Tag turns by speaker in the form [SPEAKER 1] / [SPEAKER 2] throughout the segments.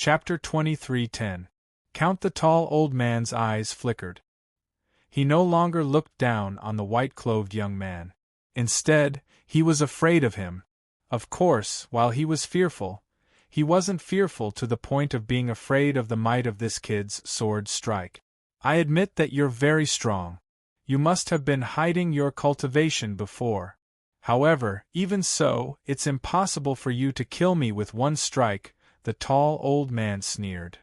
[SPEAKER 1] Chapter 23:10. Count. The tall old man's eyes flickered. He no longer looked down on the white-clothed young man. Instead, he was afraid of him. Of course, while he was fearful, he wasn't fearful to the point of being afraid of the might of this kid's sword strike. I admit that you're very strong. You must have been hiding your cultivation before. However, even so, it's impossible for you to kill me with one strike, the tall old man sneered.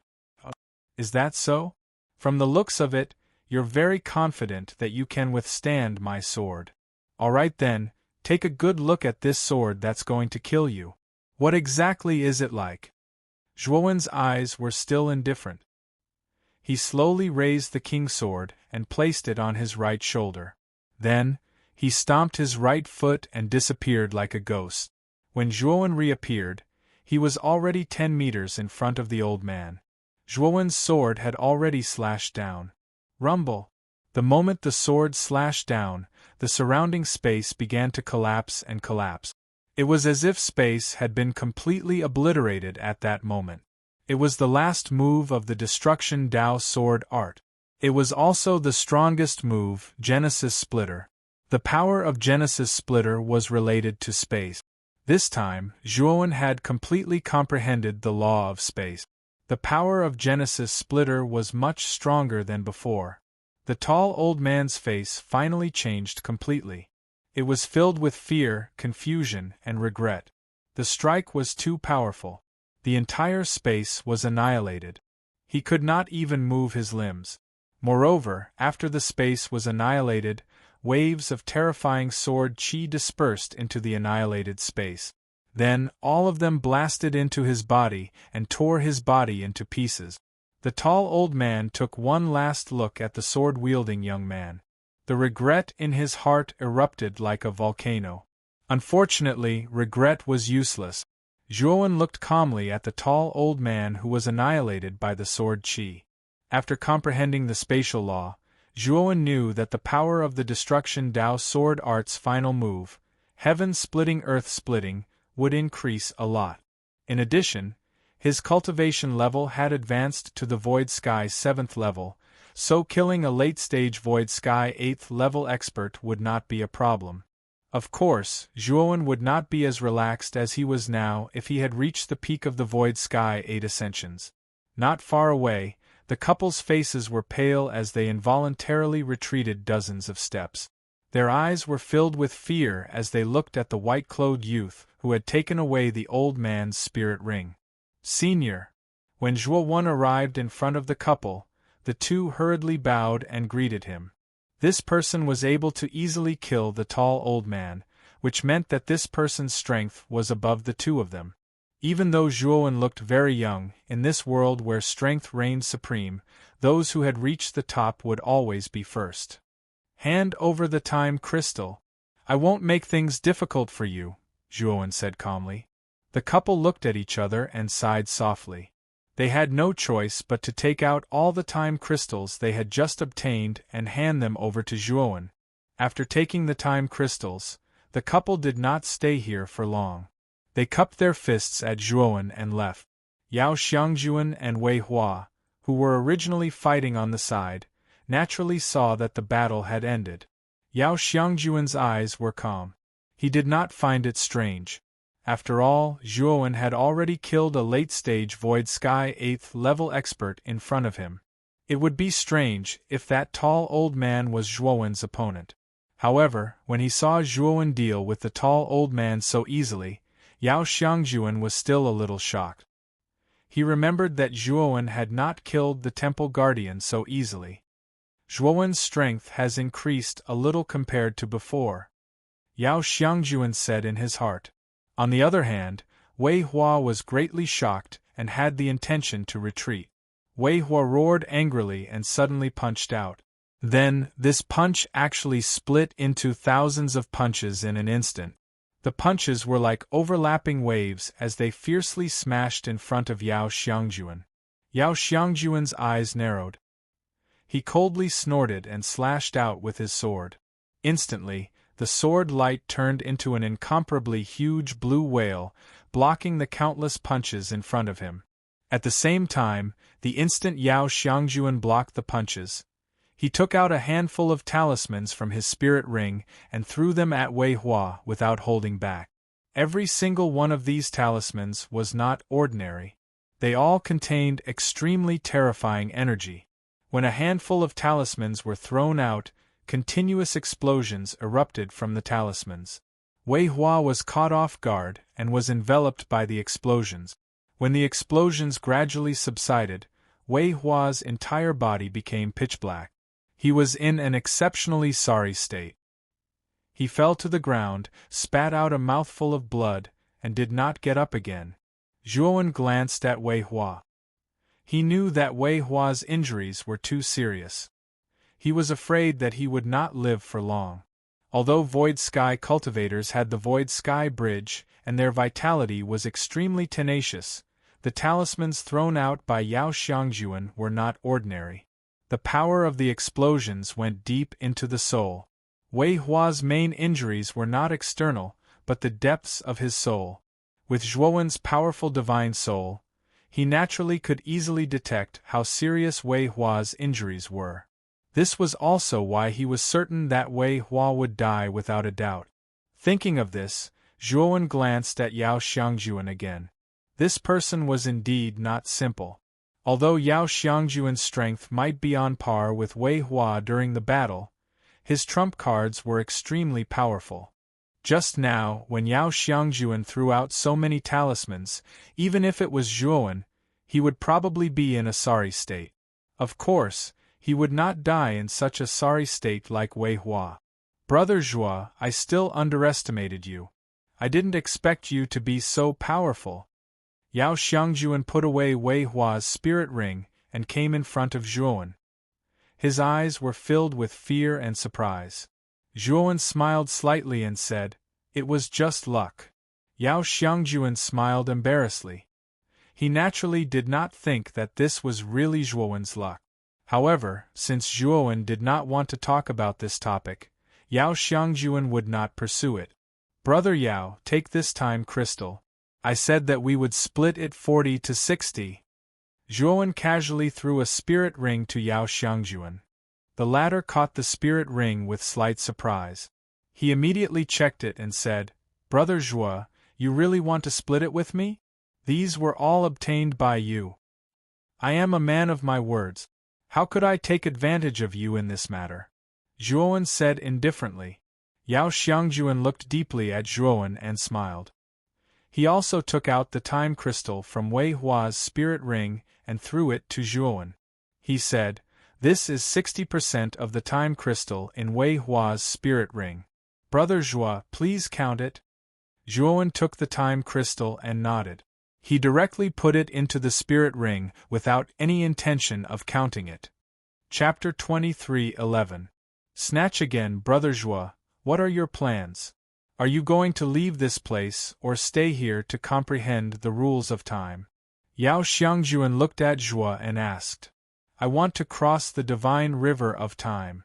[SPEAKER 1] Is that so? From the looks of it, you're very confident that you can withstand my sword. All right then, take a good look at this sword that's going to kill you. What exactly is it like? Zhuowen's eyes were still indifferent. He slowly raised the king's sword and placed it on his right shoulder. Then, he stomped his right foot and disappeared like a ghost. When Zhuowen reappeared, he was already 10 meters in front of the old man. Zhuowen's sword had already slashed down. Rumble! The moment the sword slashed down, the surrounding space began to collapse and collapse. It was as if space had been completely obliterated at that moment. It was the last move of the Destruction Dao sword art. It was also the strongest move, Genesis Splitter. The power of Genesis Splitter was related to space. This time, Zhuowen had completely comprehended the law of space. The power of Genesis Splitter was much stronger than before. The tall old man's face finally changed completely. It was filled with fear, confusion, and regret. The strike was too powerful. The entire space was annihilated. He could not even move his limbs. Moreover, after the space was annihilated, waves of terrifying sword chi dispersed into the annihilated space. Then, all of them blasted into his body and tore his body into pieces. The tall old man took one last look at the sword-wielding young man. The regret in his heart erupted like a volcano. Unfortunately, regret was useless. Zhuowen looked calmly at the tall old man who was annihilated by the sword chi. After comprehending the spatial law, Zhuowen knew that the power of the Destruction Dao sword art's final move, heaven-splitting earth-splitting, would increase a lot. In addition, his cultivation level had advanced to the Void Sky 7th level, so killing a late-stage Void Sky 8th level expert would not be a problem. Of course, Zhuowen would not be as relaxed as he was now if he had reached the peak of the Void Sky 8 ascensions. Not far away, the couple's faces were pale as they involuntarily retreated dozens of steps. Their eyes were filled with fear as they looked at the white-clothed youth who had taken away the old man's spirit ring. Senior. When Zhuowen arrived in front of the couple, the two hurriedly bowed and greeted him. This person was able to easily kill the tall old man, which meant that this person's strength was above the two of them. Even though Zhuowen looked very young, in this world where strength reigned supreme, those who had reached the top would always be first. Hand over the time crystal. I won't make things difficult for you, Zhuowen said calmly. The couple looked at each other and sighed softly. They had no choice but to take out all the time crystals they had just obtained and hand them over to Zhuowen. After taking the time crystals, the couple did not stay here for long. They cupped their fists at Zhuowen and left. Yao Xiangjuan and Wei Hua, who were originally fighting on the side, naturally saw that the battle had ended. Yao Xiangjuan's eyes were calm. He did not find it strange. After all, Zhuowen had already killed a late-stage Void Sky 8th level expert in front of him. It would be strange if that tall old man was Zhuowen's opponent. However, when he saw Zhuowen deal with the tall old man so easily, Yao Xiangjuan was still a little shocked. He remembered that Zhuowen had not killed the temple guardian so easily. Zhuowen's strength has increased a little compared to before, Yao Xiangjuan said in his heart. On the other hand, Wei Hua was greatly shocked and had the intention to retreat. Wei Hua roared angrily and suddenly punched out. Then, this punch actually split into thousands of punches in an instant. The punches were like overlapping waves as they fiercely smashed in front of Yao Xiangjuan. Yao Xiangjuan's eyes narrowed. He coldly snorted and slashed out with his sword. Instantly, the sword light turned into an incomparably huge blue whale, blocking the countless punches in front of him. At the same time, the instant Yao Xiangjuan blocked the punches, he took out a handful of talismans from his spirit ring and threw them at Wei Hua without holding back. Every single one of these talismans was not ordinary. They all contained extremely terrifying energy. When a handful of talismans were thrown out, continuous explosions erupted from the talismans. Wei Hua was caught off guard and was enveloped by the explosions. When the explosions gradually subsided, Wei Hua's entire body became pitch black. He was in an exceptionally sorry state. He fell to the ground, spat out a mouthful of blood, and did not get up again. Zhuowen glanced at Wei Hua. He knew that Wei Hua's injuries were too serious. He was afraid that he would not live for long. Although Void Sky cultivators had the Void Sky Bridge, and their vitality was extremely tenacious, the talismans thrown out by Yao Xiangjuan were not ordinary. The power of the explosions went deep into the soul. Wei Hua's main injuries were not external, but the depths of his soul. With Zhuowen's powerful divine soul, he naturally could easily detect how serious Wei Hua's injuries were. This was also why he was certain that Wei Hua would die without a doubt. Thinking of this, Zhuowen glanced at Yao Xiangjuan again. This person was indeed not simple. Although Yao Xiangjuan's strength might be on par with Wei Hua during the battle, his trump cards were extremely powerful. Just now, when Yao Xiangjuan threw out so many talismans, even if it was Zhuowen, he would probably be in a sorry state. Of course, he would not die in such a sorry state like Wei Hua. Brother Zhuo, I still underestimated you. I didn't expect you to be so powerful. Yao Xiangjuan put away Wei Hua's spirit ring and came in front of Zhuowen. His eyes were filled with fear and surprise. Zhuowen smiled slightly and said, "It was just luck." Yao Xiangjuan smiled embarrassedly. He naturally did not think that this was really Zhuowen's luck. However, since Zhuowen did not want to talk about this topic, Yao Xiangjuan would not pursue it. "Brother Yao, take this time crystal. I said that we would split it 40 to 60. Zhuowen casually threw a spirit ring to Yao Xiangjuan. The latter caught the spirit ring with slight surprise. He immediately checked it and said, "Brother Zhuo, you really want to split it with me? These were all obtained by you. I am a man of my words. How could I take advantage of you in this matter?" Zhuowen said indifferently. Yao Xiangjuan looked deeply at Zhuowen and smiled. He also took out the time crystal from Wei Hua's spirit ring and threw it to Zhuowen. He said, "This is 60% of the time crystal in Wei Hua's spirit ring. Brother Zhuo, please count it." Zhuowen took the time crystal and nodded. He directly put it into the spirit ring without any intention of counting it. Chapter 23:11. Snatch again. Brother Zhuo, what are your plans? Are you going to leave this place or stay here to comprehend the rules of time? Yao Xiangjuan looked at Zhuo and asked. "I want to cross the divine river of time,"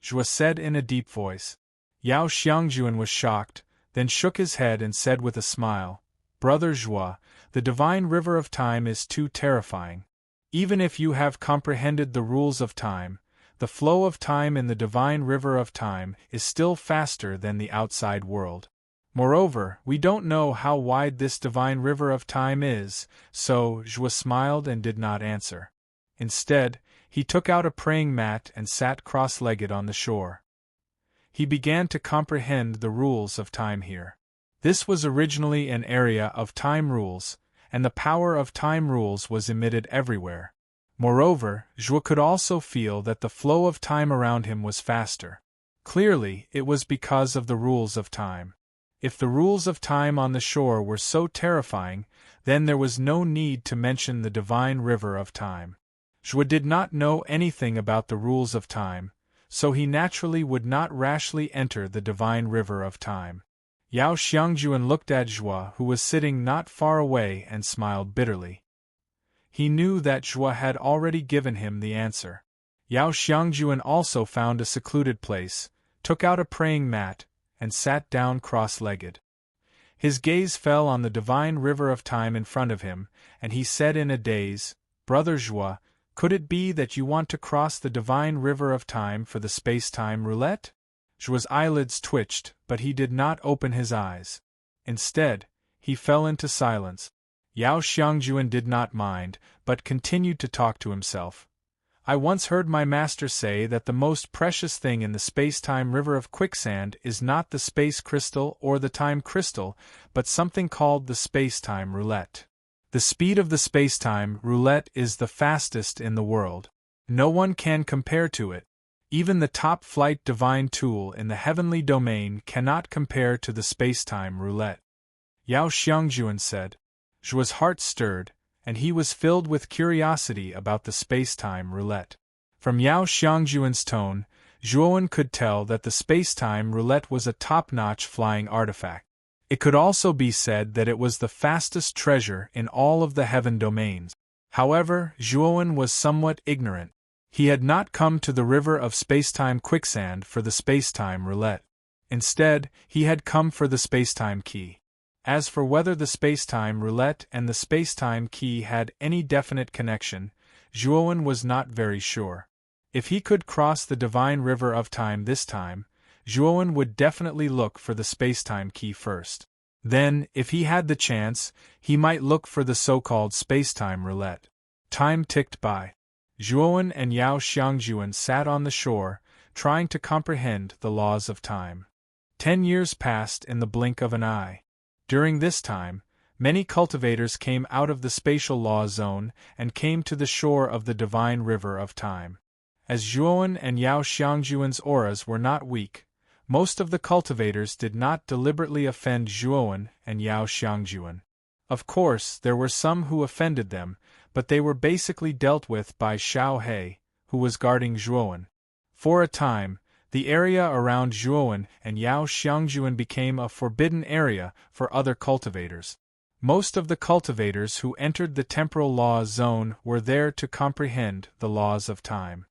[SPEAKER 1] Zhuo said in a deep voice. Yao Xiangjuan was shocked, then shook his head and said with a smile, "Brother Zhuo, the divine river of time is too terrifying. Even if you have comprehended the rules of time, the flow of time in the divine river of time is still faster than the outside world. Moreover, we don't know how wide this divine river of time is," so Zhuo smiled and did not answer. Instead, he took out a praying mat and sat cross-legged on the shore. He began to comprehend the rules of time here. This was originally an area of time rules, and the power of time rules was emitted everywhere. Moreover, Zhuo could also feel that the flow of time around him was faster. Clearly, it was because of the rules of time. If the rules of time on the shore were so terrifying, then there was no need to mention the divine river of time. Zhuo did not know anything about the rules of time, so he naturally would not rashly enter the divine river of time. Yao Xiangjuan looked at Zhuo, who was sitting not far away, and smiled bitterly. He knew that Zhuo had already given him the answer. Yao Xiangjuan also found a secluded place, took out a praying mat, and sat down cross-legged. His gaze fell on the divine river of time in front of him, and he said in a daze, "Brother Joie, could it be that you want to cross the divine river of time for the space-time roulette?" Joie's eyelids twitched, but he did not open his eyes. Instead, he fell into silence. Yao Xiangjuan did not mind, but continued to talk to himself. "I once heard my master say that the most precious thing in the space-time river of quicksand is not the space crystal or the time crystal, but something called the space-time roulette. The speed of the space-time roulette is the fastest in the world. No one can compare to it. Even the top-flight divine tool in the heavenly domain cannot compare to the space-time roulette," Yao Xiangjuan said. Zhuo's heart stirred, and he was filled with curiosity about the space-time roulette. From Yao Xiangjuan's tone, Zhuowen could tell that the space-time roulette was a top-notch flying artifact. It could also be said that it was the fastest treasure in all of the heaven domains. However, Zhuowen was somewhat ignorant. He had not come to the river of space-time quicksand for the space-time roulette. Instead, he had come for the space-time key. As for whether the space-time roulette and the space-time key had any definite connection, Zhuowen was not very sure. If he could cross the divine river of time this time, Zhuowen would definitely look for the space-time key first. Then, if he had the chance, he might look for the so-called space-time roulette. Time ticked by. Zhuowen and Yao Xiangjuan sat on the shore, trying to comprehend the laws of time. 10 years passed in the blink of an eye. During this time, many cultivators came out of the spatial law zone and came to the shore of the divine river of time. As Zhuowen and Yao Xiangjuan's auras were not weak, most of the cultivators did not deliberately offend Zhuowen and Yao Xiangjuan. Of course, there were some who offended them, but they were basically dealt with by Xiao He, who was guarding Zhuowen. For a time, the area around Zhuowen and Yao Xiangjuan became a forbidden area for other cultivators. Most of the cultivators who entered the temporal law zone were there to comprehend the laws of time.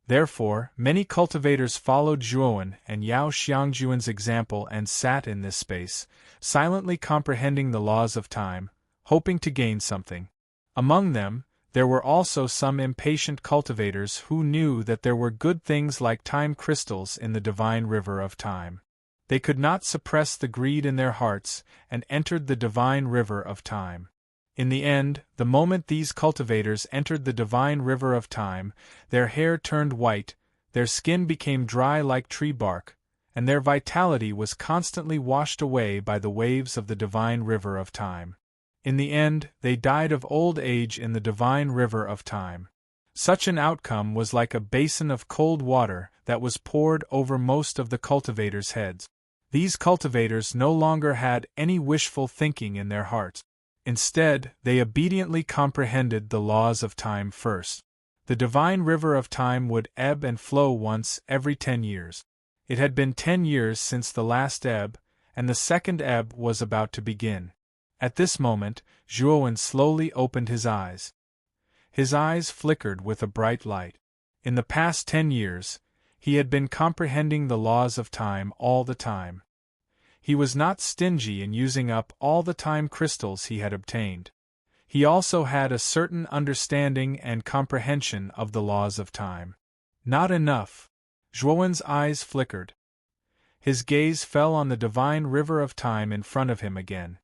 [SPEAKER 1] Therefore, many cultivators followed Zhuowen and Yao Xiangjuan's example and sat in this space, silently comprehending the laws of time, hoping to gain something. Among them, there were also some impatient cultivators who knew that there were good things like time crystals in the divine river of time. They could not suppress the greed in their hearts and entered the divine river of time. In the end, the moment these cultivators entered the divine river of time, their hair turned white, their skin became dry like tree bark, and their vitality was constantly washed away by the waves of the divine river of time. In the end, they died of old age in the divine river of time. Such an outcome was like a basin of cold water that was poured over most of the cultivators' heads. These cultivators no longer had any wishful thinking in their hearts. Instead, they obediently comprehended the laws of time first. The divine river of time would ebb and flow once every 10 years. It had been 10 years since the last ebb, and the second ebb was about to begin. At this moment, Zhuowen slowly opened his eyes. His eyes flickered with a bright light. In the past 10 years, he had been comprehending the laws of time all the time. He was not stingy in using up all the time crystals he had obtained. He also had a certain understanding and comprehension of the laws of time. Not enough. Zhuowen's eyes flickered. His gaze fell on the divine river of time in front of him again.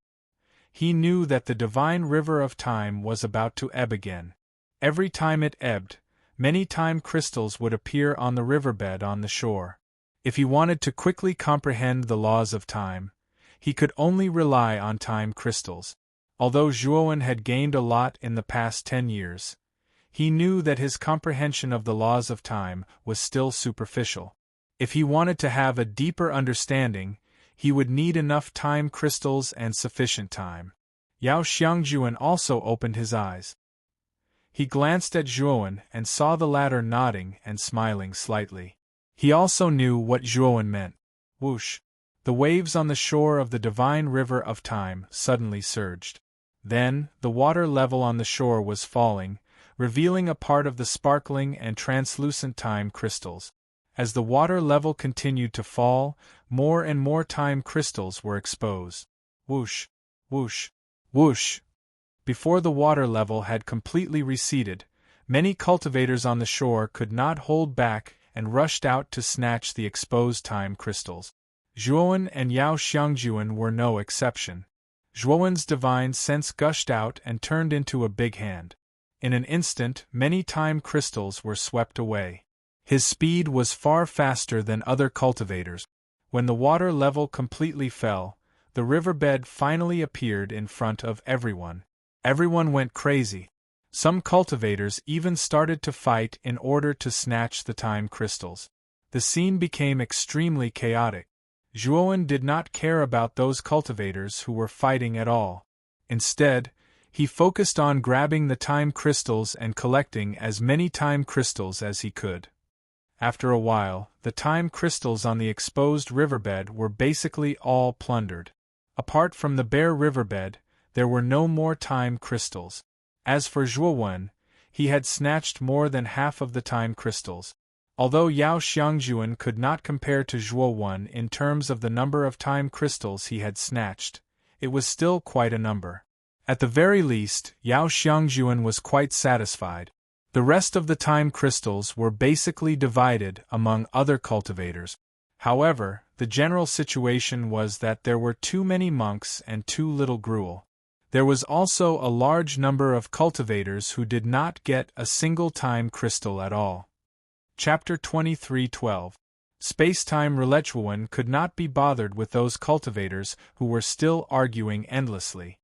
[SPEAKER 1] He knew that the divine river of time was about to ebb again. Every time it ebbed, many time crystals would appear on the riverbed on the shore. If he wanted to quickly comprehend the laws of time, he could only rely on time crystals. Although Zhuowen had gained a lot in the past 10 years, he knew that his comprehension of the laws of time was still superficial. If he wanted to have a deeper understanding, he would need enough time crystals and sufficient time. Yao Xiangjuan also opened his eyes. He glanced at Zhuowen and saw the latter nodding and smiling slightly. He also knew what Zhuowen meant. Whoosh! The waves on the shore of the divine river of time suddenly surged. Then, the water level on the shore was falling, revealing a part of the sparkling and translucent time crystals. As the water level continued to fall, more and more time crystals were exposed. Whoosh, whoosh, whoosh. Before the water level had completely receded, many cultivators on the shore could not hold back and rushed out to snatch the exposed time crystals. Zhuowen and Yao Xiangjuan were no exception. Zhuowen's divine sense gushed out and turned into a big hand. In an instant, many time crystals were swept away. His speed was far faster than other cultivators. When the water level completely fell, the riverbed finally appeared in front of everyone. Everyone went crazy. Some cultivators even started to fight in order to snatch the time crystals. The scene became extremely chaotic. Zhuowen did not care about those cultivators who were fighting at all. Instead, he focused on grabbing the time crystals and collecting as many time crystals as he could. After a while, the time crystals on the exposed riverbed were basically all plundered. Apart from the bare riverbed, there were no more time crystals. As for Zhuowen, he had snatched more than half of the time crystals. Although Yao Xiangjuan could not compare to Zhuowen in terms of the number of time crystals he had snatched, it was still quite a number. At the very least, Yao Xiangjuan was quite satisfied. The rest of the time crystals were basically divided among other cultivators. However, the general situation was that there were too many monks and too little gruel. There was also a large number of cultivators who did not get a single time crystal at all. Chapter 23:12. Space-time Zhuowen could not be bothered with those cultivators who were still arguing endlessly.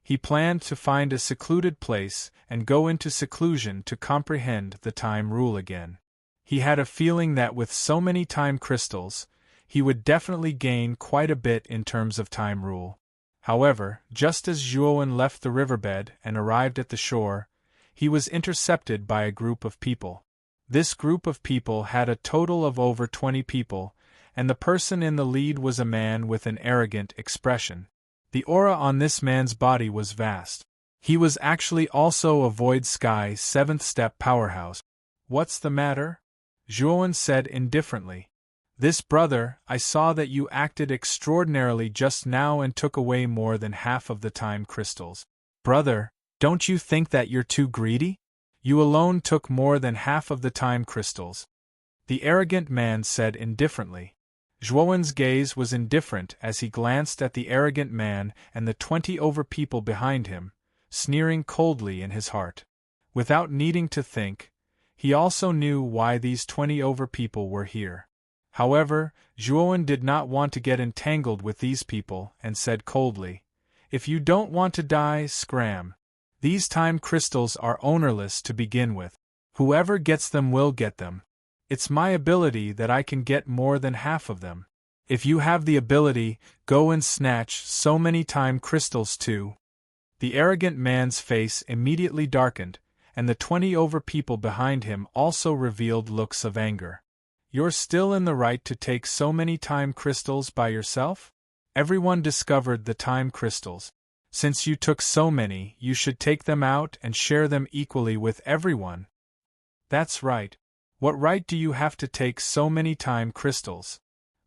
[SPEAKER 1] He planned to find a secluded place and go into seclusion to comprehend the time rule again. He had a feeling that with so many time crystals, he would definitely gain quite a bit in terms of time rule. However, just as Zhuowen left the riverbed and arrived at the shore, he was intercepted by a group of people. This group of people had a total of over 20 people, and the person in the lead was a man with an arrogant expression. The aura on this man's body was vast. He was actually also a Void Sky 7th step powerhouse. "What's the matter?" Zhuowen said indifferently. "This brother, I saw that you acted extraordinarily just now and took away more than half of the time crystals. Brother, don't you think that you're too greedy? You alone took more than half of the time crystals." The arrogant man said indifferently. Zhuowen's gaze was indifferent as he glanced at the arrogant man and the 20 over people behind him, sneering coldly in his heart. Without needing to think, he also knew why these 20 over people were here. However, Zhuowen did not want to get entangled with these people and said coldly, "If you don't want to die, scram. These time crystals are ownerless to begin with. Whoever gets them will get them. It's my ability that I can get more than half of them. If you have the ability, go and snatch so many time crystals too." The arrogant man's face immediately darkened, and the 20 over people behind him also revealed looks of anger. "You're still in the right to take so many time crystals by yourself? Everyone discovered the time crystals. Since you took so many, you should take them out and share them equally with everyone." "That's right. What right do you have to take so many time crystals?"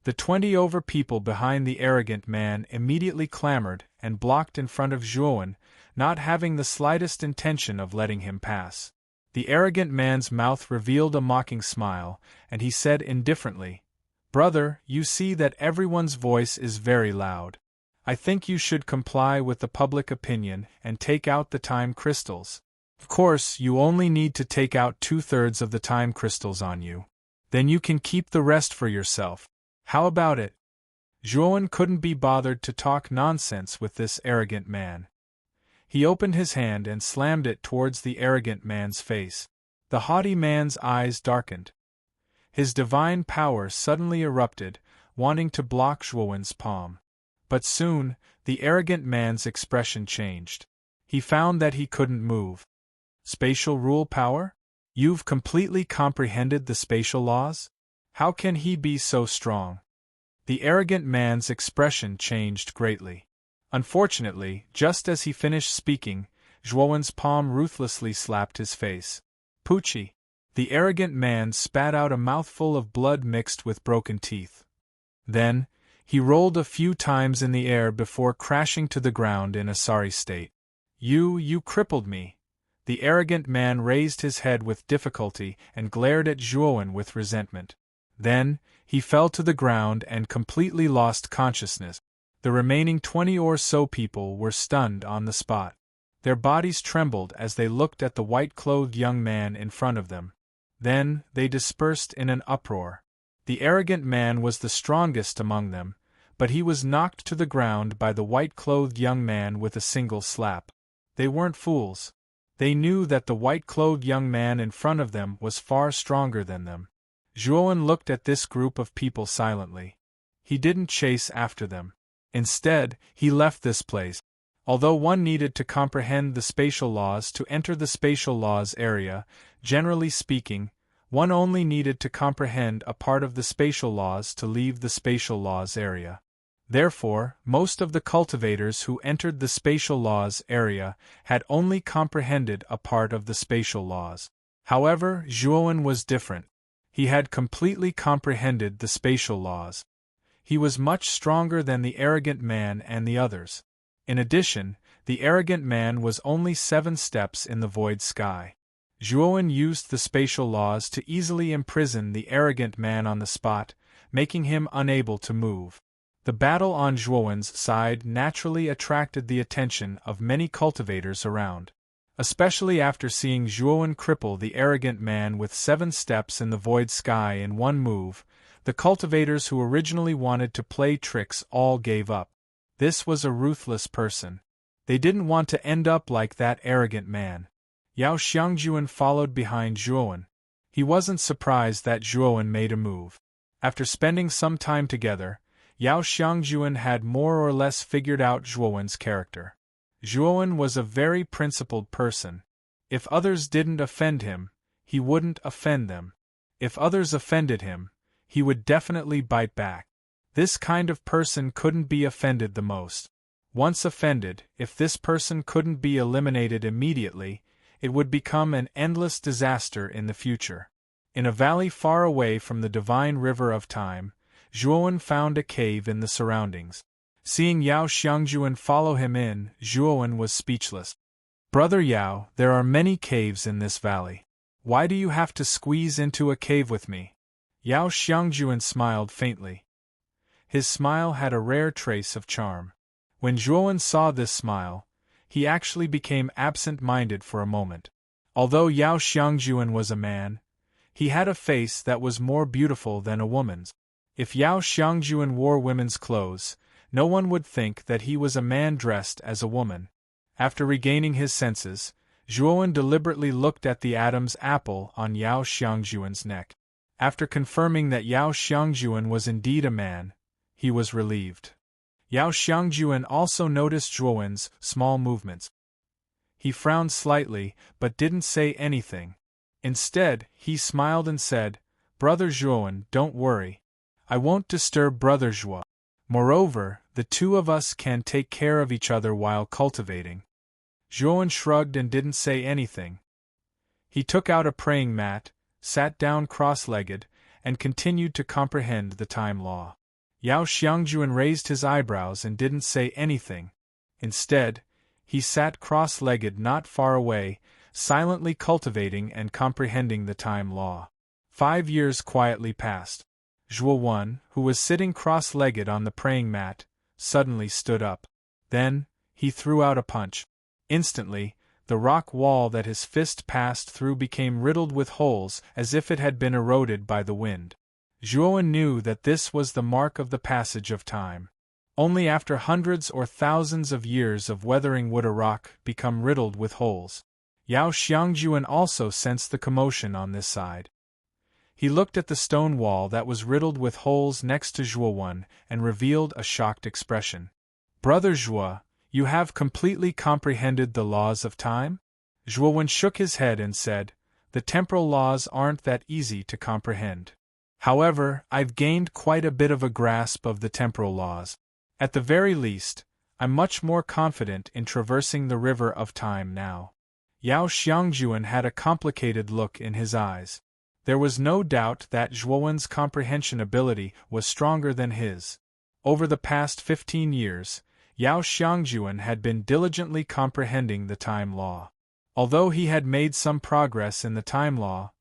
[SPEAKER 1] The 20 over people behind the arrogant man immediately clamored and blocked in front of Zhuowen, not having the slightest intention of letting him pass. The arrogant man's mouth revealed a mocking smile, and he said indifferently, "Brother, you see that everyone's voice is very loud. I think you should comply with the public opinion and take out the time crystals. Of course, you only need to take out 2/3 of the time crystals on you. Then you can keep the rest for yourself. How about it?" Zhuowen couldn't be bothered to talk nonsense with this arrogant man. He opened his hand and slammed it towards the arrogant man's face. The haughty man's eyes darkened. His divine power suddenly erupted, wanting to block Zhuowen's palm. But soon, the arrogant man's expression changed. He found that he couldn't move. Spatial rule power? You've completely comprehended the spatial laws? How can he be so strong? The arrogant man's expression changed greatly. Unfortunately, just as he finished speaking, Zhuowen's palm ruthlessly slapped his face. "Poochie!" The arrogant man spat out a mouthful of blood mixed with broken teeth. Then, He rolled a few times in the air before crashing to the ground in a sorry state. You crippled me." The arrogant man raised his head with difficulty and glared at Zhuowen with resentment. Then, he fell to the ground and completely lost consciousness. The remaining 20 or so people were stunned on the spot. Their bodies trembled as they looked at the white-clothed young man in front of them. Then, they dispersed in an uproar. The arrogant man was the strongest among them, but he was knocked to the ground by the white-clothed young man with a single slap. They weren't fools. They knew that the white-clothed young man in front of them was far stronger than them. Zhuowen looked at this group of people silently. He didn't chase after them. Instead, he left this place. Although one needed to comprehend the spatial laws to enter the spatial laws area, generally speaking, one only needed to comprehend a part of the spatial laws to leave the spatial laws area. Therefore, most of the cultivators who entered the spatial laws area had only comprehended a part of the spatial laws. However, Zhuowen was different. He had completely comprehended the spatial laws. He was much stronger than the arrogant man and the others. In addition, the arrogant man was only 7 steps in the void sky. Zhuowen used the spatial laws to easily imprison the arrogant man on the spot, making him unable to move. The battle on Zhuowen's side naturally attracted the attention of many cultivators around. Especially after seeing Zhuowen cripple the arrogant man with 7 steps in the void sky in one move, the cultivators who originally wanted to play tricks all gave up. This was a ruthless person. They didn't want to end up like that arrogant man. Yao Xiangjuan followed behind Zhuowen. He wasn't surprised that Zhuowen made a move. After spending some time together, Yao Xiangjuan had more or less figured out Zhuowen's character. Zhuowen was a very principled person. If others didn't offend him, he wouldn't offend them. If others offended him, he would definitely bite back. This kind of person couldn't be offended the most. Once offended, if this person couldn't be eliminated immediately, it would become an endless disaster in the future. In a valley far away from the divine river of time, Zhuowen found a cave in the surroundings. Seeing Yao Xiangjuan follow him in, Zhuowen was speechless. "Brother Yao, there are many caves in this valley. Why do you have to squeeze into a cave with me?" Yao Xiangjuan smiled faintly. His smile had a rare trace of charm. When Zhuowen saw this smile, he actually became absent-minded for a moment. Although Yao Xiangjuan was a man, he had a face that was more beautiful than a woman's. If Yao Xiangjuan wore women's clothes, no one would think that he was a man dressed as a woman. After regaining his senses, Zhuowen deliberately looked at the Adam's apple on Yao Xiangjuan's neck. After confirming that Yao Xiangjuan was indeed a man, he was relieved. Yao Xiangjuan also noticed Zhuowen's small movements. He frowned slightly, but didn't say anything. Instead, he smiled and said, "Brother Zhuowen, don't worry. I won't disturb Brother Zhuo. Moreover, the two of us can take care of each other while cultivating." Zhuowen shrugged and didn't say anything. He took out a praying mat, sat down cross-legged, and continued to comprehend the time law. Yao Xiangjuan raised his eyebrows and didn't say anything. Instead, he sat cross-legged not far away, silently cultivating and comprehending the time law. 5 years quietly passed. Zhuowen, who was sitting cross-legged on the praying mat, suddenly stood up. Then, he threw out a punch. Instantly, the rock wall that his fist passed through became riddled with holes as if it had been eroded by the wind. Zhuowen knew that this was the mark of the passage of time. Only after hundreds or thousands of years of weathering would a rock become riddled with holes. Yao Xiangjuan also sensed the commotion on this side. He looked at the stone wall that was riddled with holes next to Zhuowen and revealed a shocked expression. "Brother Zhuo, you have completely comprehended the laws of time?" Zhuowen shook his head and said, "The temporal laws aren't that easy to comprehend. However, I've gained quite a bit of a grasp of the temporal laws. At the very least, I'm much more confident in traversing the river of time now." Yao Xiangjuan had a complicated look in his eyes. There was no doubt that Zhuowen's comprehension ability was stronger than his. Over the past 15 years, Yao Xiangjuan had been diligently comprehending the time law. Although he had made some progress in the time law,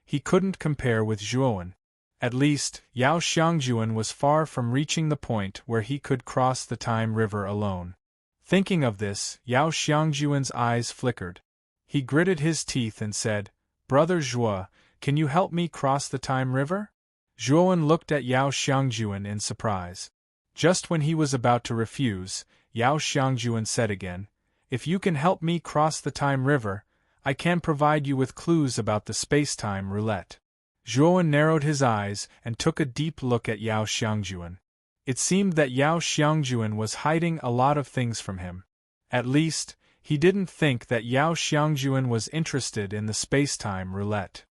[SPEAKER 1] he couldn't compare with Zhuowen. At least, Yao Xiangjuan was far from reaching the point where he could cross the time river alone. Thinking of this, Yao Xiangjuan's eyes flickered. He gritted his teeth and said, "Brother Zhuo, can you help me cross the time river?" Zhuowen looked at Yao Xiangjuan in surprise. Just when he was about to refuse, Yao Xiangjuan said again, "If you can help me cross the time river, I can provide you with clues about the space-time roulette." Zhuowen narrowed his eyes and took a deep look at Yao Xiangjuan. It seemed that Yao Xiangjuan was hiding a lot of things from him. At least, he didn't think that Yao Xiangjuan was interested in the space-time roulette.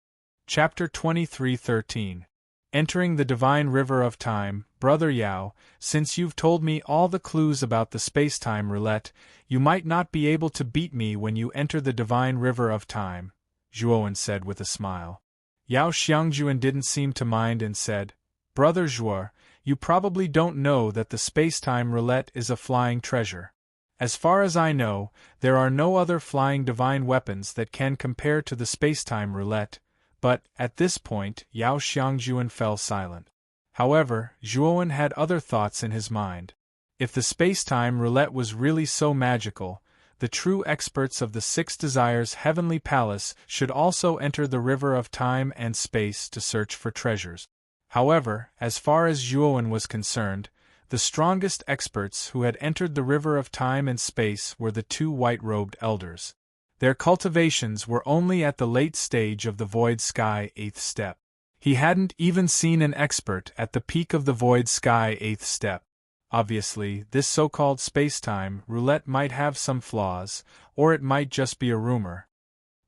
[SPEAKER 1] Chapter 23:13. Entering the Divine River of Time. Brother Yao, since you've told me all the clues about the space-time roulette, you might not be able to beat me when you enter the Divine River of Time, Zhuowen said with a smile. Yao Xiangjuan didn't seem to mind and said, "Brother Zhuo, you probably don't know that the space-time roulette is a flying treasure. As far as I know, there are no other flying divine weapons that can compare to the space-time roulette." But, at this point, Yao Xiangjuan fell silent. However, Zhuowen had other thoughts in his mind. If the space-time roulette was really so magical, the true experts of the Six Desires Heavenly Palace should also enter the river of time and space to search for treasures. However, as far as Zhuowen was concerned, the strongest experts who had entered the river of time and space were the two white-robed elders. Their cultivations were only at the late stage of the Void Sky 8th step. He hadn't even seen an expert at the peak of the Void Sky 8th step. Obviously, this so-called space-time roulette might have some flaws, or it might just be a rumor.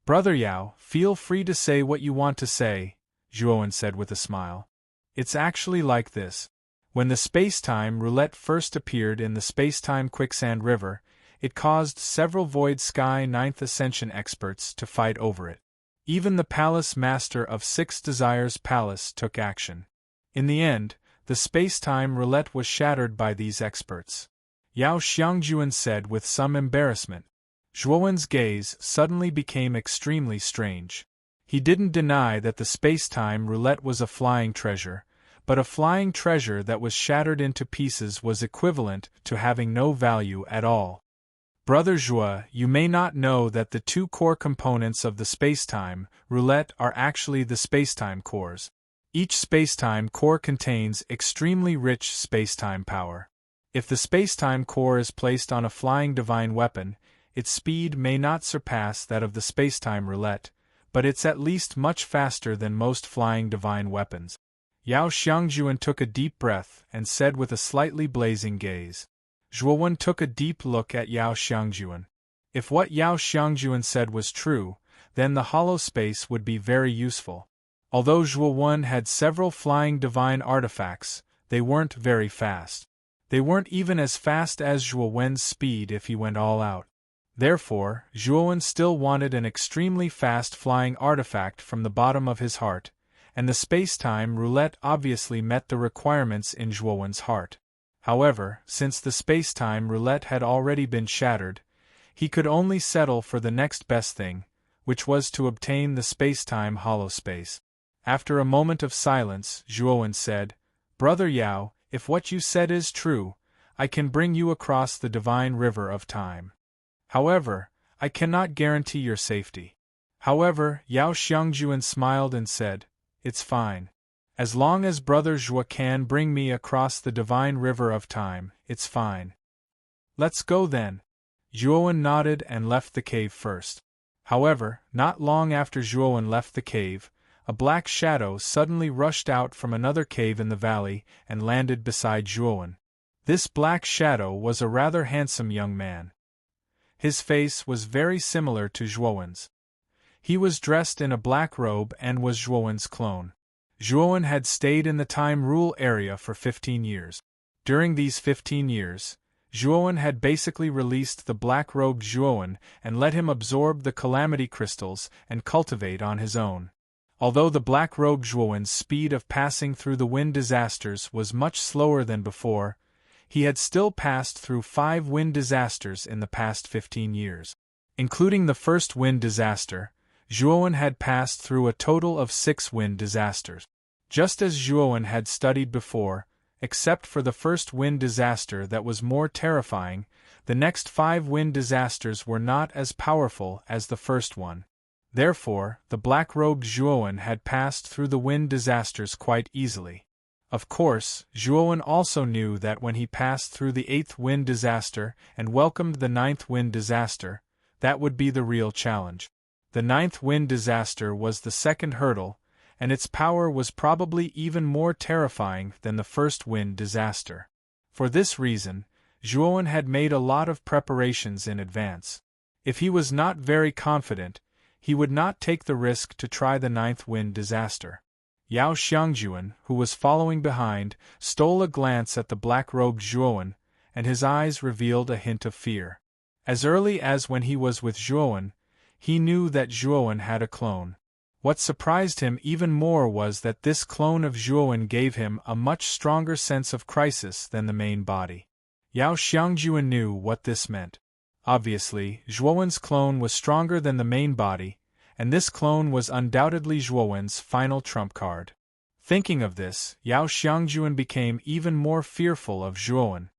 [SPEAKER 1] "Brother Yao, feel free to say what you want to say," Zhuowen said with a smile. "It's actually like this. When the space-time roulette first appeared in the space-time quicksand river, it caused several Void Sky 9th Ascension experts to fight over it. Even the Palace Master of Six Desires Palace took action. In the end, the space-time roulette was shattered by these experts," Yao Xiangjuan said with some embarrassment. Zhuowen's gaze suddenly became extremely strange. He didn't deny that the space-time roulette was a flying treasure, but a flying treasure that was shattered into pieces was equivalent to having no value at all. "Brother Zhuo, you may not know that the two core components of the space-time roulette are actually the space-time cores. Each space-time core contains extremely rich space-time power. If the space-time core is placed on a flying divine weapon, its speed may not surpass that of the space-time roulette, but it's at least much faster than most flying divine weapons." Yao Xiangjuan took a deep breath and said with a slightly blazing gaze. Zhuowen took a deep look at Yao Xiangjuan. If what Yao Xiangjuan said was true, then the hollow space would be very useful. Although Zhuowen had several flying divine artifacts, they weren't very fast. They weren't even as fast as Zhuowen's speed if he went all out. Therefore, Zhuowen still wanted an extremely fast flying artifact from the bottom of his heart, and the space-time roulette obviously met the requirements in Zhuowen's heart. However, since the space-time roulette had already been shattered, he could only settle for the next best thing, which was to obtain the space-time hollow space. After a moment of silence, Zhuowen said, "Brother Yao, if what you said is true, I can bring you across the divine river of time. However, I cannot guarantee your safety." However, Yao Xiangjuan smiled and said, "It's fine. As long as Brother Zhuo can bring me across the divine river of time, it's fine." "Let's go then." Zhuowen nodded and left the cave first. However, not long after Zhuowen left the cave, a black shadow suddenly rushed out from another cave in the valley and landed beside Zhuowen. This black shadow was a rather handsome young man. His face was very similar to Zhuowen's. He was dressed in a black robe and was Zhuowen's clone. Zhuowen had stayed in the Time Rule area for 15 years. During these 15 years, Zhuowen had basically released the black-robed Zhuowen and let him absorb the calamity crystals and cultivate on his own. Although the black-robed Zhuowen's speed of passing through the wind disasters was much slower than before, he had still passed through 5 wind disasters in the past 15 years. Including the first wind disaster, Zhuowen had passed through a total of 6 wind disasters. Just as Zhuowen had studied before, except for the first wind disaster that was more terrifying, the next 5 wind disasters were not as powerful as the first one. Therefore, the black-robed Zhuowen had passed through the wind disasters quite easily. Of course, Zhuowen also knew that when he passed through the 8th wind disaster and welcomed the 9th wind disaster, that would be the real challenge. The 9th wind disaster was the second hurdle, and its power was probably even more terrifying than the first wind disaster. For this reason, Zhuowen had made a lot of preparations in advance. If he was not very confident, he would not take the risk to try the 9th wind disaster. Yao Xiangjuan, who was following behind, stole a glance at the black-robed Zhuowen, and his eyes revealed a hint of fear. As early as when he was with Zhuowen, he knew that Zhuowen had a clone. What surprised him even more was that this clone of Zhuowen gave him a much stronger sense of crisis than the main body. Yao Xiangjuan knew what this meant. Obviously, Zhuowen's clone was stronger than the main body, and this clone was undoubtedly Zhuowen's final trump card. Thinking of this, Yao Xiangjuan became even more fearful of Zhuowen.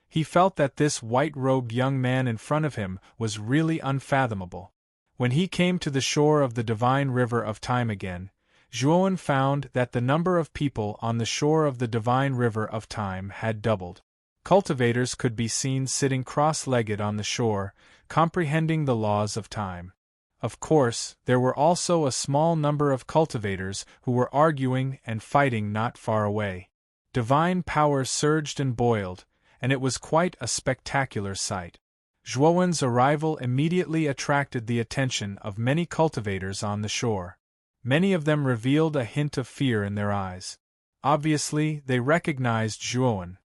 [SPEAKER 1] He felt that this white-robed young man in front of him was really unfathomable. When he came to the shore of the divine river of time again, Zhuowen found that the number of people on the shore of the divine river of time had doubled. Cultivators could be seen sitting cross-legged on the shore, comprehending the laws of time. Of course, there were also a small number of cultivators who were arguing and fighting not far away. Divine power surged and boiled, and it was quite a spectacular sight. Zhuowen's arrival immediately attracted the attention of many cultivators on the shore. Many of them revealed a hint of fear in their eyes. Obviously, they recognized Zhuowen.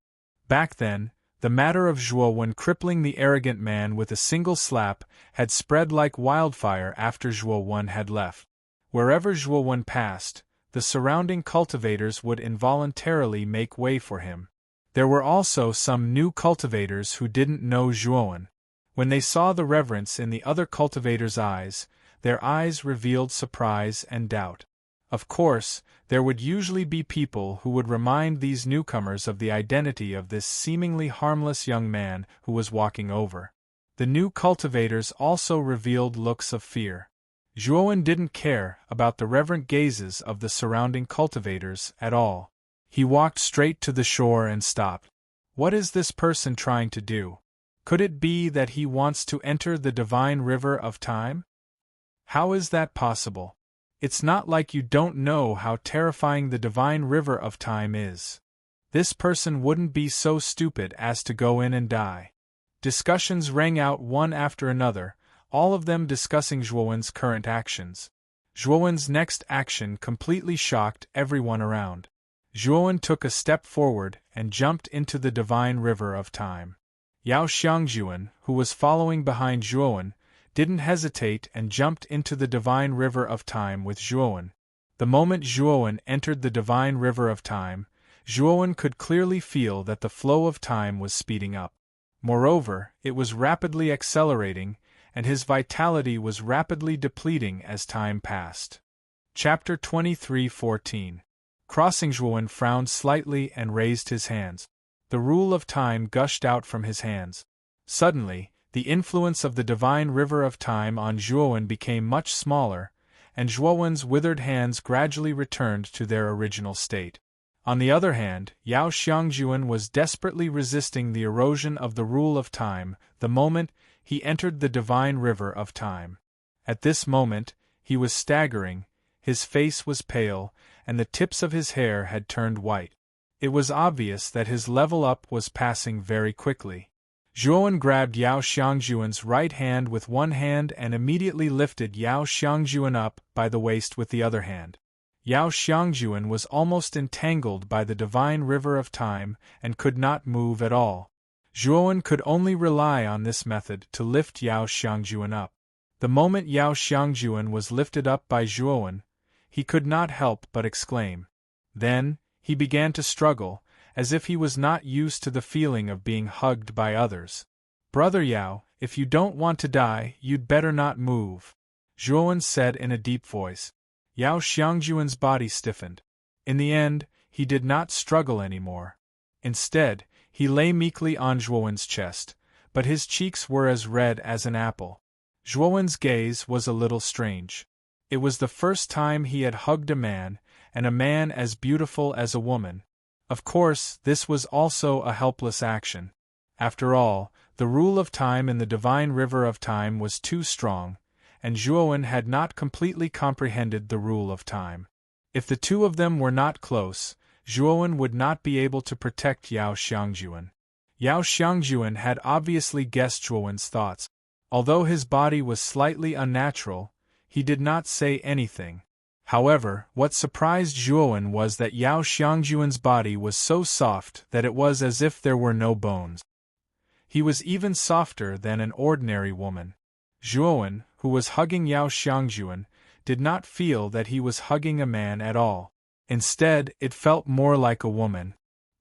[SPEAKER 1] Back then, the matter of Zhuowen crippling the arrogant man with a single slap had spread like wildfire after Zhuowen had left. Wherever Zhuowen passed, the surrounding cultivators would involuntarily make way for him. There were also some new cultivators who didn't know Zhuowen. When they saw the reverence in the other cultivators' eyes, their eyes revealed surprise and doubt. Of course, there would usually be people who would remind these newcomers of the identity of this seemingly harmless young man who was walking over. The new cultivators also revealed looks of fear. Zhuowen didn't care about the reverent gazes of the surrounding cultivators at all. He walked straight to the shore and stopped. What is this person trying to do? Could it be that he wants to enter the divine river of time? How is that possible? It's not like you don't know how terrifying the divine river of time is. This person wouldn't be so stupid as to go in and die. Discussions rang out one after another, all of them discussing Zhuowen's current actions. Zhuowen's next action completely shocked everyone around. Zhuowen took a step forward and jumped into the divine river of time. Yao Xiangjuan, who was following behind Zhuowen, didn't hesitate and jumped into the divine river of time with Zhuowen. The moment Zhuowen entered the divine river of time, Zhuowen could clearly feel that the flow of time was speeding up. Moreover, it was rapidly accelerating, and his vitality was rapidly depleting as time passed. Chapter 23:14. Crossing. Zhuowen frowned slightly and raised his hands. The rule of time gushed out from his hands. Suddenly, the influence of the divine river of time on Zhuowen became much smaller, and Zhuowen's withered hands gradually returned to their original state. On the other hand, Yao Xiangjuan was desperately resisting the erosion of the rule of time the moment he entered the divine river of time. At this moment, he was staggering, his face was pale, and the tips of his hair had turned white. It was obvious that his level up was passing very quickly. Zhuowen grabbed Yao Xiangjuan's right hand with one hand and immediately lifted Yao Xiangjuan up by the waist with the other hand. Yao Xiangjuan was almost entangled by the divine river of time and could not move at all. Zhuowen could only rely on this method to lift Yao Xiangjuan up. The moment Yao Xiangjuan was lifted up by Zhuowen, he could not help but exclaim. Then, he began to struggle, as if he was not used to the feeling of being hugged by others. "Brother Yao, if you don't want to die, you'd better not move," Zhuowen said in a deep voice. Yao Xiangjuan's body stiffened. In the end, he did not struggle anymore. Instead, he lay meekly on Zhuowen's chest, but his cheeks were as red as an apple. Zhuowen's gaze was a little strange. It was the first time he had hugged a man, and a man as beautiful as a woman. Of course, this was also a helpless action. After all, the rule of time in the divine river of time was too strong, and Zhuowen had not completely comprehended the rule of time. If the two of them were not close, Zhuowen would not be able to protect Yao Xiangjuan. Yao Xiangjuan had obviously guessed Zhuowen's thoughts. Although his body was slightly unnatural, he did not say anything. However, what surprised Zhuowen was that Yao Xiangjuan's body was so soft that it was as if there were no bones. He was even softer than an ordinary woman. Zhuowen, who was hugging Yao Xiangjuan, did not feel that he was hugging a man at all. Instead, it felt more like a woman.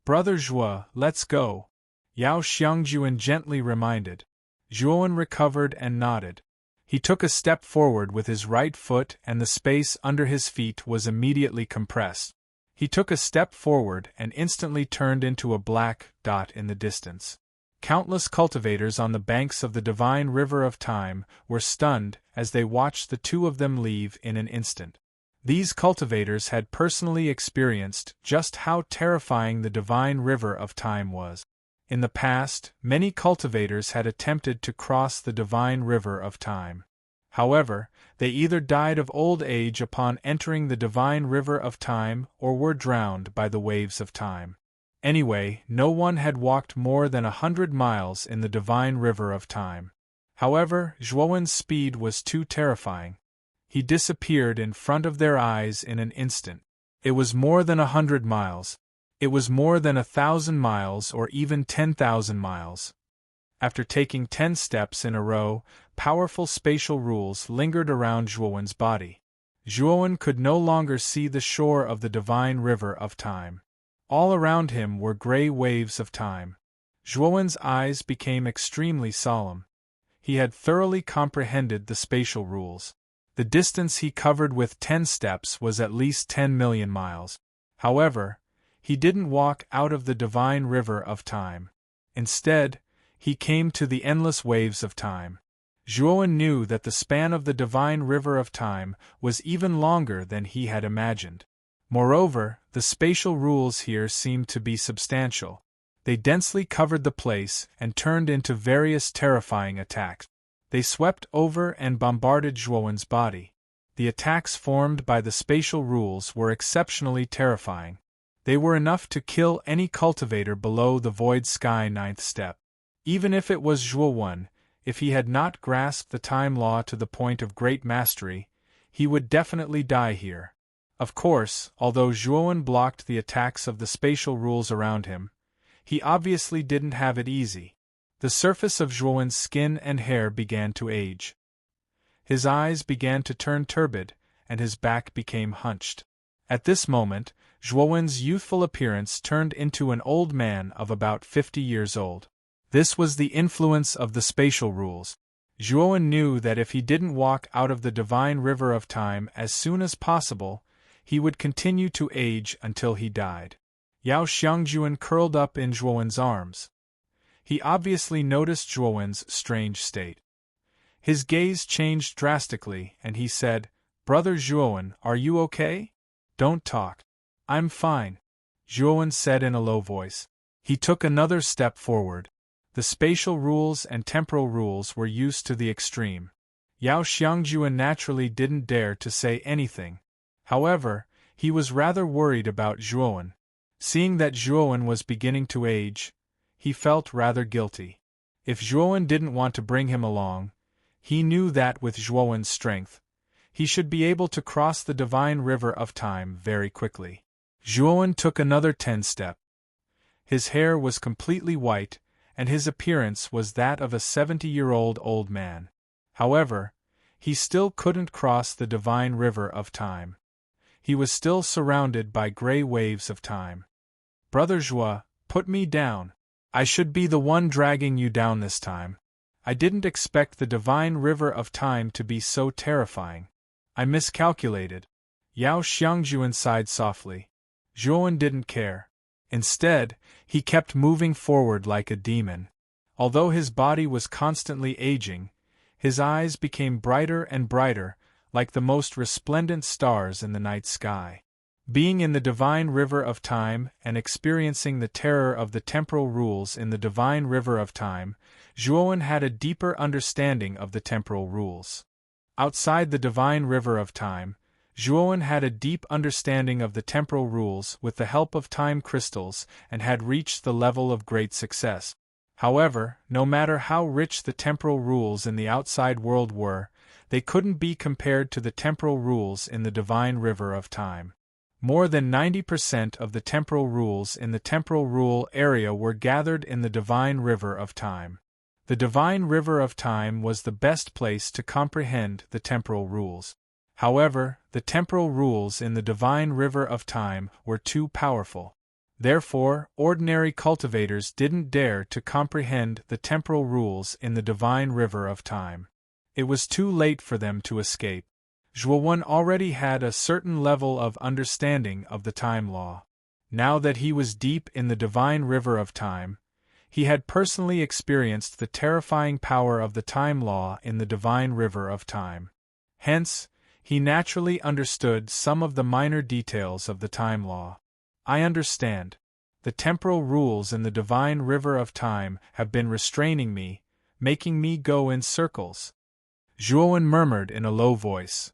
[SPEAKER 1] "Brother Zhuo, let's go," Yao Xiangjuan gently reminded. Zhuowen recovered and nodded. He took a step forward with his right foot and the space under his feet was immediately compressed. He took a step forward and instantly turned into a black dot in the distance. Countless cultivators on the banks of the divine river of time were stunned as they watched the two of them leave in an instant. These cultivators had personally experienced just how terrifying the divine river of time was. In the past, many cultivators had attempted to cross the divine river of time. However, they either died of old age upon entering the divine river of time or were drowned by the waves of time. Anyway, no one had walked more than 100 miles in the divine river of time. However, Zhuowen's speed was too terrifying. He disappeared in front of their eyes in an instant. It was more than 100 miles. It was more than 1,000 miles or even 10,000 miles. After taking 10 steps in a row, powerful spatial rules lingered around Zhuowen's body. Zhuowen could no longer see the shore of the divine river of time. All around him were gray waves of time. Zhuowen's eyes became extremely solemn. He had thoroughly comprehended the spatial rules. The distance he covered with 10 steps was at least 10 million miles. However, he didn't walk out of the divine river of time. Instead, he came to the endless waves of time. Zhuowen knew that the span of the divine river of time was even longer than he had imagined. Moreover, the spatial rules here seemed to be substantial. They densely covered the place and turned into various terrifying attacks. They swept over and bombarded Zhuowen's body. The attacks formed by the spatial rules were exceptionally terrifying. They were enough to kill any cultivator below the void sky 9th step. Even if it was Zhuowen, if he had not grasped the time law to the point of great mastery, he would definitely die here. Of course, although Zhuowen blocked the attacks of the spatial rules around him, he obviously didn't have it easy. The surface of Zhuowen's skin and hair began to age. His eyes began to turn turbid, and his back became hunched. At this moment, Zhuowen's youthful appearance turned into an old man of about 50 years old. This was the influence of the spatial rules. Zhuowen knew that if he didn't walk out of the divine river of time as soon as possible, he would continue to age until he died. Yao Xiangjuan curled up in Zhuowen's arms. He obviously noticed Zhuowen's strange state. His gaze changed drastically, and he said, "Brother Zhuowen, are you okay? Don't talk." "I'm fine," Zhuowen said in a low voice. He took another step forward. The spatial rules and temporal rules were used to the extreme. Yao Xiangjuan naturally didn't dare to say anything. However, he was rather worried about Zhuowen. Seeing that Zhuowen was beginning to age, he felt rather guilty. If Zhuowen didn't want to bring him along, he knew that with Zhuowen's strength, he should be able to cross the divine river of time very quickly. Zhuowen took another 10 steps. His hair was completely white, and his appearance was that of a 70-year-old old man. However, he still couldn't cross the divine river of time. He was still surrounded by gray waves of time. Brother Joie, put me down. I should be the one dragging you down this time. I didn't expect the divine river of time to be so terrifying. I miscalculated. Yao Xiangjuan sighed softly. Zhuowen didn't care. Instead, he kept moving forward like a demon. Although his body was constantly aging, his eyes became brighter and brighter, like the most resplendent stars in the night sky. Being in the divine river of time and experiencing the terror of the temporal rules in the divine river of time, Zhuowen had a deeper understanding of the temporal rules. Outside the divine river of time, Zhuowen had a deep understanding of the temporal rules with the help of time crystals and had reached the level of great success. However, no matter how rich the temporal rules in the outside world were, they couldn't be compared to the temporal rules in the divine river of time. More than 90% of the temporal rules in the temporal rule area were gathered in the divine river of time. The divine river of time was the best place to comprehend the temporal rules. However, the temporal rules in the divine river of time were too powerful. Therefore, ordinary cultivators didn't dare to comprehend the temporal rules in the divine river of time. It was too late for them to escape. Zhuowen already had a certain level of understanding of the time law. Now that he was deep in the divine river of time, he had personally experienced the terrifying power of the time law in the divine river of time. Hence, he naturally understood some of the minor details of the time law. I understand. The temporal rules in the divine river of time have been restraining me, making me go in circles. Zhuowen murmured in a low voice.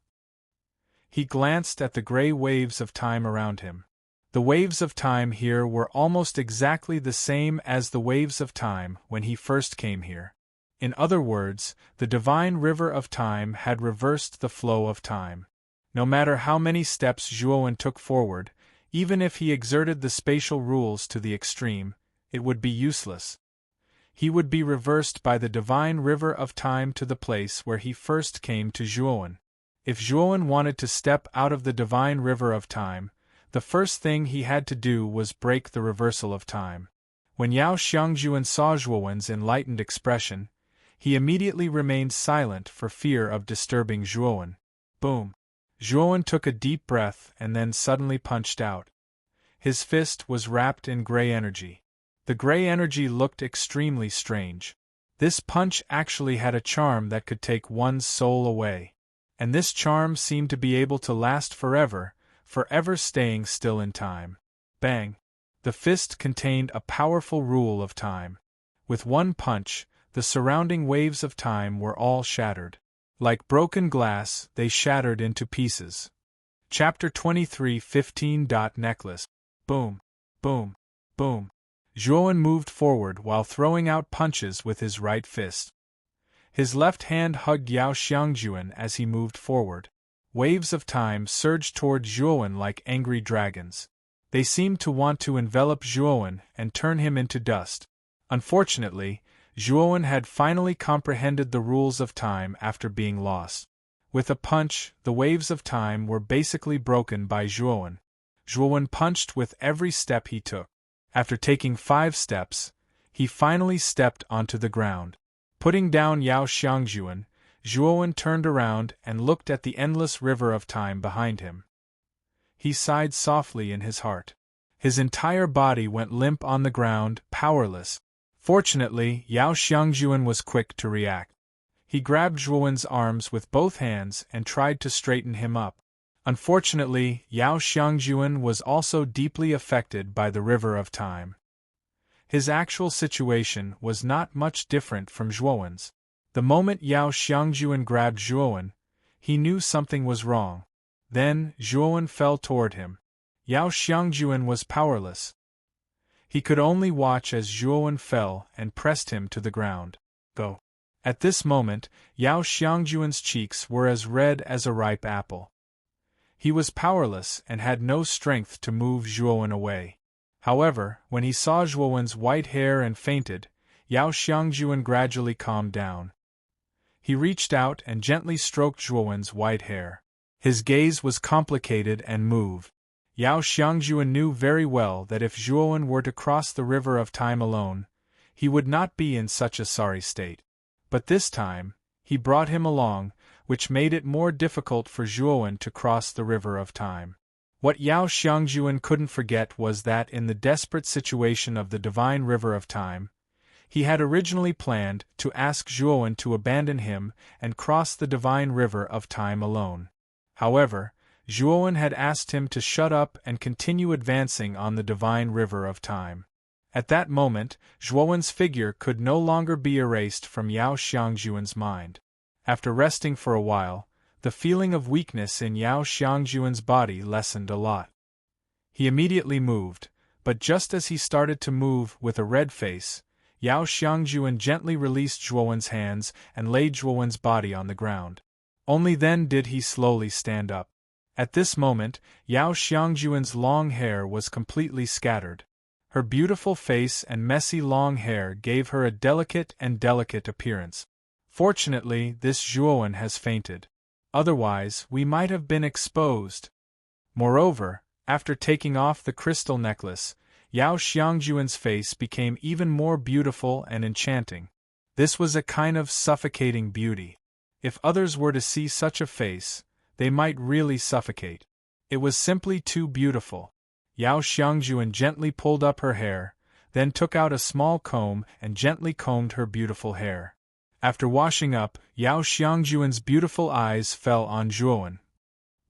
[SPEAKER 1] He glanced at the gray waves of time around him. The waves of time here were almost exactly the same as the waves of time when he first came here. In other words, the divine river of time had reversed the flow of time. No matter how many steps Zhuowen took forward, even if he exerted the spatial rules to the extreme, it would be useless. He would be reversed by the divine river of time to the place where he first came to Zhuowen. If Zhuowen wanted to step out of the divine river of time, the first thing he had to do was break the reversal of time. When Yao Xiangjuan saw Zhuowen's enlightened expression, he immediately remained silent for fear of disturbing Zhuowen. Boom! Zhuowen took a deep breath and then suddenly punched out. His fist was wrapped in gray energy. The gray energy looked extremely strange. This punch actually had a charm that could take one's soul away. And this charm seemed to be able to last forever, forever staying still in time. Bang! The fist contained a powerful rule of time. With one punch, the surrounding waves of time were all shattered. Like broken glass, they shattered into pieces. Chapter 23 15. Necklace. Boom! Boom! Boom! Zhuowen moved forward while throwing out punches with his right fist. His left hand hugged Yao Xiangjuan as he moved forward. Waves of time surged toward Zhuowen like angry dragons. They seemed to want to envelop Zhuowen and turn him into dust. Unfortunately, Zhuowen had finally comprehended the rules of time after being lost. With a punch, the waves of time were basically broken by Zhuowen. Zhuowen punched with every step he took. After taking 5 steps, he finally stepped onto the ground. Putting down Yao Xiangjuan, Zhuowen turned around and looked at the endless river of time behind him. He sighed softly in his heart. His entire body went limp on the ground, powerless. Fortunately, Yao Xiangjuan was quick to react. He grabbed Zhuowen's arms with both hands and tried to straighten him up. Unfortunately, Yao Xiangjuan was also deeply affected by the river of time. His actual situation was not much different from Zhuowen's. The moment Yao Xiangjuan grabbed Zhuowen, he knew something was wrong. Then, Zhuowen fell toward him. Yao Xiangjuan was powerless. He could only watch as Zhuowen fell and pressed him to the ground. Go. At this moment, Yao Xiangjuan's cheeks were as red as a ripe apple. He was powerless and had no strength to move Zhuowen away. However, when he saw Zhuowen's white hair and fainted, Yao Xiangjuan gradually calmed down. He reached out and gently stroked Zhuowen's white hair. His gaze was complicated and moved. Yao Xiangjuan knew very well that if Zhuowen were to cross the river of time alone, he would not be in such a sorry state. But this time, he brought him along, which made it more difficult for Zhuowen to cross the river of time. What Yao Xiangjuan couldn't forget was that in the desperate situation of the divine river of time, he had originally planned to ask Zhuowen to abandon him and cross the divine river of time alone. However, Zhuowen had asked him to shut up and continue advancing on the divine river of time. At that moment, Zhuowen's figure could no longer be erased from Yao Xiangjuan's mind. After resting for a while, the feeling of weakness in Yao Xiangjuan's body lessened a lot. He immediately moved, but just as he started to move with a red face, Yao Xiangjuan gently released Zhuowen's hands and laid Zhuowen's body on the ground. Only then did he slowly stand up. At this moment, Yao Xiangjuan's long hair was completely scattered. Her beautiful face and messy long hair gave her a delicate appearance. Fortunately, this Zhuowen has fainted. Otherwise, we might have been exposed. Moreover, after taking off the crystal necklace, Yao Xiangjuan's face became even more beautiful and enchanting. This was a kind of suffocating beauty. If others were to see such a face, they might really suffocate. It was simply too beautiful. Yao Xiangjuan gently pulled up her hair, then took out a small comb and gently combed her beautiful hair. After washing up, Yao Xiangjuan's beautiful eyes fell on Zhuowen.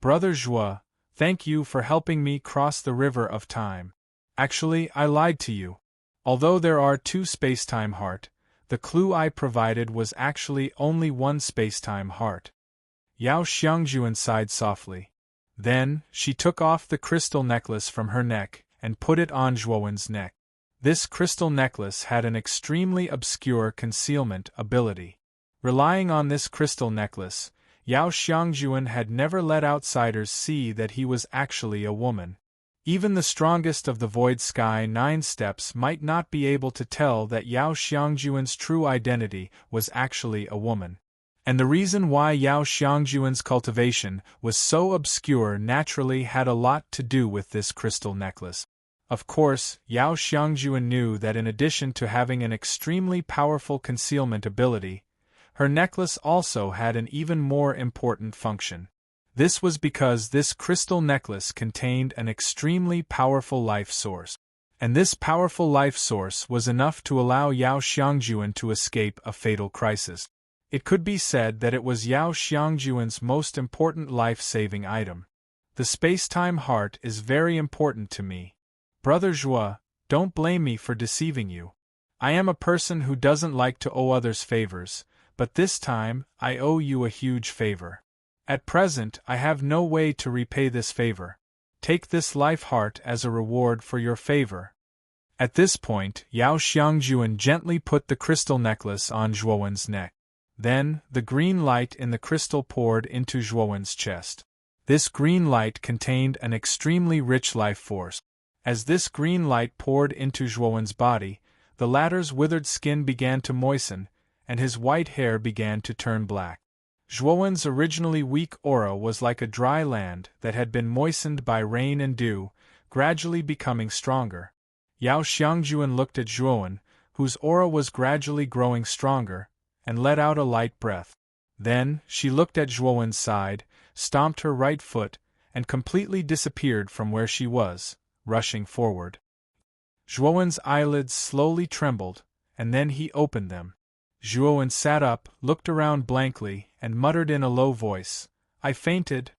[SPEAKER 1] "Brother Zhuo, thank you for helping me cross the river of time. Actually, I lied to you. Although there are two space-time heart, the clue I provided was actually only one space-time heart." Yao Xiangjuan sighed softly. Then, she took off the crystal necklace from her neck and put it on Zhuowen's neck. This crystal necklace had an extremely obscure concealment ability. Relying on this crystal necklace, Yao Xiangjuan had never let outsiders see that he was actually a woman. Even the strongest of the Void Sky 9 steps might not be able to tell that Yao Xiangjuan's true identity was actually a woman. And the reason why Yao Xiangjuan's cultivation was so obscure naturally had a lot to do with this crystal necklace. Of course, Yao Xiangjuan knew that in addition to having an extremely powerful concealment ability, her necklace also had an even more important function. This was because this crystal necklace contained an extremely powerful life source. And this powerful life source was enough to allow Yao Xiangjuan to escape a fatal crisis. It could be said that it was Yao Xiangjuan's most important life-saving item. The space-time heart is very important to me. Brother Zhuo, don't blame me for deceiving you. I am a person who doesn't like to owe others favors, but this time, I owe you a huge favor. At present, I have no way to repay this favor. Take this life heart as a reward for your favor. At this point, Yao Xiangjuan gently put the crystal necklace on Zhuowen's neck. Then, the green light in the crystal poured into Zhuowen's chest. This green light contained an extremely rich life force. As this green light poured into Zhuowen's body, the latter's withered skin began to moisten, and his white hair began to turn black. Zhuowen's originally weak aura was like a dry land that had been moistened by rain and dew, gradually becoming stronger. Yao Xiangjuan looked at Zhuowen, whose aura was gradually growing stronger, and let out a light breath. Then, she looked at Zhuowen's side, stomped her right foot, and completely disappeared from where she was, rushing forward. Zhuowen's eyelids slowly trembled, and then he opened them. Zhuowen sat up, looked around blankly, and muttered in a low voice, "I fainted."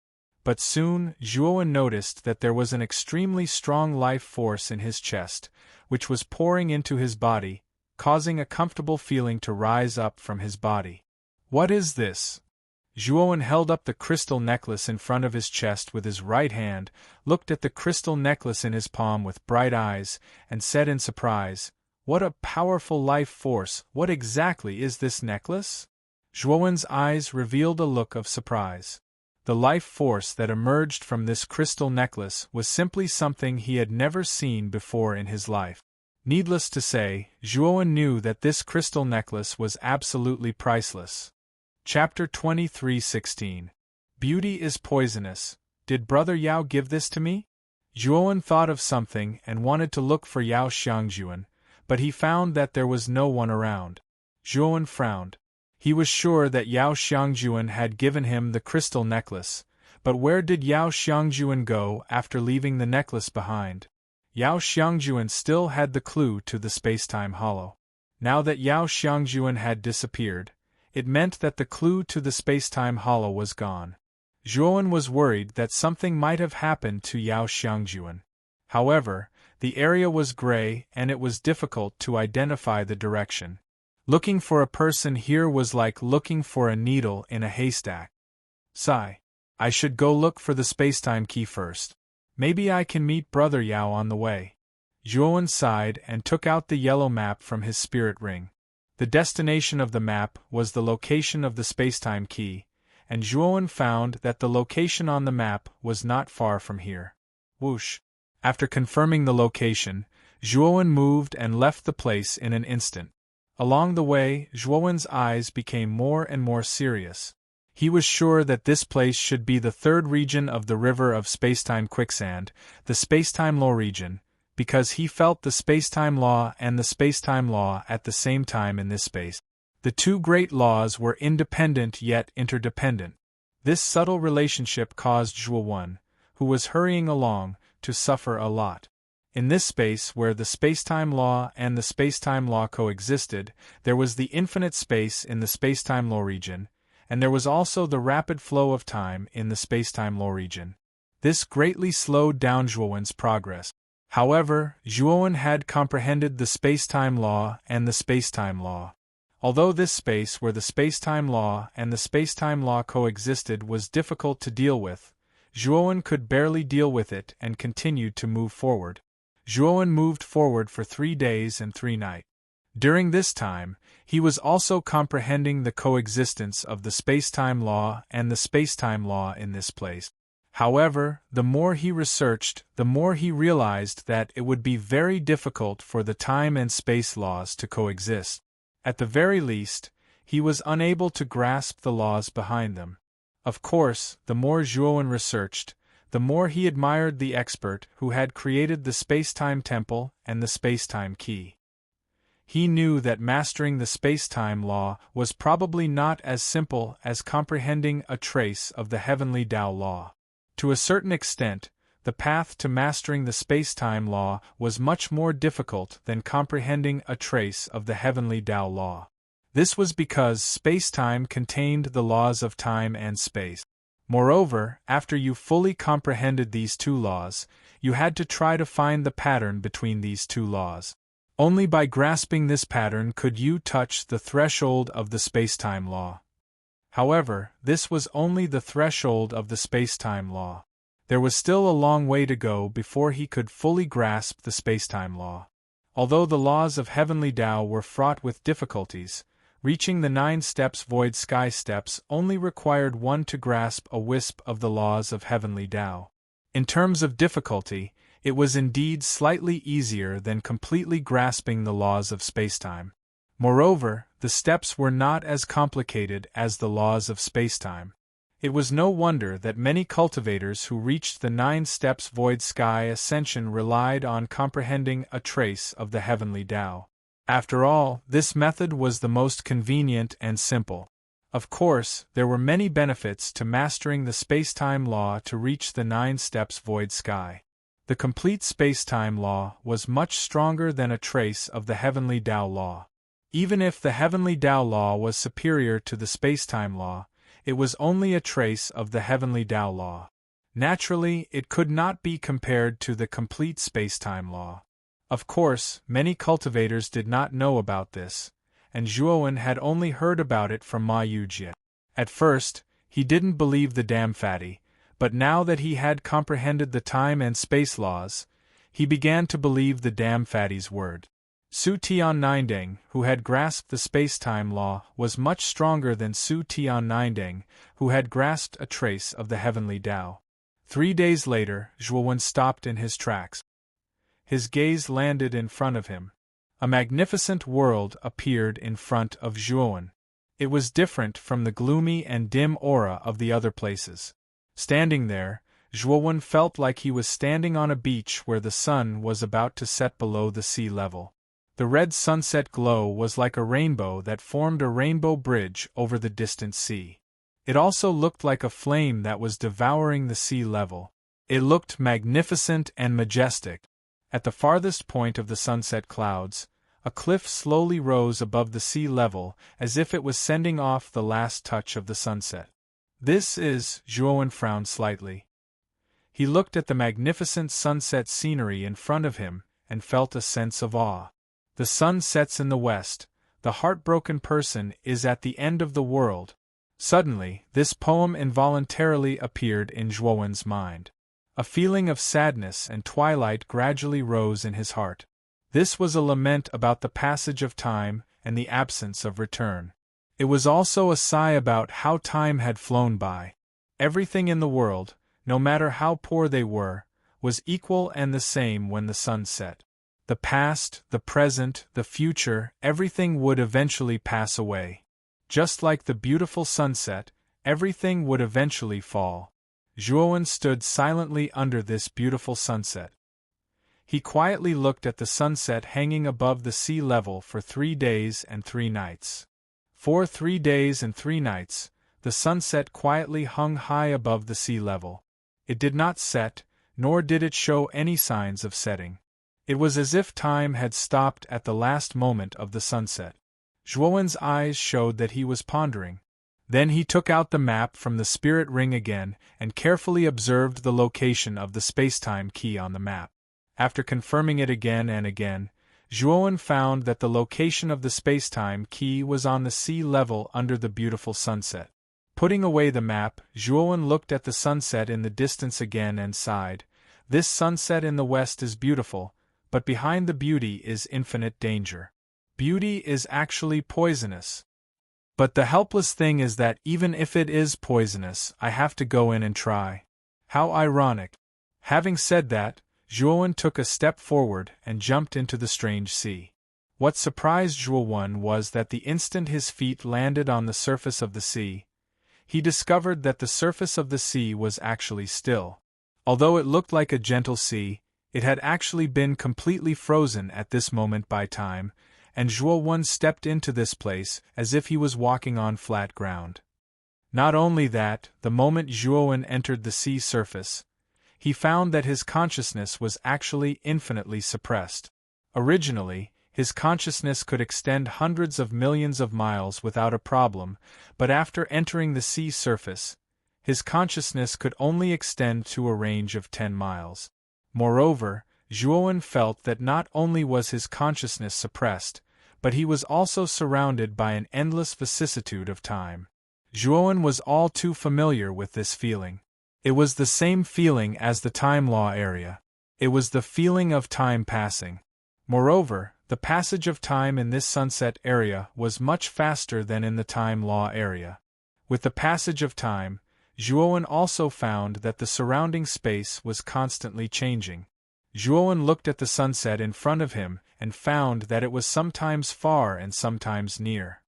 [SPEAKER 1] But soon, Zhuowen noticed that there was an extremely strong life force in his chest, which was pouring into his body, causing a comfortable feeling to rise up from his body. "What is this?" Zhuowen held up the crystal necklace in front of his chest with his right hand, looked at the crystal necklace in his palm with bright eyes, and said in surprise, "What a powerful life force! What exactly is this necklace?" Zhuowen's eyes revealed a look of surprise. The life force that emerged from this crystal necklace was simply something he had never seen before in his life. Needless to say, Zhuowen knew that this crystal necklace was absolutely priceless. Chapter 23:16. Beauty is poisonous. Did Brother Yao give this to me? Zhuowen thought of something and wanted to look for Yao Xiangjuan, but he found that there was no one around. Zhuowen frowned. He was sure that Yao Xiangjuan had given him the crystal necklace, but where did Yao Xiangjuan go after leaving the necklace behind? Yao Xiangjuan still had the clue to the space-time hollow. Now that Yao Xiangjuan had disappeared, it meant that the clue to the space-time hollow was gone. Zhuowen was worried that something might have happened to Yao Xiangjuan. However, the area was gray and it was difficult to identify the direction. Looking for a person here was like looking for a needle in a haystack. Sigh. I should go look for the spacetime key first. Maybe I can meet Brother Yao on the way. Zhuowen sighed and took out the yellow map from his spirit ring. The destination of the map was the location of the spacetime key, and Zhuowen found that the location on the map was not far from here. Whoosh! After confirming the location, Zhuowen moved and left the place in an instant. Along the way, Zhuowen's eyes became more and more serious. He was sure that this place should be the third region of the river of spacetime quicksand, the spacetime law region, because he felt the spacetime law and the spacetime law at the same time in this space. The two great laws were independent yet interdependent. This subtle relationship caused Zhuowen, who was hurrying along, to suffer a lot. In this space where the spacetime law and the spacetime law coexisted, there was the infinite space in the spacetime law region, and there was also the rapid flow of time in the spacetime law region. This greatly slowed down Zhuowen's progress. However, Zhuowen had comprehended the spacetime law and the spacetime law. Although this space where the spacetime law and the spacetime law coexisted was difficult to deal with, Zhuowen could barely deal with it and continued to move forward. Zhuowen moved forward for 3 days and 3 nights. During this time, he was also comprehending the coexistence of the spacetime law and the spacetime law in this place. However, the more he researched, the more he realized that it would be very difficult for the time and space laws to coexist. At the very least, he was unable to grasp the laws behind them. Of course, the more Zhuowen researched, the more he admired the expert who had created the spacetime temple and the spacetime key. He knew that mastering the spacetime law was probably not as simple as comprehending a trace of the heavenly Tao law. To a certain extent, the path to mastering the spacetime law was much more difficult than comprehending a trace of the heavenly Tao law. This was because spacetime contained the laws of time and space. Moreover, after you fully comprehended these two laws, you had to try to find the pattern between these two laws. Only by grasping this pattern could you touch the threshold of the spacetime law. However, this was only the threshold of the spacetime law. There was still a long way to go before he could fully grasp the spacetime law. Although the laws of heavenly Tao were fraught with difficulties, reaching the 9 steps void sky steps only required one to grasp a wisp of the laws of heavenly Tao. In terms of difficulty, it was indeed slightly easier than completely grasping the laws of spacetime. Moreover, the steps were not as complicated as the laws of spacetime. It was no wonder that many cultivators who reached the 9 steps void sky ascension relied on comprehending a trace of the heavenly Tao. After all, this method was the most convenient and simple. Of course, there were many benefits to mastering the spacetime law to reach the 9 steps void sky. The complete spacetime law was much stronger than a trace of the heavenly Tao law. Even if the heavenly Tao law was superior to the spacetime law, it was only a trace of the heavenly Tao law. Naturally, it could not be compared to the complete spacetime law. Of course, many cultivators did not know about this, and Zhuowen had only heard about it from Ma Yujie. At first, he didn't believe the damn fatty, but now that he had comprehended the time and space laws, he began to believe the damn fatty's word. Su Tianninding, who had grasped the spacetime law, was much stronger than Su Tianninding, who had grasped a trace of the heavenly Tao. 3 days later, Zhuowen stopped in his tracks. His gaze landed in front of him. A magnificent world appeared in front of Zhuowen. It was different from the gloomy and dim aura of the other places. Standing there, Zhuowen felt like he was standing on a beach where the sun was about to set below the sea level. The red sunset glow was like a rainbow that formed a rainbow bridge over the distant sea. It also looked like a flame that was devouring the sea level. It looked magnificent and majestic. At the farthest point of the sunset clouds, a cliff slowly rose above the sea level as if it was sending off the last touch of the sunset. This is, Zhuowen frowned slightly. He looked at the magnificent sunset scenery in front of him and felt a sense of awe. The sun sets in the west, the heartbroken person is at the end of the world. Suddenly, this poem involuntarily appeared in Zhuowen's mind. A feeling of sadness and twilight gradually rose in his heart. This was a lament about the passage of time and the absence of return. It was also a sigh about how time had flown by. Everything in the world, no matter how poor they were, was equal and the same when the sun set. The past, the present, the future, everything would eventually pass away. Just like the beautiful sunset, everything would eventually fall. Zhuowen stood silently under this beautiful sunset. He quietly looked at the sunset hanging above the sea level for 3 days and 3 nights. For 3 days and 3 nights, the sunset quietly hung high above the sea level. It did not set, nor did it show any signs of setting. It was as if time had stopped at the last moment of the sunset. Zhuowen's eyes showed that he was pondering. Then he took out the map from the spirit ring again and carefully observed the location of the spacetime key on the map. After confirming it again and again, Zhuowen found that the location of the spacetime key was on the sea level under the beautiful sunset. Putting away the map, Zhuowen looked at the sunset in the distance again and sighed. This sunset in the west is beautiful, but behind the beauty is infinite danger. Beauty is actually poisonous. But the helpless thing is that even if it is poisonous, I have to go in and try. How ironic. Having said that, Zhuowen took a step forward and jumped into the strange sea. What surprised Zhuowen was that the instant his feet landed on the surface of the sea, he discovered that the surface of the sea was actually still. Although it looked like a gentle sea, it had actually been completely frozen at this moment by time, and Zhuowen stepped into this place as if he was walking on flat ground. Not only that, the moment Zhuowen entered the sea surface, he found that his consciousness was actually infinitely suppressed. Originally, his consciousness could extend hundreds of millions of miles without a problem, but after entering the sea surface, his consciousness could only extend to a range of 10 miles. Moreover, Zhuowen felt that not only was his consciousness suppressed, but he was also surrounded by an endless vicissitude of time. Zhuowen was all too familiar with this feeling. It was the same feeling as the time law area. It was the feeling of time passing. Moreover, the passage of time in this sunset area was much faster than in the time law area. With the passage of time, Zhuowen also found that the surrounding space was constantly changing. Zhuowen looked at the sunset in front of him and found that it was sometimes far and sometimes near.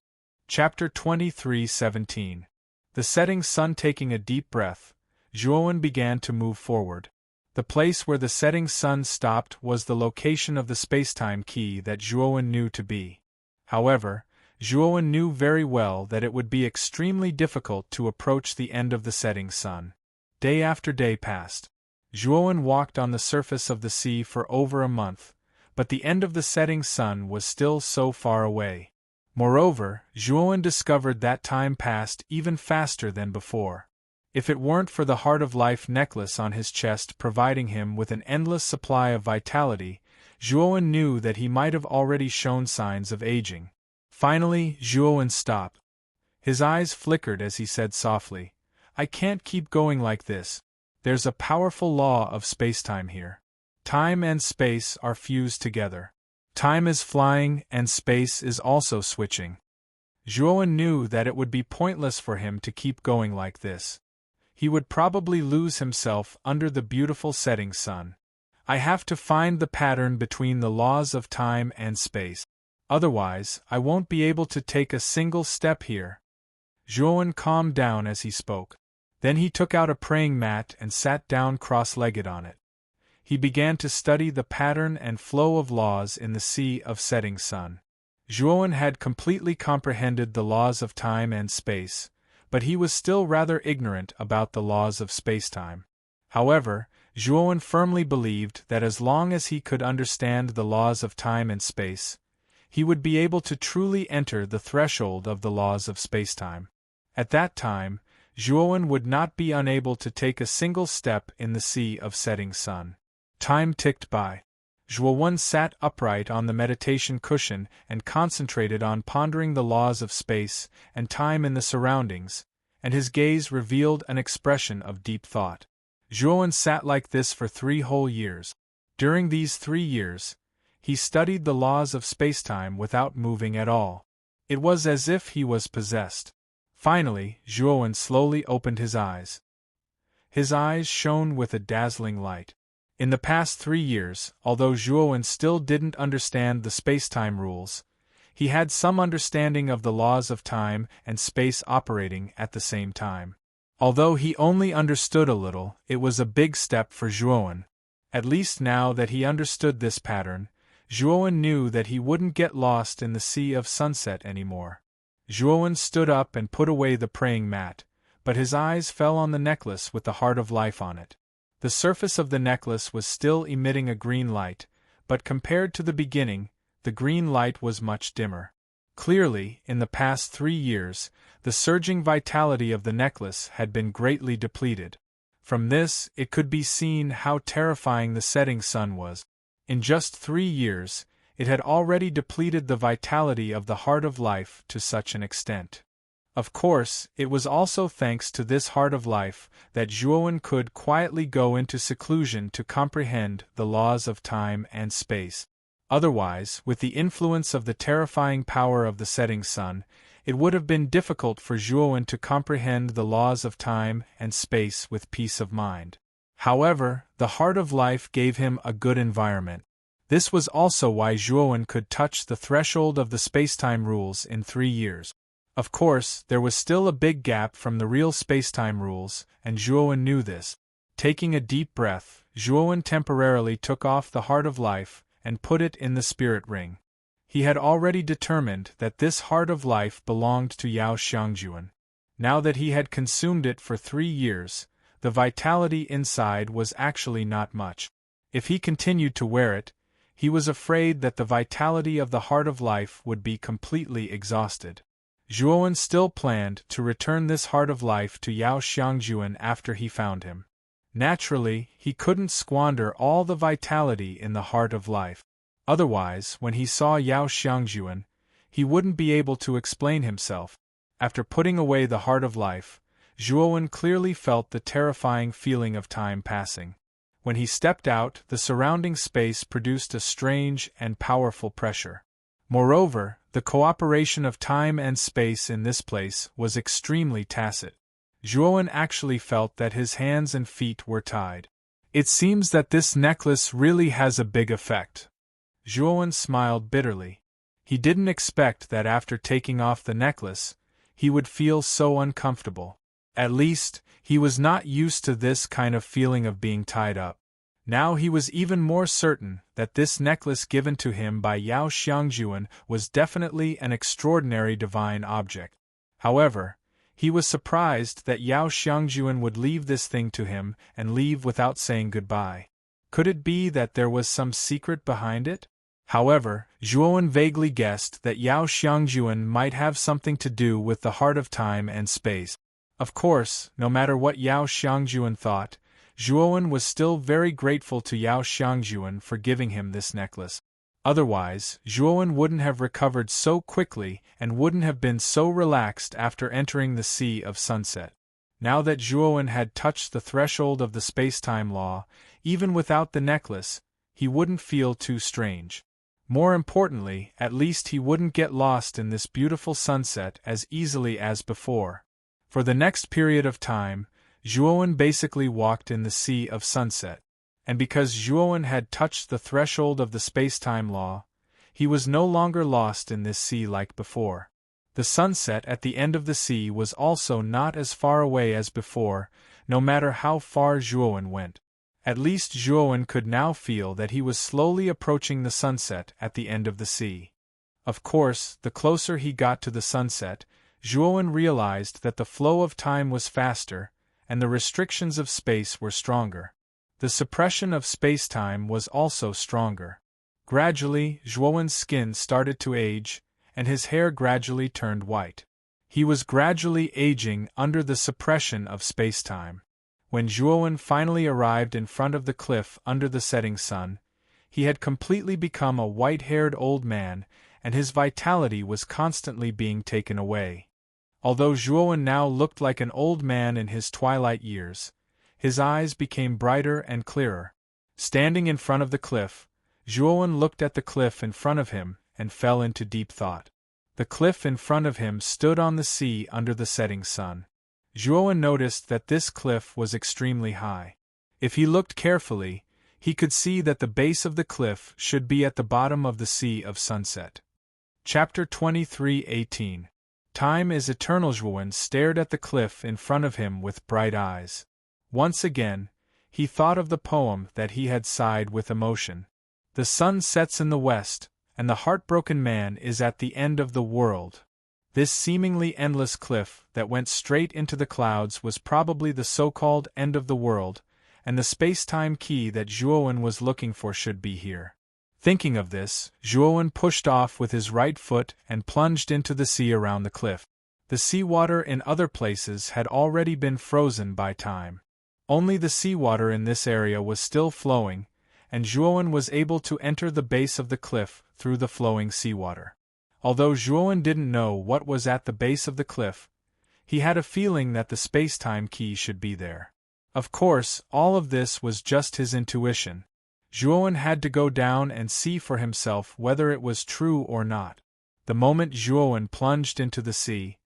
[SPEAKER 1] Chapter 23:17. The setting sun. Taking a deep breath, Zhuowen began to move forward. The place where the setting sun stopped was the location of the spacetime key that Zhuowen knew to be. However, Zhuowen knew very well that it would be extremely difficult to approach the end of the setting sun. Day after day passed. Zhuowen walked on the surface of the sea for over a month, but the end of the setting sun was still so far away. Moreover, Zhuowen discovered that time passed even faster than before. If it weren't for the Heart of Life necklace on his chest providing him with an endless supply of vitality, Zhuowen knew that he might have already shown signs of aging. Finally, Zhuowen stopped. His eyes flickered as he said softly, "I can't keep going like this. There's a powerful law of spacetime here. Time and space are fused together. Time is flying and space is also switching." Zhuowen knew that it would be pointless for him to keep going like this. He would probably lose himself under the beautiful setting sun. I have to find the pattern between the laws of time and space. Otherwise, I won't be able to take a single step here. Zhuowen calmed down as he spoke. Then he took out a praying mat and sat down cross-legged on it. He began to study the pattern and flow of laws in the sea of setting sun. Zhuowen had completely comprehended the laws of time and space, but he was still rather ignorant about the laws of spacetime. However, Zhuowen firmly believed that as long as he could understand the laws of time and space, he would be able to truly enter the threshold of the laws of spacetime. At that time, Zhuowen would not be unable to take a single step in the sea of setting sun. Time ticked by. Zhuowen sat upright on the meditation cushion and concentrated on pondering the laws of space and time in the surroundings, and his gaze revealed an expression of deep thought. Zhuowen sat like this for 3 whole years. During these 3 years, he studied the laws of spacetime without moving at all. It was as if he was possessed. Finally, Zhuowen slowly opened his eyes. His eyes shone with a dazzling light. In the past 3 years, although Zhuowen still didn't understand the spacetime rules, he had some understanding of the laws of time and space operating at the same time. Although he only understood a little, it was a big step for Zhuowen. At least now that he understood this pattern, Zhuowen knew that he wouldn't get lost in the sea of sunset anymore. Zhuowen stood up and put away the praying mat, but his eyes fell on the necklace with the heart of life on it. The surface of the necklace was still emitting a green light, but compared to the beginning, the green light was much dimmer. Clearly, in the past 3 years, the surging vitality of the necklace had been greatly depleted. From this, it could be seen how terrifying the setting sun was. In just 3 years, it had already depleted the vitality of the heart of life to such an extent. Of course, it was also thanks to this heart of life that Zhuowen could quietly go into seclusion to comprehend the laws of time and space. Otherwise, with the influence of the terrifying power of the setting sun, it would have been difficult for Zhuowen to comprehend the laws of time and space with peace of mind. However, the heart of life gave him a good environment. This was also why Zhuowen could touch the threshold of the spacetime rules in 3 years. Of course, there was still a big gap from the real spacetime rules, and Zhuowen knew this. Taking a deep breath, Zhuowen temporarily took off the heart of life and put it in the spirit ring. He had already determined that this heart of life belonged to Yao Xiangjuan. Now that he had consumed it for 3 years, the vitality inside was actually not much. If he continued to wear it, he was afraid that the vitality of the heart of life would be completely exhausted. Zhuowen still planned to return this heart of life to Yao Xiangjuan after he found him. Naturally, he couldn't squander all the vitality in the heart of life. Otherwise, when he saw Yao Xiangjuan, he wouldn't be able to explain himself. After putting away the heart of life, Zhuowen clearly felt the terrifying feeling of time passing. When he stepped out, the surrounding space produced a strange and powerful pressure. Moreover, the cooperation of time and space in this place was extremely tacit. Zhuowen actually felt that his hands and feet were tied. It seems that this necklace really has a big effect. Zhuowen smiled bitterly. He didn't expect that after taking off the necklace, he would feel so uncomfortable. At least, he was not used to this kind of feeling of being tied up. Now he was even more certain that this necklace given to him by Yao Xiangjuan was definitely an extraordinary divine object. However, he was surprised that Yao Xiangjuan would leave this thing to him and leave without saying goodbye. Could it be that there was some secret behind it? However, Zhuowen vaguely guessed that Yao Xiangjuan might have something to do with the heart of time and space. Of course, no matter what Yao Xiangjuan thought, Zhuowen was still very grateful to Yao Xiangjuan for giving him this necklace. Otherwise, Zhuowen wouldn't have recovered so quickly and wouldn't have been so relaxed after entering the Sea of Sunset. Now that Zhuowen had touched the threshold of the space-time law, even without the necklace, he wouldn't feel too strange. More importantly, at least he wouldn't get lost in this beautiful sunset as easily as before. For the next period of time, Zhuowen basically walked in the Sea of Sunset. And because Zhuowen had touched the threshold of the space-time law, he was no longer lost in this sea like before. The sunset at the end of the sea was also not as far away as before, no matter how far Zhuowen went. At least Zhuowen could now feel that he was slowly approaching the sunset at the end of the sea. Of course, the closer he got to the sunset, Zhuowen realized that the flow of time was faster, and the restrictions of space were stronger. The suppression of space-time was also stronger. Gradually, Zhuowen's skin started to age, and his hair gradually turned white. He was gradually aging under the suppression of space-time. When Zhuowen finally arrived in front of the cliff under the setting sun, he had completely become a white-haired old man, and his vitality was constantly being taken away. Although Zhuowen now looked like an old man in his twilight years, his eyes became brighter and clearer. Standing in front of the cliff, Zhuowen looked at the cliff in front of him and fell into deep thought. The cliff in front of him stood on the sea under the setting sun. Zhuowen noticed that this cliff was extremely high. If he looked carefully, he could see that the base of the cliff should be at the bottom of the Sea of Sunset. Chapter 23:18. Time is eternal. Zhuowen stared at the cliff in front of him with bright eyes. Once again, he thought of the poem that he had sighed with emotion. The sun sets in the west, and the heartbroken man is at the end of the world. This seemingly endless cliff that went straight into the clouds was probably the so-called end of the world, and the space-time key that Zhuowen was looking for should be here. Thinking of this, Zhuowen pushed off with his right foot and plunged into the sea around the cliff. The seawater in other places had already been frozen by time. Only the seawater in this area was still flowing, and Zhuowen was able to enter the base of the cliff through the flowing seawater. Although Zhuowen didn't know what was at the base of the cliff, he had a feeling that the space-time key should be there. Of course, all of this was just his intuition. Zhuowen had to go down and see for himself whether it was true or not. The moment Zhuowen plunged into the sea,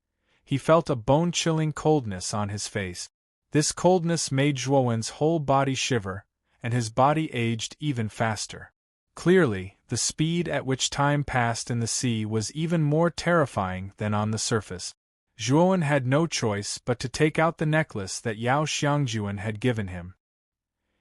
[SPEAKER 1] he felt a bone-chilling coldness on his face. This coldness made Zhuowen's whole body shiver, and his body aged even faster. Clearly, the speed at which time passed in the sea was even more terrifying than on the surface. Zhuowen had no choice but to take out the necklace that Yao Xiangjuan had given him.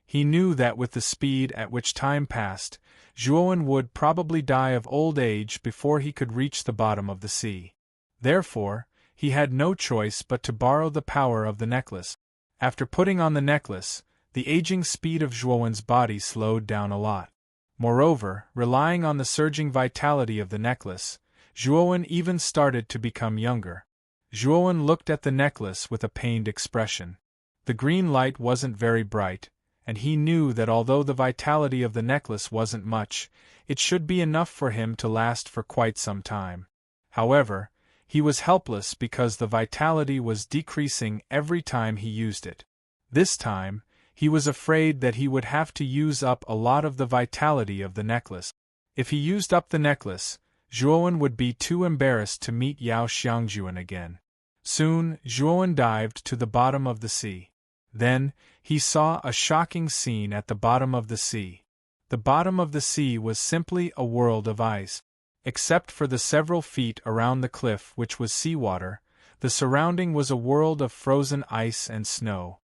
[SPEAKER 1] He knew that with the speed at which time passed, Zhuowen would probably die of old age before he could reach the bottom of the sea. Therefore, he had no choice but to borrow the power of the necklace. After putting on the necklace, the aging speed of Zhuowen's body slowed down a lot. Moreover, relying on the surging vitality of the necklace, Zhuowen even started to become younger. Zhuowen looked at the necklace with a pained expression. The green light wasn't very bright, and he knew that although the vitality of the necklace wasn't much, it should be enough for him to last for quite some time. However, he was helpless because the vitality was decreasing every time he used it. This time, he was afraid that he would have to use up a lot of the vitality of the necklace. If he used up the necklace, Zhuowen would be too embarrassed to meet Yao Xiangjuan again. Soon, Zhuowen dived to the bottom of the sea. Then, he saw a shocking scene at the bottom of the sea. The bottom of the sea was simply a world of ice. Except for the several feet around the cliff which was seawater, the surrounding was a world of frozen ice and snow.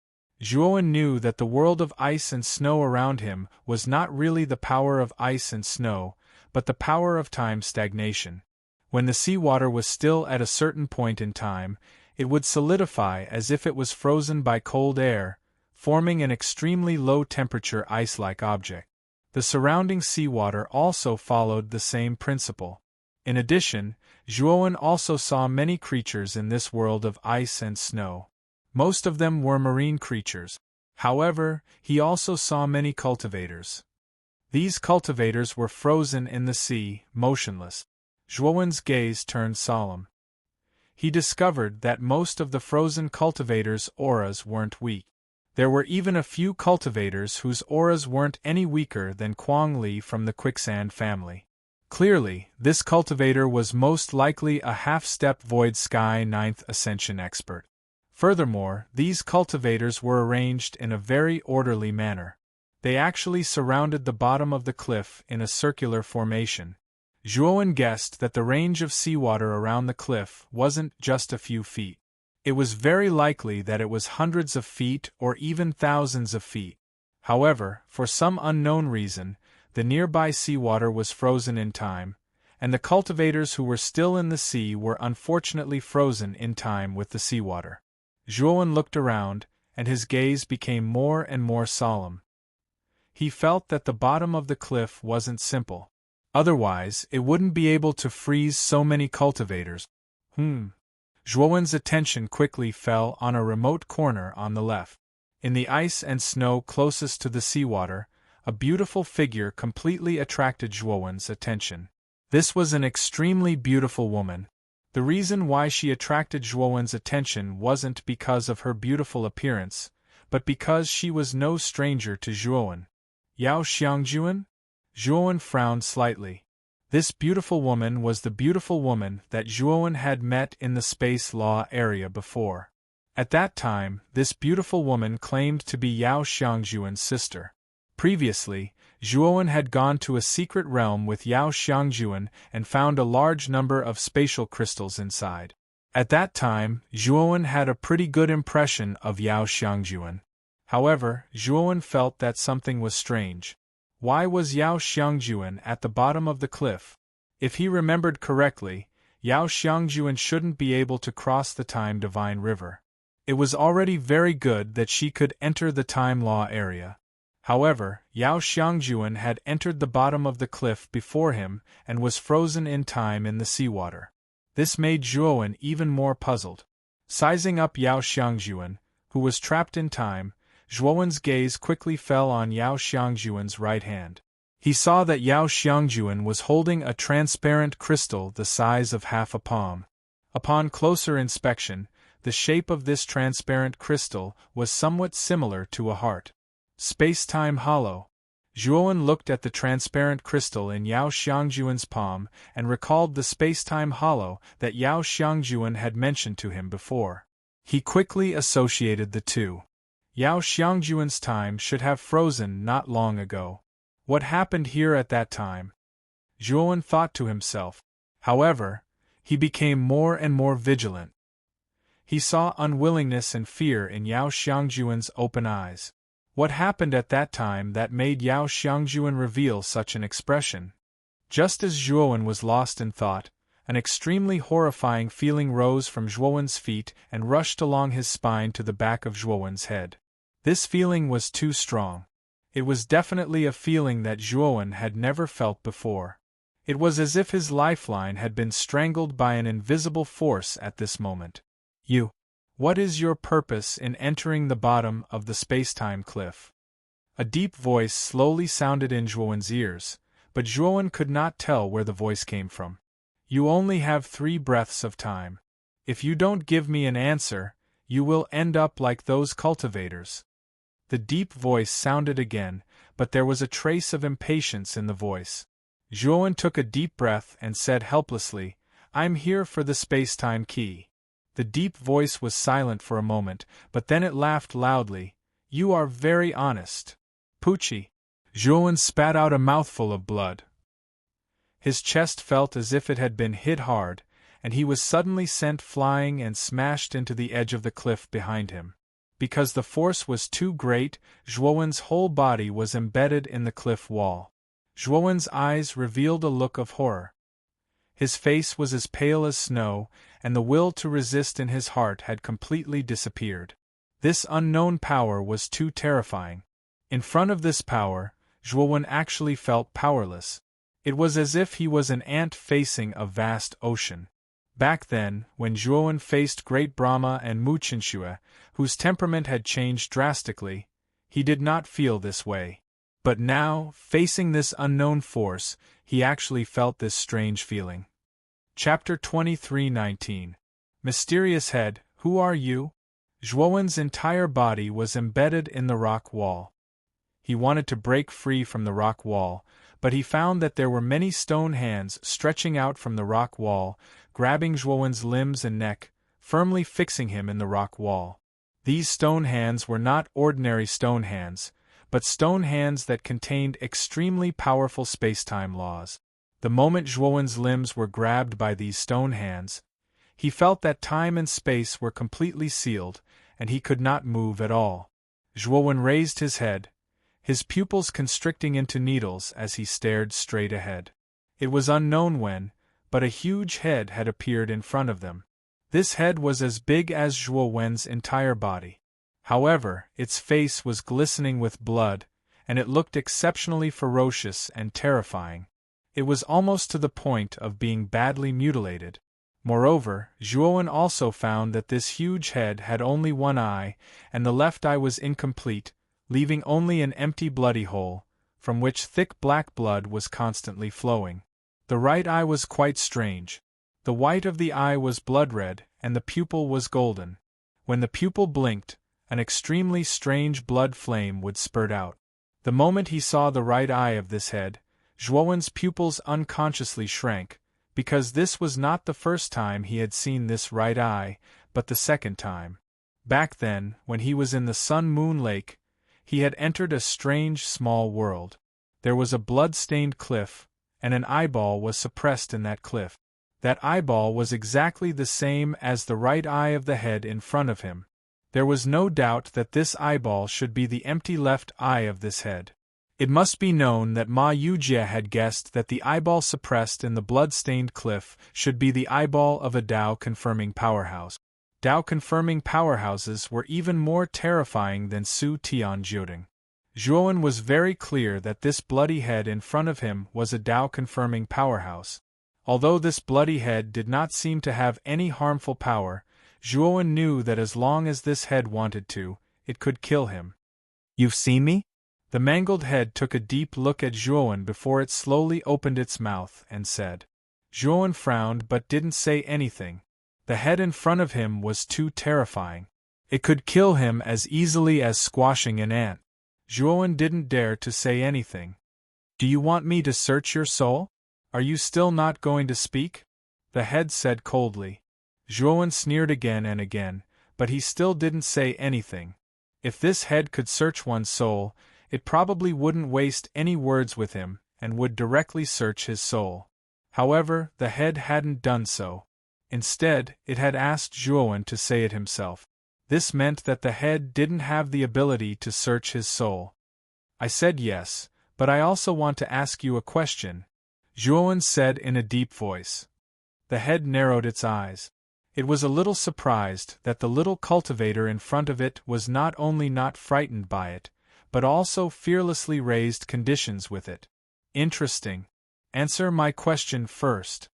[SPEAKER 1] Zhuowen knew that the world of ice and snow around him was not really the power of ice and snow, but the power of time stagnation. When the seawater was still at a certain point in time, it would solidify as if it was frozen by cold air, forming an extremely low-temperature ice-like object. The surrounding seawater also followed the same principle. In addition, Zhuowen also saw many creatures in this world of ice and snow. Most of them were marine creatures. However, he also saw many cultivators. These cultivators were frozen in the sea, motionless. Zhuowen's gaze turned solemn. He discovered that most of the frozen cultivators' auras weren't weak. There were even a few cultivators whose auras weren't any weaker than Kuang Li from the Quicksand family. Clearly, this cultivator was most likely a half-step Void Sky 9th Ascension expert. Furthermore, these cultivators were arranged in a very orderly manner. They actually surrounded the bottom of the cliff in a circular formation. Zhuowen guessed that the range of seawater around the cliff wasn't just a few feet. It was very likely that it was hundreds of feet or even thousands of feet. However, for some unknown reason, the nearby seawater was frozen in time, and the cultivators who were still in the sea were unfortunately frozen in time with the seawater. Zhuowen looked around, and his gaze became more and more solemn. He felt that the bottom of the cliff wasn't simple. Otherwise, it wouldn't be able to freeze so many cultivators. Zhuowen's attention quickly fell on a remote corner on the left. In the ice and snow closest to the seawater, a beautiful figure completely attracted Zhuowen's attention. This was an extremely beautiful woman. The reason why she attracted Zhuowen's attention wasn't because of her beautiful appearance, but because she was no stranger to Zhuowen. Yao Xiangjuan? Zhuowen frowned slightly. This beautiful woman was the beautiful woman that Zhuowen had met in the space law area before. At that time, this beautiful woman claimed to be Yao Xiangjuan's sister. Previously, Zhuowen had gone to a secret realm with Yao Xiangjuan and found a large number of spatial crystals inside. At that time, Zhuowen had a pretty good impression of Yao Xiangjuan. However, Zhuowen felt that something was strange. Why was Yao Xiangjuan at the bottom of the cliff? If he remembered correctly, Yao Xiangjuan shouldn't be able to cross the Time Divine River. It was already very good that she could enter the Time Law area. However, Yao Xiangjuan had entered the bottom of the cliff before him and was frozen in time in the seawater. This made Zhuowen even more puzzled. Sizing up Yao Xiangjuan, who was trapped in time, Zhuowen's gaze quickly fell on Yao Xiangjuan's right hand. He saw that Yao Xiangjuan was holding a transparent crystal the size of half a palm. Upon closer inspection, the shape of this transparent crystal was somewhat similar to a heart. Space-time hollow. Zhuowen looked at the transparent crystal in Yao Xiangjuan's palm and recalled the space-time hollow that Yao Xiangjuan had mentioned to him before. He quickly associated the two. Yao Xiangjuan's time should have frozen not long ago. What happened here at that time? Zhuowen thought to himself. However, he became more and more vigilant. He saw unwillingness and fear in Yao Xiangjuan's open eyes. What happened at that time that made Yao Xiangjuan reveal such an expression? Just as Zhuowen was lost in thought, an extremely horrifying feeling rose from Zhuowen's feet and rushed along his spine to the back of Zhuowen's head. This feeling was too strong. It was definitely a feeling that Zhuowen had never felt before. It was as if his lifeline had been strangled by an invisible force at this moment. What is your purpose in entering the bottom of the space-time cliff? A deep voice slowly sounded in Zhuowen's ears, but Zhuowen could not tell where the voice came from. You only have 3 breaths of time. If you don't give me an answer, you will end up like those cultivators. The deep voice sounded again, but there was a trace of impatience in the voice. Zhuowen took a deep breath and said helplessly, I'm here for the space-time key. The deep voice was silent for a moment, but then it laughed loudly. You are very honest. Poochie. Zhuowen spat out a mouthful of blood. His chest felt as if it had been hit hard, and he was suddenly sent flying and smashed into the edge of the cliff behind him. Because the force was too great, Zhuowen's whole body was embedded in the cliff wall. Zhuowen's eyes revealed a look of horror. His face was as pale as snow, and the will to resist in his heart had completely disappeared. This unknown power was too terrifying. In front of this power, Zhuowen actually felt powerless. It was as if he was an ant facing a vast ocean. Back then, when Zhuowen faced Great Brahma and Muqinxue, whose temperament had changed drastically, he did not feel this way. But now, facing this unknown force, he actually felt this strange feeling. Chapter 23:19. Mysterious Head, Who Are You? Zhuowen's entire body was embedded in the rock wall. He wanted to break free from the rock wall, but he found that there were many stone hands stretching out from the rock wall, grabbing Zhuowen's limbs and neck, firmly fixing him in the rock wall. These stone hands were not ordinary stone hands, but stone hands that contained extremely powerful space-time laws. The moment Zhuowen's limbs were grabbed by these stone hands, he felt that time and space were completely sealed, and he could not move at all. Zhuowen raised his head, his pupils constricting into needles as he stared straight ahead. It was unknown when, but a huge head had appeared in front of them. This head was as big as Zhuowen's entire body. However, its face was glistening with blood, and it looked exceptionally ferocious and terrifying. It was almost to the point of being badly mutilated. Moreover, Zhuowen also found that this huge head had only one eye, and the left eye was incomplete, leaving only an empty bloody hole, from which thick black blood was constantly flowing. The right eye was quite strange. The white of the eye was blood-red, and the pupil was golden. When the pupil blinked, an extremely strange blood flame would spurt out. The moment he saw the right eye of this head, Zhuowen's pupils unconsciously shrank, because this was not the first time he had seen this right eye, but the second time. Back then, when he was in the Sun-Moon Lake, he had entered a strange small world. There was a blood-stained cliff, and an eyeball was suppressed in that cliff. That eyeball was exactly the same as the right eye of the head in front of him. There was no doubt that this eyeball should be the empty left eye of this head. It must be known that Ma Yujie had guessed that the eyeball suppressed in the blood-stained cliff should be the eyeball of a Tao-confirming powerhouse. Tao-confirming powerhouses were even more terrifying than Su Tian Jiuding. Zhuowen was very clear that this bloody head in front of him was a Tao-confirming powerhouse. Although this bloody head did not seem to have any harmful power, Zhuowen knew that as long as this head wanted to, it could kill him. "You've seen me?" The mangled head took a deep look at Zhuowen before it slowly opened its mouth and said. Zhuowen frowned but didn't say anything. The head in front of him was too terrifying. It could kill him as easily as squashing an ant. Zhuowen didn't dare to say anything. "Do you want me to search your soul? Are you still not going to speak?" The head said coldly. Zhuowen sneered again and again, but he still didn't say anything. If this head could search one's soul, it probably wouldn't waste any words with him, and would directly search his soul. However, the head hadn't done so. Instead, it had asked Zhuowen to say it himself. This meant that the head didn't have the ability to search his soul. "I said yes, but I also want to ask you a question," Zhuowen said in a deep voice. The head narrowed its eyes. It was a little surprised that the little cultivator in front of it was not only not frightened by it, but also fearlessly raised conditions with it. "Interesting. Answer my question first."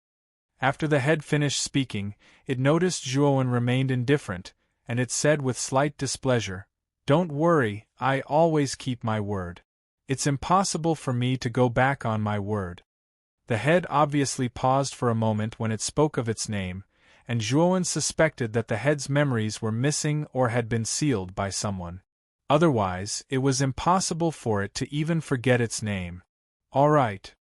[SPEAKER 1] After the head finished speaking, it noticed Zhuowen remained indifferent, and it said with slight displeasure, "Don't worry, I always keep my word. It's impossible for me to go back on my word." The head obviously paused for a moment when it spoke of its name, and Zhuowen suspected that the head's memories were missing or had been sealed by someone. Otherwise, it was impossible for it to even forget its name. "All right."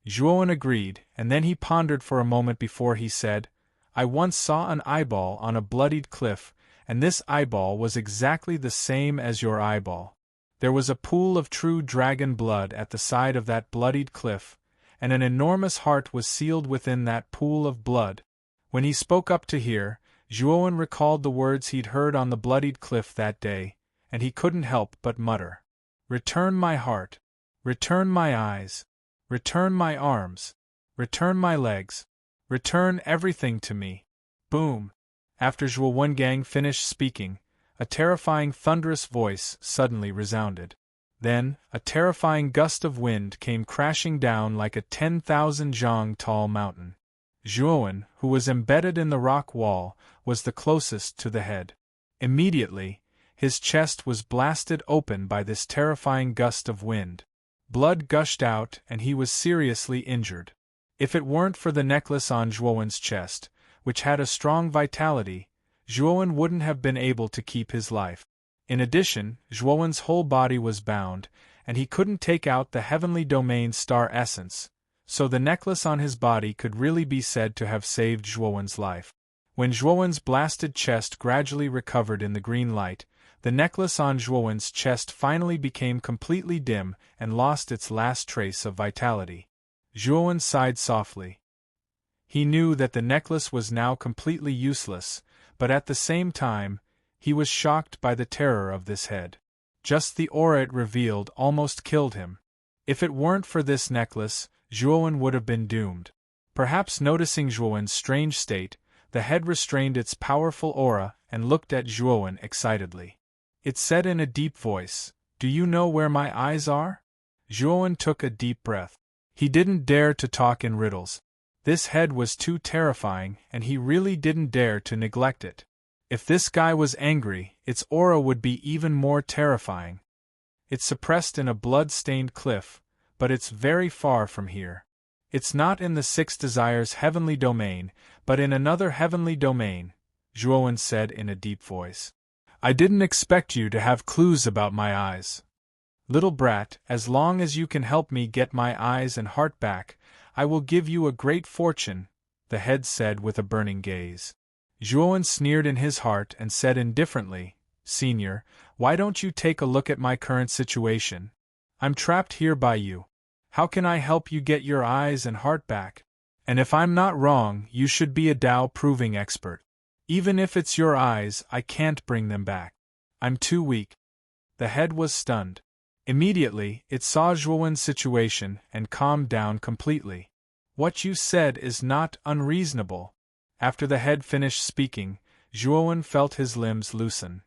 [SPEAKER 1] Zhuowen agreed, and then he pondered for a moment before he said, "I once saw an eyeball on a bloodied cliff, and this eyeball was exactly the same as your eyeball. There was a pool of true dragon blood at the side of that bloodied cliff, and an enormous heart was sealed within that pool of blood." When he spoke up to hear, Zhuowen recalled the words he'd heard on the bloodied cliff that day, and he couldn't help but mutter, "Return my heart. Return my eyes. Return my arms. Return my legs. Return everything to me." Boom! After Zhuo Wengang finished speaking, a terrifying thunderous voice suddenly resounded. Then, a terrifying gust of wind came crashing down like a 10,000 zhang tall mountain. Zhuowen, who was embedded in the rock wall, was the closest to the head. Immediately, his chest was blasted open by this terrifying gust of wind. Blood gushed out and he was seriously injured. If it weren't for the necklace on Zhuowen's chest, which had a strong vitality, Zhuowen wouldn't have been able to keep his life. In addition, Zhuowen's whole body was bound, and he couldn't take out the heavenly domain star essence, so the necklace on his body could really be said to have saved Zhuowen's life. When Zhuowen's blasted chest gradually recovered in the green light, the necklace on Zhuowen's chest finally became completely dim and lost its last trace of vitality. Zhuowen sighed softly. He knew that the necklace was now completely useless, but at the same time, he was shocked by the terror of this head. Just the aura it revealed almost killed him. If it weren't for this necklace, Zhuowen would have been doomed. Perhaps noticing Zhuowen's strange state, the head restrained its powerful aura and looked at Zhuowen excitedly. It said in a deep voice, "Do you know where my eyes are?" Zhuowen took a deep breath. He didn't dare to talk in riddles. This head was too terrifying, and he really didn't dare to neglect it. If this guy was angry, its aura would be even more terrifying. It's suppressed in a blood-stained cliff, but it's very far from here. It's not in the Six Desires heavenly domain, but in another heavenly domain, Zhuowen said in a deep voice. I didn't expect you to have clues about my eyes. Little brat, as long as you can help me get my eyes and heart back, I will give you a great fortune, the head said with a burning gaze. Zhuowen sneered in his heart and said indifferently, Senior, why don't you take a look at my current situation? I'm trapped here by you. How can I help you get your eyes and heart back? And if I'm not wrong, you should be a Dao proving expert. Even if it's your eyes, I can't bring them back. I'm too weak. The head was stunned. Immediately, it saw Zhuowen's situation and calmed down completely. What you said is not unreasonable. After the head finished speaking, Zhuowen felt his limbs loosen.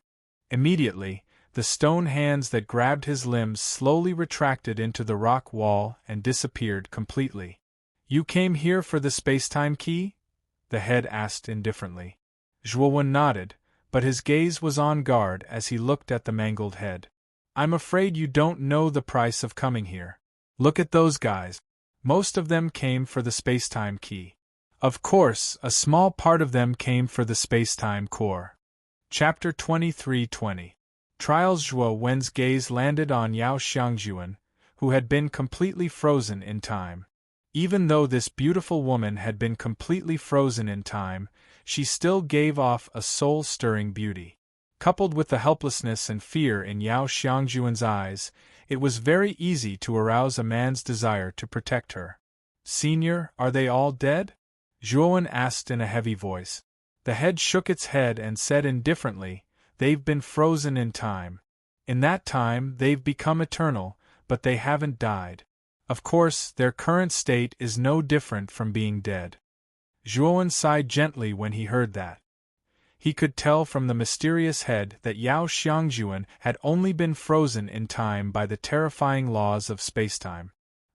[SPEAKER 1] Immediately, the stone hands that grabbed his limbs slowly retracted into the rock wall and disappeared completely. You came here for the space-time key? The head asked indifferently. Zhuowen nodded, but his gaze was on guard as he looked at the mangled head. I'm afraid you don't know the price of coming here. Look at those guys. Most of them came for the space-time key. Of course, a small part of them came for the space-time core. Chapter 23:20. Trials. Zhuowen's gaze landed on Yao Xiangjuan, who had been completely frozen in time. Even though this beautiful woman had been completely frozen in time, she still gave off a soul-stirring beauty. Coupled with the helplessness and fear in Yao Xiangjuan's eyes, it was very easy to arouse a man's desire to protect her. Senior, are they all dead? Zhuowen asked in a heavy voice. The head shook its head and said indifferently, They've been frozen in time. In that time they've become eternal, but they haven't died. Of course, their current state is no different from being dead. Zhuowen sighed gently when he heard that. He could tell from the mysterious head that Yao Xiangjuan had only been frozen in time by the terrifying laws of spacetime.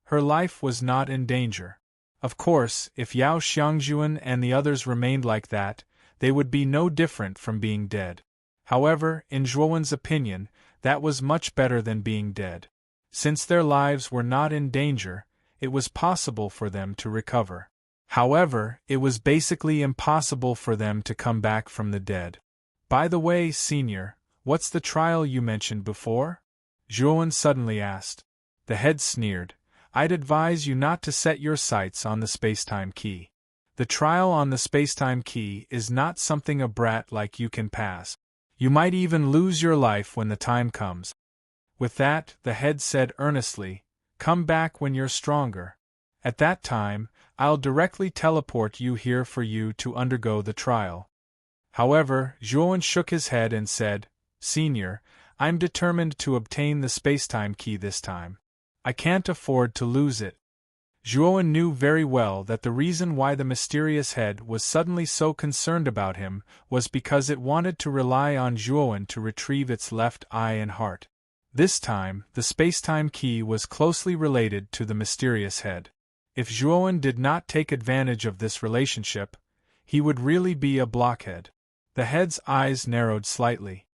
[SPEAKER 1] Her life was not in danger. Of course, if Yao Xiangjuan and the others remained like that, they would be no different from being dead. However, in Zhuowen's opinion, that was much better than being dead. Since their lives were not in danger, it was possible for them to recover. However, it was basically impossible for them to come back from the dead. By the way, Senior, what's the trial you mentioned before? Zhuowen suddenly asked. The head sneered. I'd advise you not to set your sights on the spacetime key. The trial on the spacetime key is not something a brat like you can pass. You might even lose your life when the time comes. With that, the head said earnestly, Come back when you're stronger. At that time, I'll directly teleport you here for you to undergo the trial. However, Zhuowen shook his head and said, Senior, I'm determined to obtain the spacetime key this time. I can't afford to lose it. Zhuowen knew very well that the reason why the mysterious head was suddenly so concerned about him was because it wanted to rely on Zhuowen to retrieve its left eye and heart. This time, the spacetime key was closely related to the mysterious head. If Zhuowen did not take advantage of this relationship, he would really be a blockhead. The head's eyes narrowed slightly.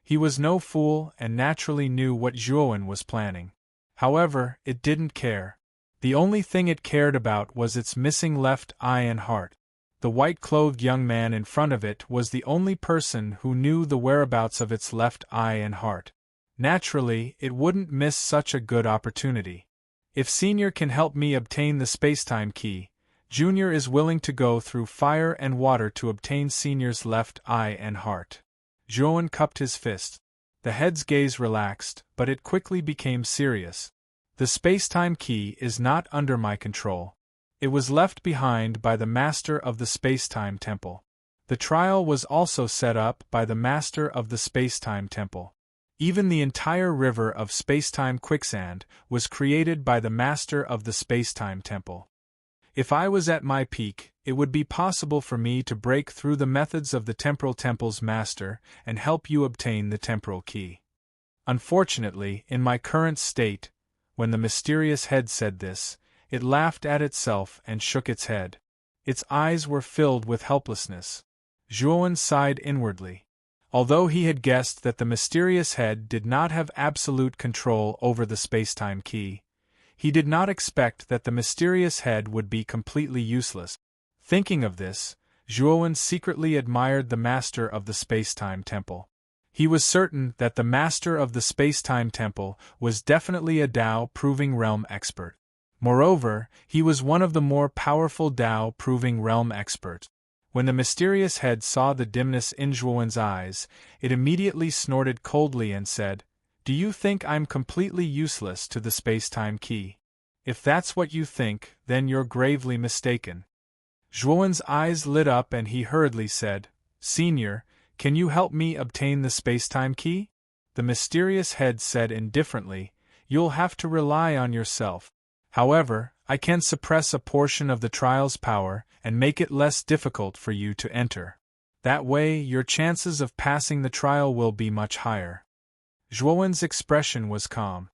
[SPEAKER 1] He was no fool and naturally knew what Zhuowen was planning. However, it didn't care. The only thing it cared about was its missing left eye and heart. The white-clothed young man in front of it was the only person who knew the whereabouts of its left eye and heart. Naturally, it wouldn't miss such a good opportunity. If Senior can help me obtain the spacetime key, Junior is willing to go through fire and water to obtain Senior's left eye and heart. Zhuowen cupped his fist. The head's gaze relaxed, but it quickly became serious. The The space-time key is not under my control. It was left behind by the master of the space-time temple. The trial was also set up by the master of the space-time temple. Even the entire river of space-time quicksand was created by the master of the space-time temple. If I was at my peak, it would be possible for me to break through the methods of the temporal temple's master and help you obtain the temporal key. Unfortunately, in my current state, when the mysterious head said this, it laughed at itself and shook its head. Its eyes were filled with helplessness. Zhuowen sighed inwardly. Although he had guessed that the mysterious head did not have absolute control over the space-time key, he did not expect that the mysterious head would be completely useless. Thinking of this, Zhuowen secretly admired the master of the space-time temple. He was certain that the master of the space-time temple was definitely a Tao-proving realm expert. Moreover, he was one of the more powerful Tao-proving realm experts. When the mysterious head saw the dimness in Zhuowen's eyes, it immediately snorted coldly and said, "Do you think I'm completely useless to the space-time key? If that's what you think, then you're gravely mistaken." Zhuowen's eyes lit up and he hurriedly said, "Senior, can you help me obtain the space-time key?" The mysterious head said indifferently, "You'll have to rely on yourself. However, I can suppress a portion of the trial's power and make it less difficult for you to enter. That way, your chances of passing the trial will be much higher." Zhuowen's expression was calm.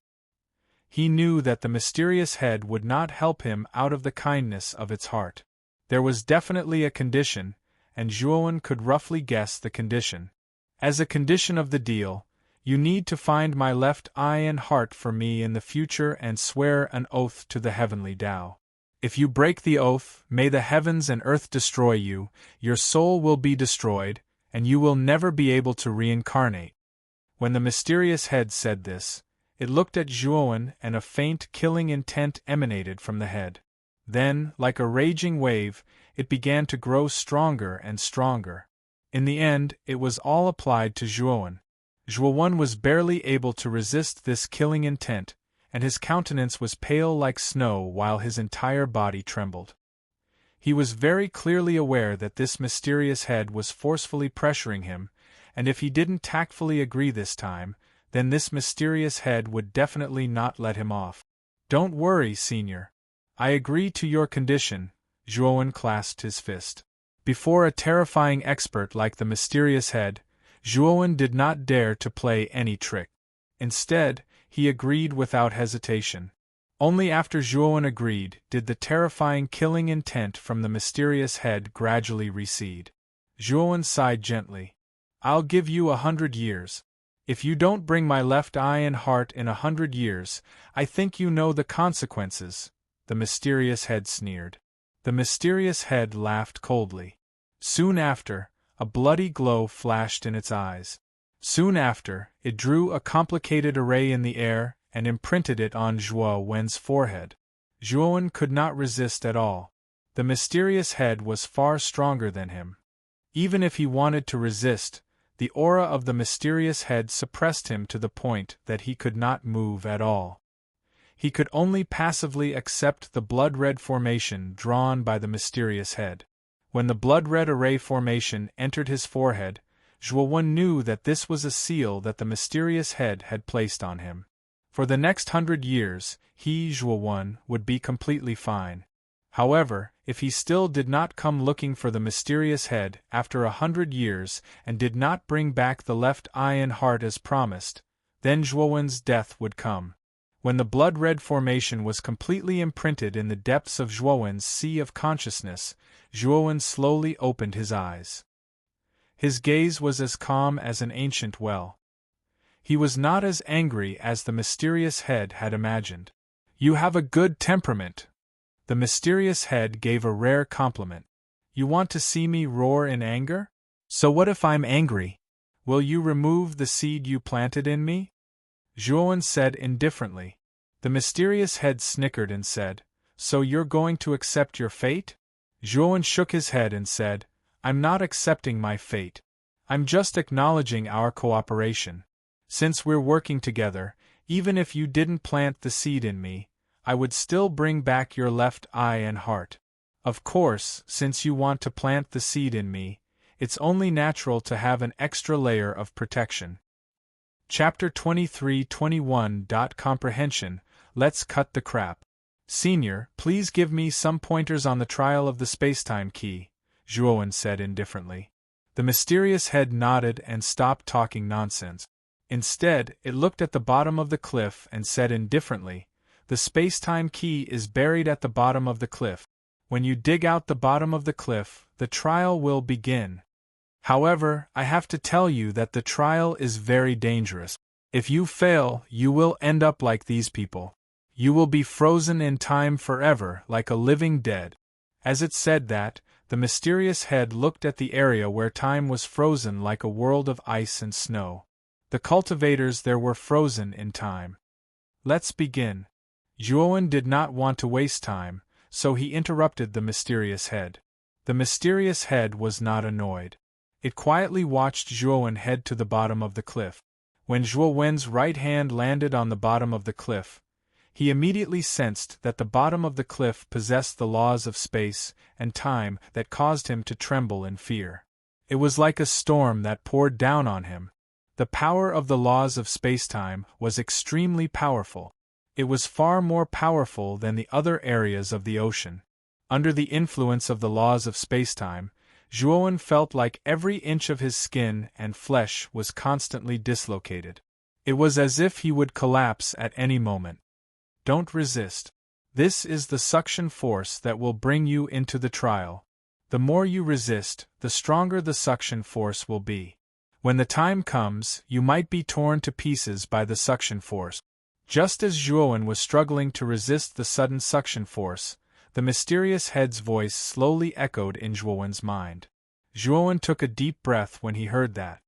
[SPEAKER 1] He knew that the mysterious head would not help him out of the kindness of its heart. There was definitely a condition, and Zhuowen could roughly guess the condition. As a condition of the deal, you need to find my left eye and heart for me in the future and swear an oath to the heavenly Tao. If you break the oath, may the heavens and earth destroy you, your soul will be destroyed, and you will never be able to reincarnate. When the mysterious head said this, it looked at Zhuowen and a faint killing intent emanated from the head. Then, like a raging wave, it began to grow stronger and stronger. In the end, it was all applied to Zhuowen. Zhuowen was barely able to resist this killing intent, and his countenance was pale like snow while his entire body trembled. He was very clearly aware that this mysterious head was forcefully pressuring him, and if he didn't tactfully agree this time, then this mysterious head would definitely not let him off. "Don't worry, Senior. I agree to your condition." Zhuowen clasped his fist. Before a terrifying expert like the mysterious head, Zhuowen did not dare to play any trick. Instead, he agreed without hesitation. Only after Zhuowen agreed did the terrifying killing intent from the mysterious head gradually recede. Zhuowen sighed gently. "I'll give you 100 years. If you don't bring my left eye and heart in 100 years, I think you know the consequences," the mysterious head sneered. The mysterious head laughed coldly. Soon after, a bloody glow flashed in its eyes. Soon after, it drew a complicated array in the air and imprinted it on Zhuowen's forehead. Zhuowen could not resist at all. The mysterious head was far stronger than him. Even if he wanted to resist, the aura of the mysterious head suppressed him to the point that he could not move at all. He could only passively accept the blood-red formation drawn by the mysterious head. When the blood-red array formation entered his forehead, Zhuowen knew that this was a seal that the mysterious head had placed on him. For the next 100 years, he, Zhuowen, would be completely fine. However, if he still did not come looking for the mysterious head after 100 years and did not bring back the left eye and heart as promised, then Zhuowen's death would come. When the blood-red formation was completely imprinted in the depths of Zhuowen's sea of consciousness, Zhuowen slowly opened his eyes. His gaze was as calm as an ancient well. He was not as angry as the mysterious head had imagined. "You have a good temperament." The mysterious head gave a rare compliment. "You want to see me roar in anger? So what if I'm angry? Will you remove the seed you planted in me?" Zhuowen said indifferently. The mysterious head snickered and said, "So you're going to accept your fate?" Zhuowen shook his head and said, "I'm not accepting my fate. I'm just acknowledging our cooperation. Since we're working together, Even if you didn't plant the seed in me, I would still bring back your left eye and heart. Of course, since you want to plant the seed in me, it's only natural to have an extra layer of protection. Chapter 23:21. Comprehension. Let's cut the crap. Senior, please give me some pointers on the trial of the spacetime key, Zhuowen said indifferently. The mysterious head nodded and stopped talking nonsense. Instead, it looked at the bottom of the cliff and said indifferently, "The spacetime key is buried at the bottom of the cliff. When you dig out the bottom of the cliff, the trial will begin. However, I have to tell you that the trial is very dangerous. If you fail, you will end up like these people. You will be frozen in time forever, like a living dead." As it said that, the mysterious head looked at the area where time was frozen like a world of ice and snow. The cultivators there were frozen in time. Let's begin. Zhuowen did not want to waste time, so he interrupted the mysterious head. The mysterious head was not annoyed. It quietly watched Zhuowen head to the bottom of the cliff. When Zhuowen's right hand landed on the bottom of the cliff, he immediately sensed that the bottom of the cliff possessed the laws of space and time that caused him to tremble in fear. It was like a storm that poured down on him. The power of the laws of spacetime was extremely powerful. It was far more powerful than the other areas of the ocean. Under the influence of the laws of spacetime, Zhuowen felt like every inch of his skin and flesh was constantly dislocated. It was as if he would collapse at any moment. Don't resist. This is the suction force that will bring you into the trial. The more you resist, the stronger the suction force will be. When the time comes, you might be torn to pieces by the suction force. Just as Zhuowen was struggling to resist the sudden suction force, the mysterious head's voice slowly echoed in Zhuowen's mind. Zhuowen took a deep breath when he heard that.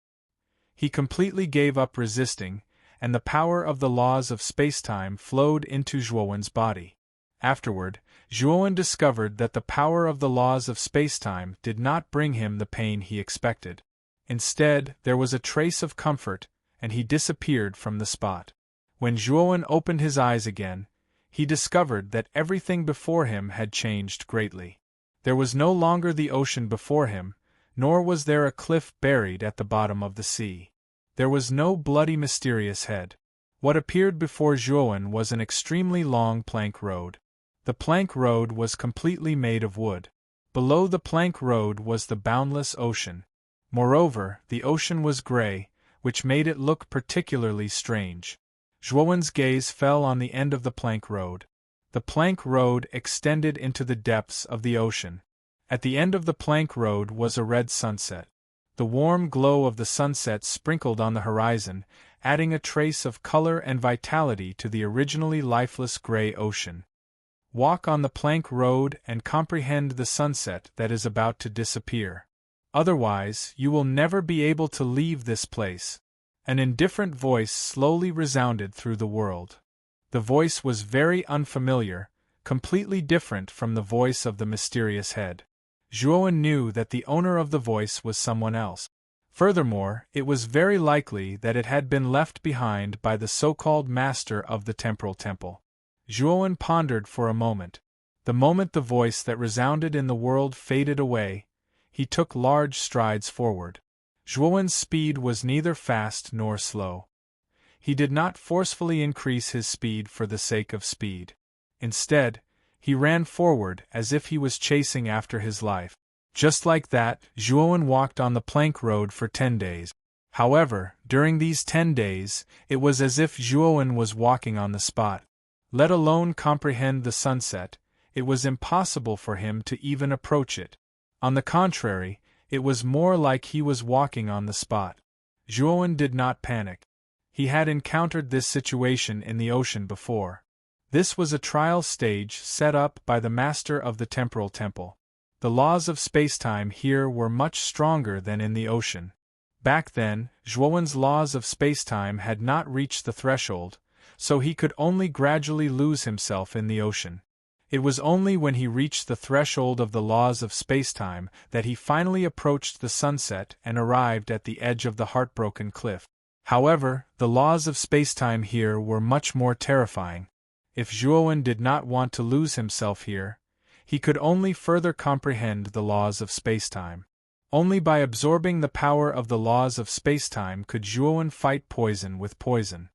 [SPEAKER 1] He completely gave up resisting, and the power of the laws of spacetime flowed into Zhuowen's body. Afterward, Zhuowen discovered that the power of the laws of spacetime did not bring him the pain he expected. Instead, there was a trace of comfort, and he disappeared from the spot. When Zhuowen opened his eyes again, he discovered that everything before him had changed greatly. There was no longer the ocean before him, nor was there a cliff buried at the bottom of the sea. There was no bloody mysterious head. What appeared before Zhuowen was an extremely long plank road. The plank road was completely made of wood. Below the plank road was the boundless ocean. Moreover, the ocean was gray, which made it look particularly strange. Zhuowen's gaze fell on the end of the plank road. The plank road extended into the depths of the ocean. At the end of the plank road was a red sunset. The warm glow of the sunset sprinkled on the horizon, adding a trace of color and vitality to the originally lifeless gray ocean. Walk on the plank road and comprehend the sunset that is about to disappear. Otherwise, you will never be able to leave this place. An indifferent voice slowly resounded through the world. The voice was very unfamiliar, completely different from the voice of the mysterious head. Zhuowen knew that the owner of the voice was someone else. Furthermore, it was very likely that it had been left behind by the so-called master of the temporal temple. Zhuowen pondered for a moment. The moment the voice that resounded in the world faded away, he took large strides forward. Zhuowen's speed was neither fast nor slow. He did not forcefully increase his speed for the sake of speed. Instead, he ran forward as if he was chasing after his life. Just like that, Zhuowen walked on the plank road for 10 days. However, during these 10 days, it was as if Zhuowen was walking on the spot. Let alone comprehend the sunset, it was impossible for him to even approach it. On the contrary, it was more like he was walking on the spot. Zhuowen did not panic. He had encountered this situation in the ocean before. This was a trial stage set up by the master of the temporal temple. The laws of spacetime here were much stronger than in the ocean. Back then, Zhuowen's laws of spacetime had not reached the threshold, so he could only gradually lose himself in the ocean. It was only when he reached the threshold of the laws of spacetime that he finally approached the sunset and arrived at the edge of the heartbroken cliff. However, the laws of spacetime here were much more terrifying. If Zhuowen did not want to lose himself here, he could only further comprehend the laws of spacetime. Only by absorbing the power of the laws of spacetime could Zhuowen fight poison with poison.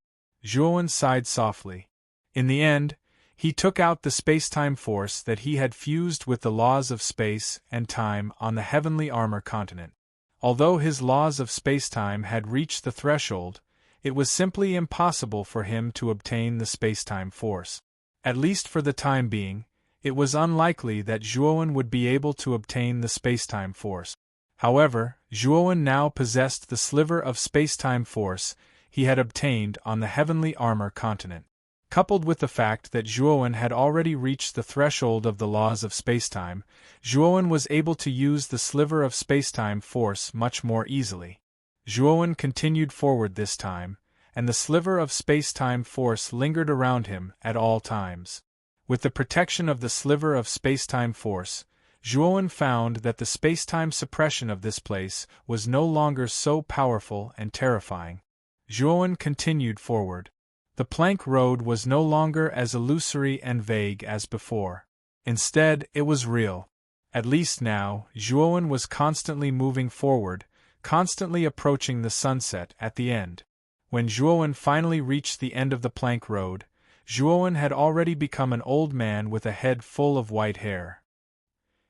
[SPEAKER 1] Zhuowen sighed softly. In the end, he took out the spacetime force that he had fused with the laws of space and time on the heavenly armor continent. Although his laws of spacetime had reached the threshold, it was simply impossible for him to obtain the spacetime force. At least for the time being, it was unlikely that Zhuowen would be able to obtain the spacetime force. However, Zhuowen now possessed the sliver of spacetime force he had obtained on the heavenly armor continent. Coupled with the fact that Zhuowen had already reached the threshold of the laws of spacetime, Zhuowen was able to use the sliver of spacetime force much more easily. Zhuowen continued forward this time, and the sliver of spacetime force lingered around him at all times. With the protection of the sliver of spacetime force, Zhuowen found that the spacetime suppression of this place was no longer so powerful and terrifying. Zhuowen continued forward. The plank road was no longer as illusory and vague as before. Instead, it was real. At least now, Zhuowen was constantly moving forward, constantly approaching the sunset at the end. When Zhuowen finally reached the end of the plank road, Zhuowen had already become an old man with a head full of white hair.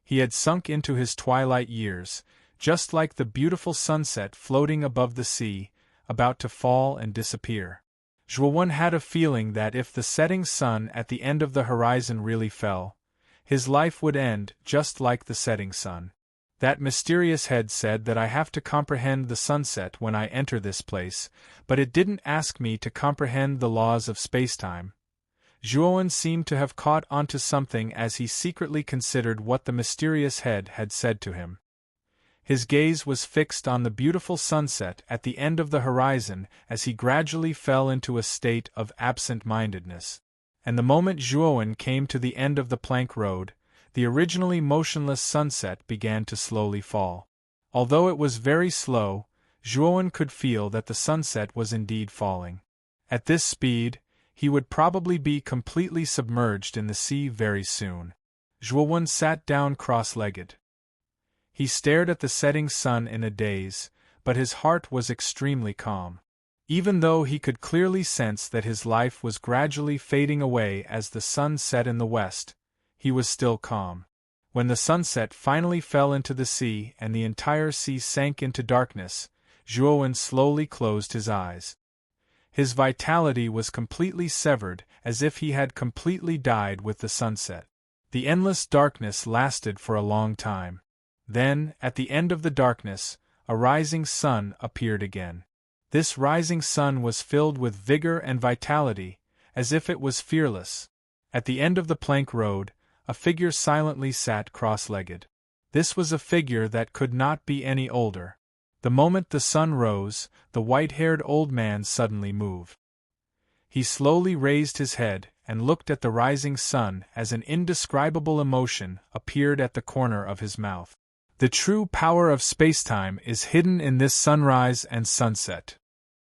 [SPEAKER 1] He had sunk into his twilight years, just like the beautiful sunset floating above the sea, about to fall and disappear. Zhuowen had a feeling that if the setting sun at the end of the horizon really fell, his life would end just like the setting sun. That mysterious head said that I have to comprehend the sunset when I enter this place, but it didn't ask me to comprehend the laws of spacetime. Zhuowen seemed to have caught onto something as he secretly considered what the mysterious head had said to him. His gaze was fixed on the beautiful sunset at the end of the horizon as he gradually fell into a state of absent-mindedness. And the moment Zhuowen came to the end of the plank road, the originally motionless sunset began to slowly fall. Although it was very slow, Zhuowen could feel that the sunset was indeed falling. At this speed, he would probably be completely submerged in the sea very soon. Zhuowen sat down cross-legged. He stared at the setting sun in a daze, but his heart was extremely calm. Even though he could clearly sense that his life was gradually fading away as the sun set in the west, he was still calm. When the sunset finally fell into the sea and the entire sea sank into darkness, Zhuowen slowly closed his eyes. His vitality was completely severed, as if he had completely died with the sunset. The endless darkness lasted for a long time. Then, at the end of the darkness, a rising sun appeared again. This rising sun was filled with vigor and vitality, as if it was fearless. At the end of the plank road, a figure silently sat cross-legged. This was a figure that could not be any older. The moment the sun rose, the white-haired old man suddenly moved. He slowly raised his head and looked at the rising sun as an indescribable emotion appeared at the corner of his mouth. The true power of spacetime is hidden in this sunrise and sunset.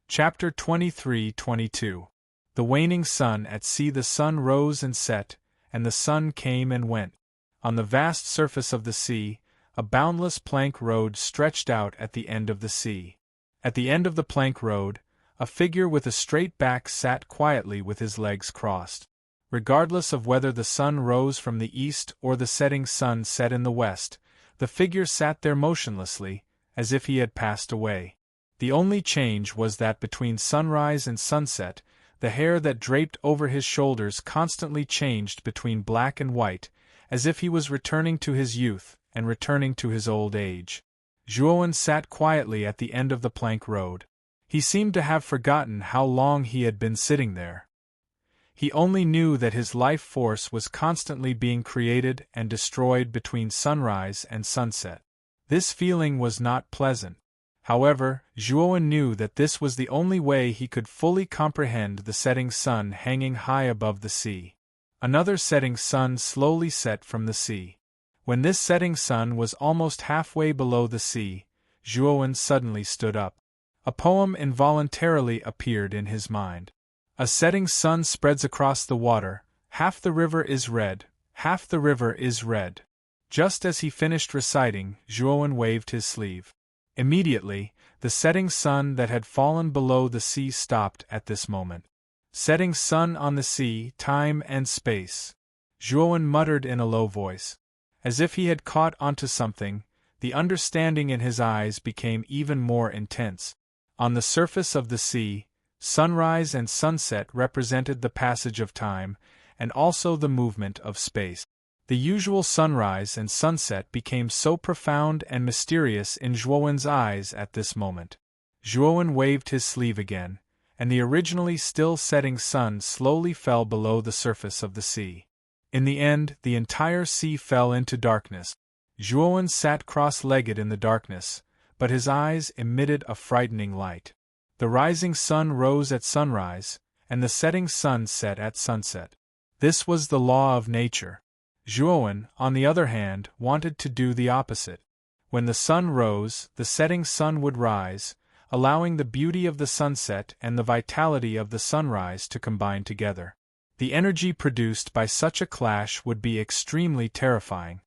[SPEAKER 1] Chapter 23-22. The waning sun at sea. The sun rose and set, and the sun came and went. On the vast surface of the sea, a boundless plank road stretched out at the end of the sea. At the end of the plank road, a figure with a straight back sat quietly with his legs crossed. Regardless of whether the sun rose from the east or the setting sun set in the west, the figure sat there motionlessly, as if he had passed away. The only change was that between sunrise and sunset, the hair that draped over his shoulders constantly changed between black and white, as if he was returning to his youth and returning to his old age. Zhuowen sat quietly at the end of the plank road. He seemed to have forgotten how long he had been sitting there. He only knew that his life force was constantly being created and destroyed between sunrise and sunset. This feeling was not pleasant. However, Zhuowen knew that this was the only way he could fully comprehend the setting sun hanging high above the sea. Another setting sun slowly set from the sea. When this setting sun was almost halfway below the sea, Zhuowen suddenly stood up. A poem involuntarily appeared in his mind. A setting sun spreads across the water, half the river is red, half the river is red. Just as he finished reciting, Zhuowen waved his sleeve. Immediately, the setting sun that had fallen below the sea stopped at this moment. Setting sun on the sea, time and space. Zhuowen muttered in a low voice. As if he had caught onto something, the understanding in his eyes became even more intense. On the surface of the sea, sunrise and sunset represented the passage of time, and also the movement of space. The usual sunrise and sunset became so profound and mysterious in Zhuowen's eyes at this moment. Zhuowen waved his sleeve again, and the originally still setting sun slowly fell below the surface of the sea. In the end, the entire sea fell into darkness. Zhuowen sat cross-legged in the darkness, but his eyes emitted a frightening light. The rising sun rose at sunrise, and the setting sun set at sunset. This was the law of nature. Zhuowen, on the other hand, wanted to do the opposite. When the sun rose, the setting sun would rise, allowing the beauty of the sunset and the vitality of the sunrise to combine together. The energy produced by such a clash would be extremely terrifying.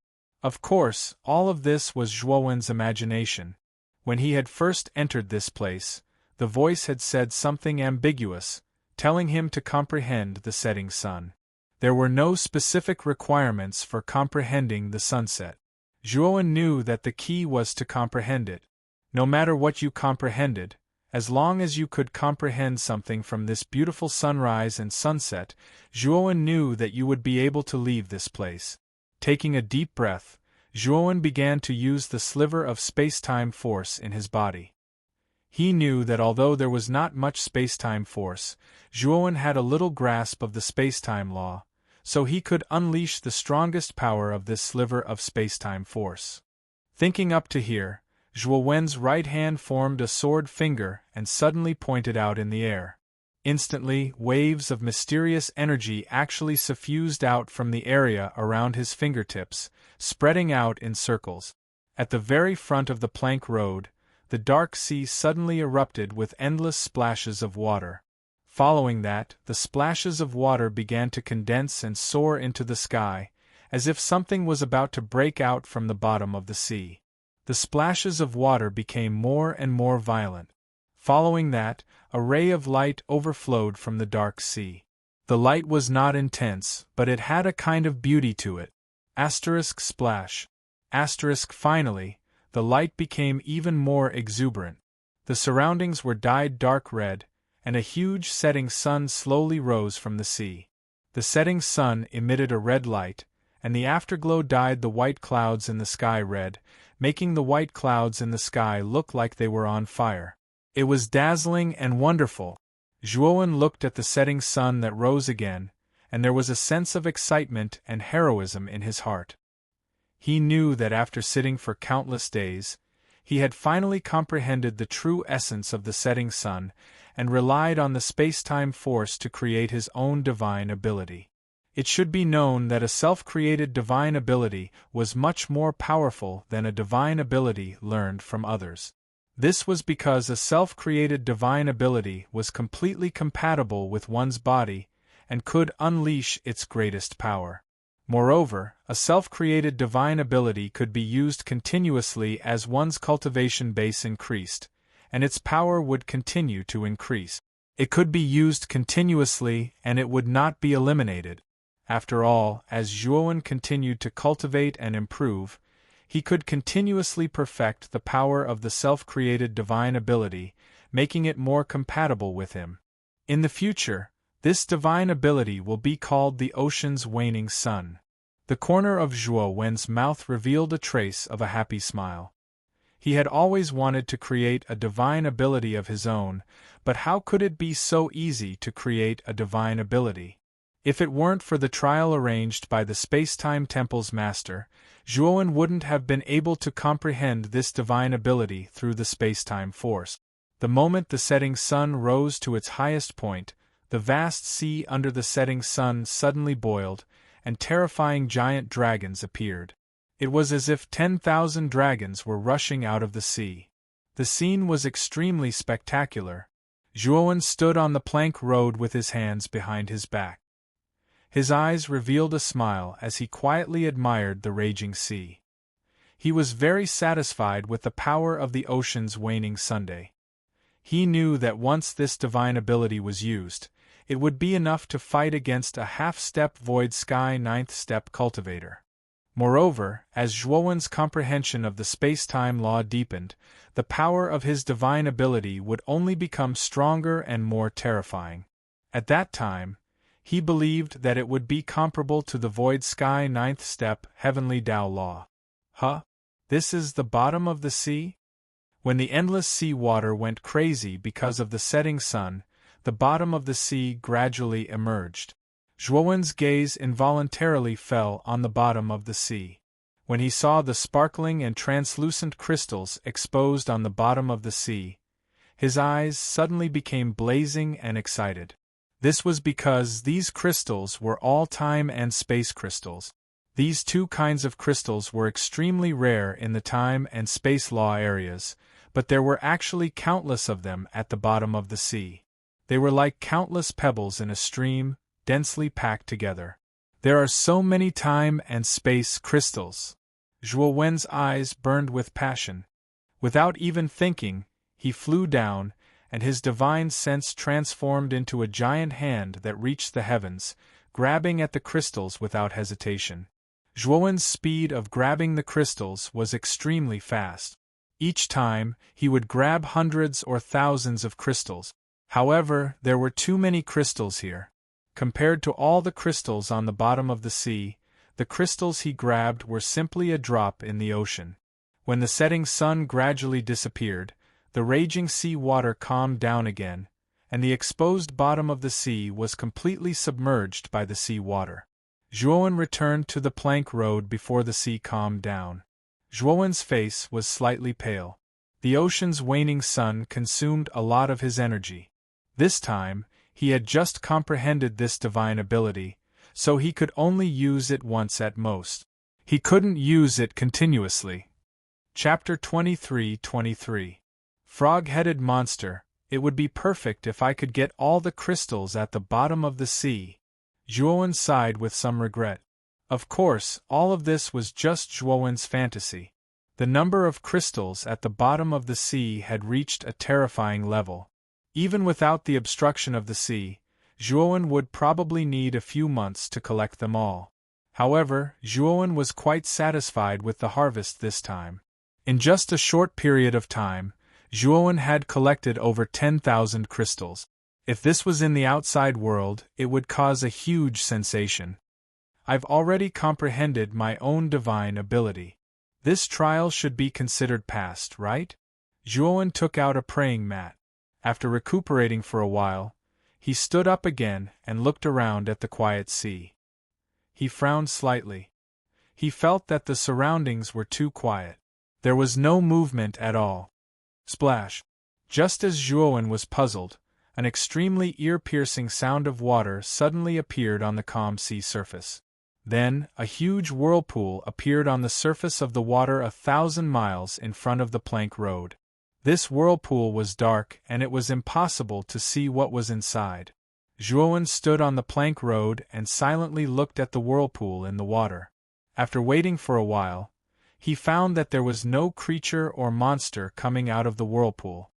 [SPEAKER 1] Of course, all of this was Zhuowen's imagination. When he had first entered this place, the voice had said something ambiguous, telling him to comprehend the setting sun. There were no specific requirements for comprehending the sunset. Zhuowen knew that the key was to comprehend it. No matter what you comprehended, as long as you could comprehend something from this beautiful sunrise and sunset, Zhuowen knew that you would be able to leave this place. Taking a deep breath, Zhuowen began to use the sliver of space-time force in his body. He knew that although there was not much space-time force, Zhuowen had a little grasp of the space-time law, so he could unleash the strongest power of this sliver of space-time force. Thinking up to here, Zhuowen's right hand formed a sword finger and suddenly pointed out in the air. Instantly, waves of mysterious energy actually suffused out from the area around his fingertips, spreading out in circles. At the very front of the plank road, the dark sea suddenly erupted with endless splashes of water. Following that, the splashes of water began to condense and soar into the sky, as if something was about to break out from the bottom of the sea. The splashes of water became more and more violent. Following that, a ray of light overflowed from the dark sea. The light was not intense, but it had a kind of beauty to it. Asterisk splash. Asterisk finally, the light became even more exuberant. The surroundings were dyed dark red, and a huge setting sun slowly rose from the sea. The setting sun emitted a red light, and the afterglow dyed the white clouds in the sky red, making the white clouds in the sky look like they were on fire. It was dazzling and wonderful. Zhuowen looked at the setting sun that rose again, and there was a sense of excitement and heroism in his heart. He knew that after sitting for countless days, he had finally comprehended the true essence of the setting sun, and relied on the space-time force to create his own divine ability. It should be known that a self-created divine ability was much more powerful than a divine ability learned from others. This was because a self-created divine ability was completely compatible with one's body and could unleash its greatest power. Moreover, a self-created divine ability could be used continuously as one's cultivation base increased, and its power would continue to increase. It could be used continuously and it would not be eliminated. After all, as Zhuowen continued to cultivate and improve, he could continuously perfect the power of the self-created divine ability, making it more compatible with him. In the future, this divine ability will be called the ocean's waning sun. The corner of Zhuowen's mouth revealed a trace of a happy smile. He had always wanted to create a divine ability of his own, but how could it be so easy to create a divine ability? If it weren't for the trial arranged by the Space-Time Temple's master, Zhuowen wouldn't have been able to comprehend this divine ability through the space-time force. The moment the setting sun rose to its highest point, the vast sea under the setting sun suddenly boiled, and terrifying giant dragons appeared. It was as if 10,000 dragons were rushing out of the sea. The scene was extremely spectacular. Zhuowen stood on the plank road with his hands behind his back. His eyes revealed a smile as he quietly admired the raging sea. He was very satisfied with the power of the ocean's waning Sunday. He knew that once this divine ability was used, it would be enough to fight against a half-step void sky ninth-step cultivator. Moreover, as Zhuowen's comprehension of the space-time law deepened, the power of his divine ability would only become stronger and more terrifying. At that time, he believed that it would be comparable to the void sky ninth step heavenly Tao law. Huh? This is the bottom of the sea? When the endless sea water went crazy because of the setting sun, the bottom of the sea gradually emerged. Zhuowen's gaze involuntarily fell on the bottom of the sea. When he saw the sparkling and translucent crystals exposed on the bottom of the sea, his eyes suddenly became blazing and excited. This was because these crystals were all time and space crystals. These two kinds of crystals were extremely rare in the time and space law areas, but there were actually countless of them at the bottom of the sea. They were like countless pebbles in a stream, densely packed together. There are so many time and space crystals. Zhuowen's eyes burned with passion. Without even thinking, he flew down, and his divine sense transformed into a giant hand that reached the heavens, grabbing at the crystals without hesitation. Zhuowen's speed of grabbing the crystals was extremely fast. Each time, he would grab hundreds or thousands of crystals. However, there were too many crystals here. Compared to all the crystals on the bottom of the sea, the crystals he grabbed were simply a drop in the ocean. When the setting sun gradually disappeared, the raging sea water calmed down again, and the exposed bottom of the sea was completely submerged by the sea water. Zhuowen returned to the plank road before the sea calmed down. Zhuowen's face was slightly pale. The ocean's waning sun consumed a lot of his energy. This time, he had just comprehended this divine ability, so he could only use it once at most. He couldn't use it continuously. Chapter 23:23. Frog-headed monster, it would be perfect if I could get all the crystals at the bottom of the sea. Zhuowen sighed with some regret. Of course, all of this was just Zhuowen's fantasy. The number of crystals at the bottom of the sea had reached a terrifying level. Even without the obstruction of the sea, Zhuowen would probably need a few months to collect them all. However, Zhuowen was quite satisfied with the harvest this time. In just a short period of time, Zhuowen had collected over 10,000 crystals. If this was in the outside world, it would cause a huge sensation. I've already comprehended my own divine ability. This trial should be considered passed, right? Zhuowen took out a praying mat. After recuperating for a while, he stood up again and looked around at the quiet sea. He frowned slightly. He felt that the surroundings were too quiet. There was no movement at all. Splash! Just as Zhuowen was puzzled, an extremely ear-piercing sound of water suddenly appeared on the calm sea surface. Then, a huge whirlpool appeared on the surface of the water 1,000 miles in front of the plank road. This whirlpool was dark and it was impossible to see what was inside. Zhuowen stood on the plank road and silently looked at the whirlpool in the water. After waiting for a while, he found that there was no creature or monster coming out of the whirlpool.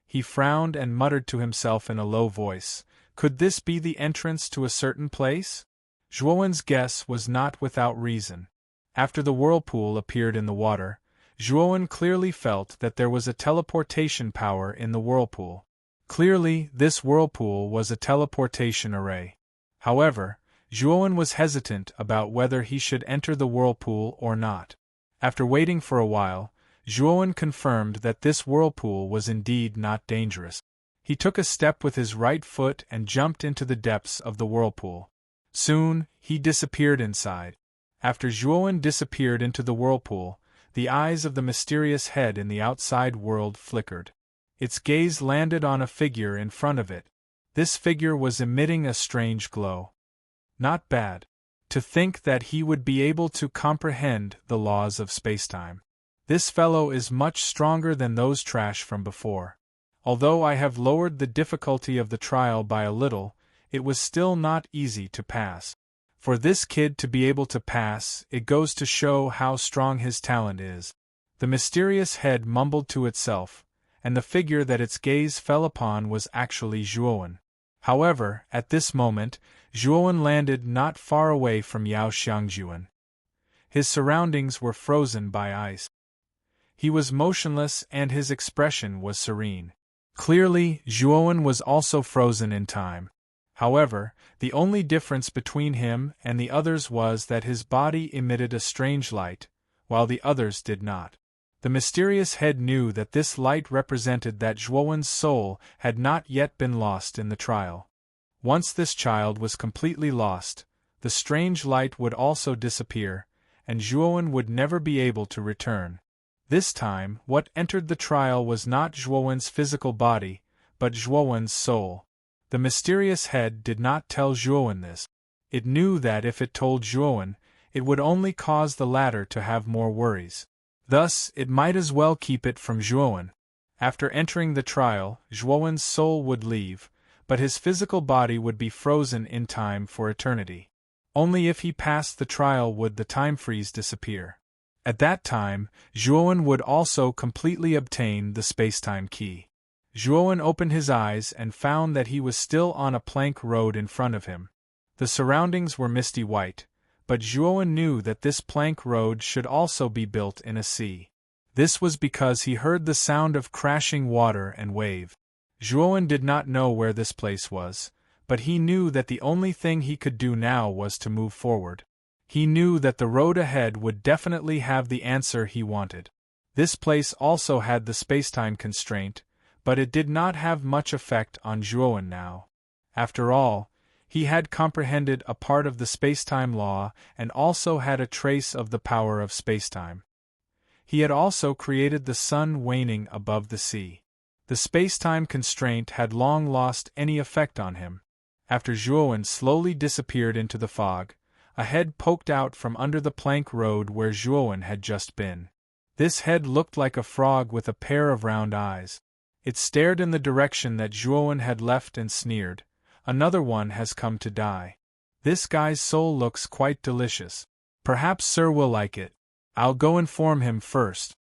[SPEAKER 1] He frowned and muttered to himself in a low voice, "Could this be the entrance to a certain place?" Zhuowen's guess was not without reason. After the whirlpool appeared in the water, Zhuowen clearly felt that there was a teleportation power in the whirlpool. Clearly, this whirlpool was a teleportation array. However, Zhuowen was hesitant about whether he should enter the whirlpool or not. After waiting for a while, Zhuowen confirmed that this whirlpool was indeed not dangerous. He took a step with his right foot and jumped into the depths of the whirlpool. Soon, he disappeared inside. After Zhuowen disappeared into the whirlpool, the eyes of the mysterious head in the outside world flickered. Its gaze landed on a figure in front of it. This figure was emitting a strange glow. Not bad. To think that he would be able to comprehend the laws of spacetime. This fellow is much stronger than those trash from before. Although I have lowered the difficulty of the trial by a little, it was still not easy to pass. For this kid to be able to pass, it goes to show how strong his talent is." The mysterious head mumbled to itself, and the figure that its gaze fell upon was actually Zhuowen. However, at this moment, Zhuowen landed not far away from Yao Xiangjuan. His surroundings were frozen by ice. He was motionless and his expression was serene. Clearly, Zhuowen was also frozen in time. However, the only difference between him and the others was that his body emitted a strange light, while the others did not. The mysterious head knew that this light represented that Zhuowen's soul had not yet been lost in the trial. Once this child was completely lost, the strange light would also disappear, and Zhuowen would never be able to return. This time, what entered the trial was not Zhuowen's physical body, but Zhuowen's soul. The mysterious head did not tell Zhuowen this. It knew that if it told Zhuowen, it would only cause the latter to have more worries. Thus, it might as well keep it from Zhuowen. After entering the trial, Zhuowen's soul would leave, but his physical body would be frozen in time for eternity. Only if he passed the trial would the time freeze disappear. At that time, Zhuowen would also completely obtain the spacetime key. Zhuowen opened his eyes and found that he was still on a plank road in front of him. The surroundings were misty white, but Zhuowen knew that this plank road should also be built in a sea. This was because he heard the sound of crashing water and wave. Zhuowen did not know where this place was, but he knew that the only thing he could do now was to move forward. He knew that the road ahead would definitely have the answer he wanted. This place also had the spacetime constraint, but it did not have much effect on Zhuowen now. After all, he had comprehended a part of the spacetime law and also had a trace of the power of spacetime. He had also created the sun waning above the sea. The spacetime constraint had long lost any effect on him. After Zhuowen slowly disappeared into the fog, a head poked out from under the plank road where Zhuowen had just been. This head looked like a frog with a pair of round eyes. It stared in the direction that Zhuowen had left and sneered, "Another one has come to die. This guy's soul looks quite delicious. Perhaps Sir will like it. I'll go inform him first."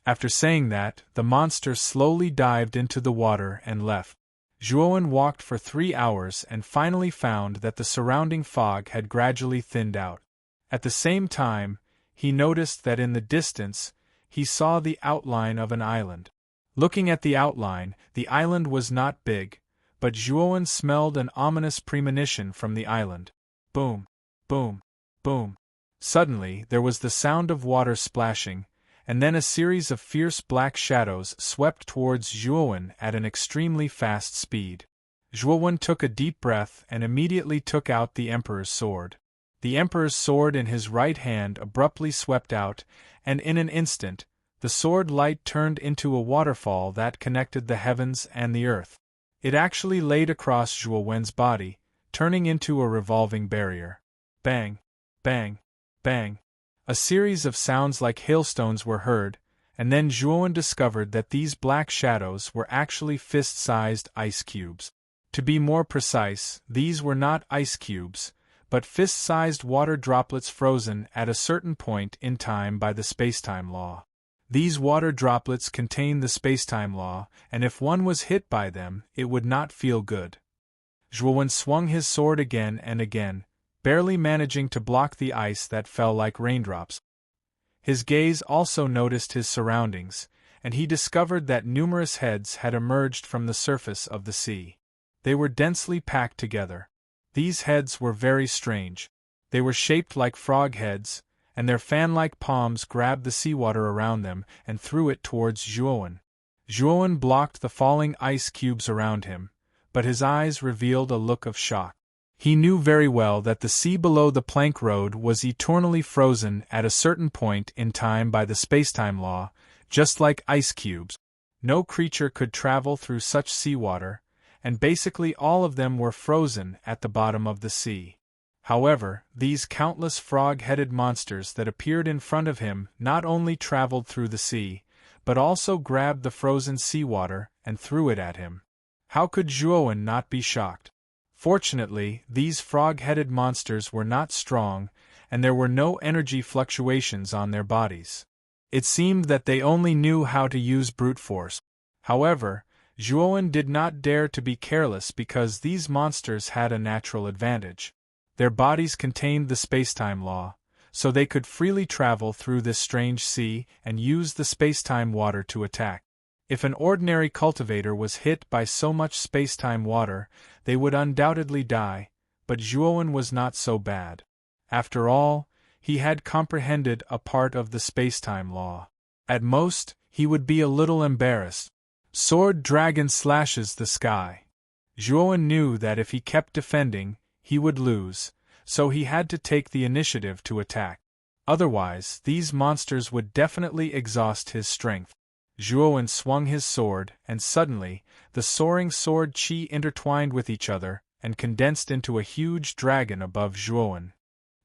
[SPEAKER 1] After saying that, the monster slowly dived into the water and left. Zhuowen walked for 3 hours and finally found that the surrounding fog had gradually thinned out. At the same time, he noticed that in the distance, he saw the outline of an island. Looking at the outline, the island was not big, but Zhuowen smelled an ominous premonition from the island. Boom, boom, boom. Suddenly, there was the sound of water splashing, and then a series of fierce black shadows swept towards Zhuowen at an extremely fast speed. Zhuowen took a deep breath and immediately took out the Emperor's sword. The Emperor's sword in his right hand abruptly swept out, and in an instant, the sword light turned into a waterfall that connected the heavens and the earth. It actually laid across Zhuowen's body, turning into a revolving barrier. Bang, bang, bang. A series of sounds like hailstones were heard, and then Zhuowen discovered that these black shadows were actually fist-sized ice cubes. To be more precise, these were not ice cubes, but fist-sized water droplets frozen at a certain point in time by the spacetime law. These water droplets contain the spacetime law, and if one was hit by them, it would not feel good. Zhuowen swung his sword again and again, barely managing to block the ice that fell like raindrops. His gaze also noticed his surroundings, and he discovered that numerous heads had emerged from the surface of the sea. They were densely packed together. These heads were very strange. They were shaped like frog heads, and their fan-like palms grabbed the seawater around them and threw it towards Zhuowen. Zhuowen blocked the falling ice cubes around him, but his eyes revealed a look of shock. He knew very well that the sea below the plank road was eternally frozen at a certain point in time by the spacetime law, just like ice cubes. No creature could travel through such seawater, and basically all of them were frozen at the bottom of the sea. However, these countless frog-headed monsters that appeared in front of him not only traveled through the sea, but also grabbed the frozen seawater and threw it at him. How could Zhuowen not be shocked? Fortunately, these frog-headed monsters were not strong, and there were no energy fluctuations on their bodies. It seemed that they only knew how to use brute force. However, Zhuowen did not dare to be careless because these monsters had a natural advantage. Their bodies contained the spacetime law, so they could freely travel through this strange sea and use the spacetime water to attack. If an ordinary cultivator was hit by so much spacetime water, they would undoubtedly die, but Zhuowen was not so bad. After all, he had comprehended a part of the spacetime law. At most, he would be a little embarrassed. Sword Dragon slashes the sky. Zhuowen knew that if he kept defending, he would lose, so he had to take the initiative to attack. Otherwise, these monsters would definitely exhaust his strength. Zhuowen swung his sword, and suddenly, the soaring sword chi intertwined with each other and condensed into a huge dragon above Zhuowen.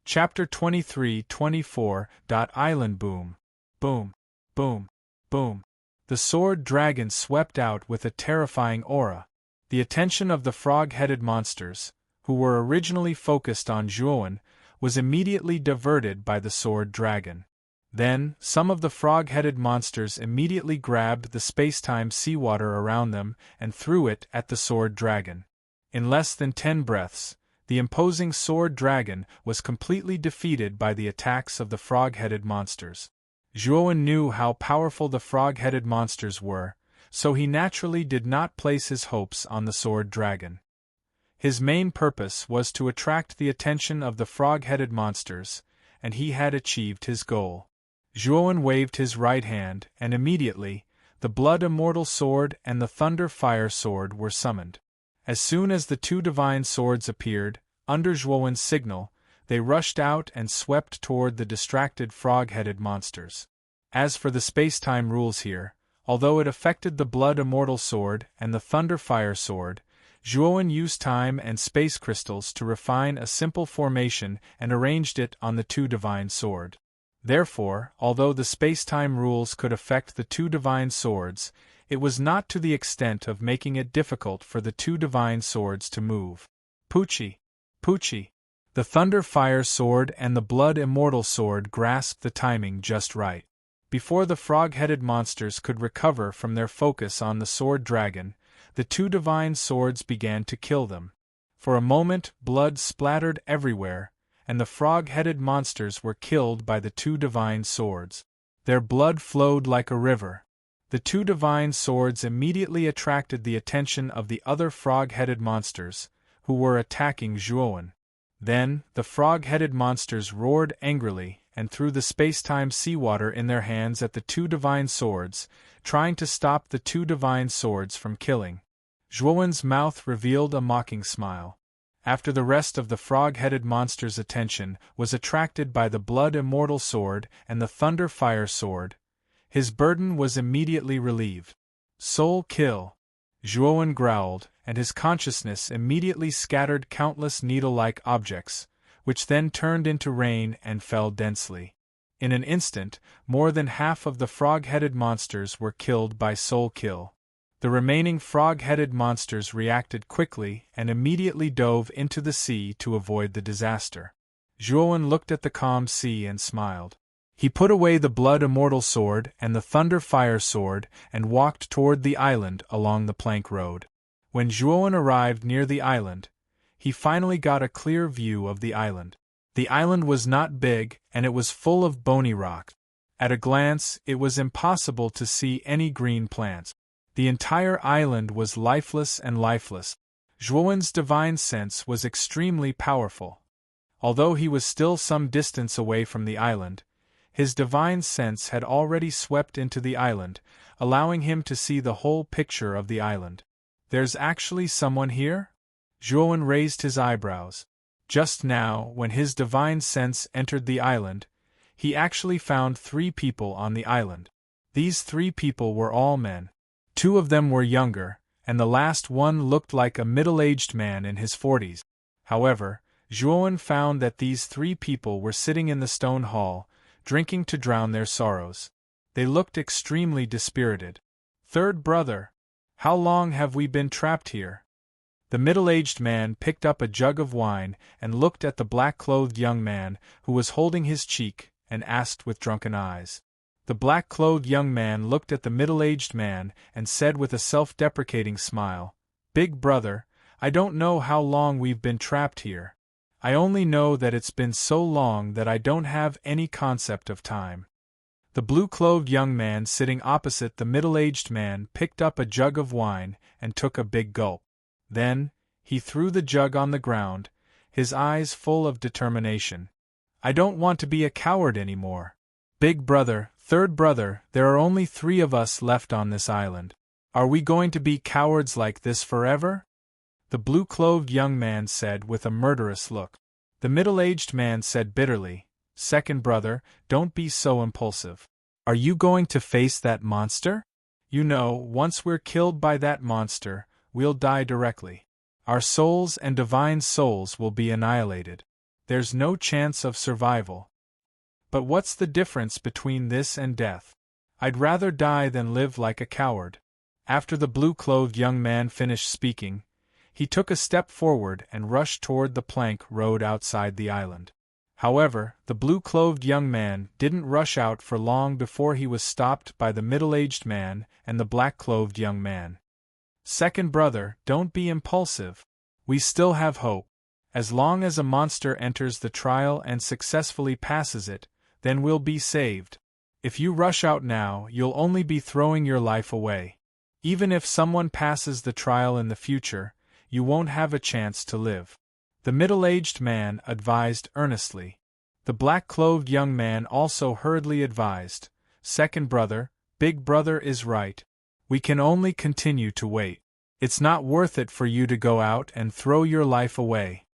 [SPEAKER 1] Chapter 23-24. Island Boom. Boom. Boom. Boom. The sword dragon swept out with a terrifying aura. The attention of the frog-headed monsters, who were originally focused on Zhuowen, was immediately diverted by the sword dragon. Then, some of the frog-headed monsters immediately grabbed the spacetime seawater around them and threw it at the sword dragon. In less than 10 breaths, the imposing sword dragon was completely defeated by the attacks of the frog-headed monsters. Zhuowen knew how powerful the frog-headed monsters were, so he naturally did not place his hopes on the sword dragon. His main purpose was to attract the attention of the frog-headed monsters, and he had achieved his goal. Zhuowen waved his right hand, and immediately, the Blood Immortal Sword and the Thunder Fire Sword were summoned. As soon as the two divine swords appeared, under Zhuowen's signal, they rushed out and swept toward the distracted frog-headed monsters. As for the spacetime rules here, although it affected the Blood Immortal Sword and the Thunder Fire Sword, Zhuowen used time and space crystals to refine a simple formation and arranged it on the two divine sword. Therefore, although the spacetime rules could affect the two divine swords, it was not to the extent of making it difficult for the two divine swords to move. Poochie! Poochie! The Thunder Fire Sword and the Blood Immortal Sword grasped the timing just right. Before the frog-headed monsters could recover from their focus on the sword dragon, the two divine swords began to kill them. For a moment, blood splattered everywhere, and the frog-headed monsters were killed by the two divine swords. Their blood flowed like a river. The two divine swords immediately attracted the attention of the other frog-headed monsters, who were attacking Zhuowen. Then, the frog-headed monsters roared angrily and threw the spacetime seawater in their hands at the two divine swords, trying to stop the two divine swords from killing. Zhuowen's mouth revealed a mocking smile. After the rest of the frog-headed monster's attention was attracted by the Blood Immortal Sword and the Thunder Fire Sword, his burden was immediately relieved. Soul kill! Zhuowen growled, and his consciousness immediately scattered countless needle-like objects, which then turned into rain and fell densely. In an instant, more than half of the frog-headed monsters were killed by soul kill. The remaining frog-headed monsters reacted quickly and immediately dove into the sea to avoid the disaster. Zhuowen looked at the calm sea and smiled. He put away the Blood Immortal Sword and the Thunder Fire Sword and walked toward the island along the plank road. When Zhuowen arrived near the island, he finally got a clear view of the island. The island was not big, and it was full of bony rock. At a glance, it was impossible to see any green plants. The entire island was lifeless and lifeless. Zhuowen's divine sense was extremely powerful. Although he was still some distance away from the island, his divine sense had already swept into the island, allowing him to see the whole picture of the island. There's actually someone here? Zhuowen raised his eyebrows. Just now, when his divine sense entered the island, he actually found 3 people on the island. These 3 people were all men. 2 of them were younger, and the last one looked like a middle-aged man in his 40s. However, Zhuowen found that these three people were sitting in the stone hall, drinking to drown their sorrows. They looked extremely dispirited. "Third brother, how long have we been trapped here?" The middle-aged man picked up a jug of wine and looked at the black-clothed young man who was holding his cheek and asked with drunken eyes. The black-clothed young man looked at the middle-aged man and said with a self-deprecating smile, "Big brother, I don't know how long we've been trapped here. I only know that it's been so long that I don't have any concept of time." The blue-clothed young man sitting opposite the middle-aged man picked up a jug of wine and took a big gulp. Then, he threw the jug on the ground, his eyes full of determination. "I don't want to be a coward anymore. Big brother, third brother, there are only 3 of us left on this island. Are we going to be cowards like this forever?" The blue-clothed young man said with a murderous look. The middle-aged man said bitterly, "Second brother, don't be so impulsive. Are you going to face that monster? You know, once we're killed by that monster, we'll die directly. Our souls and divine souls will be annihilated. There's no chance of survival. But what's the difference between this and death? I'd rather die than live like a coward." After the blue-clothed young man finished speaking, he took a step forward and rushed toward the plank road outside the island. However, the blue-clothed young man didn't rush out for long before he was stopped by the middle-aged man and the black-clothed young man. "Second brother, don't be impulsive. We still have hope. As long as a monster enters the trial and successfully passes it, then we'll be saved. If you rush out now, you'll only be throwing your life away. Even if someone passes the trial in the future, you won't have a chance to live," the middle-aged man advised earnestly. The black-clothed young man also hurriedly advised, "Second brother, big brother is right. We can only continue to wait. It's not worth it for you to go out and throw your life away."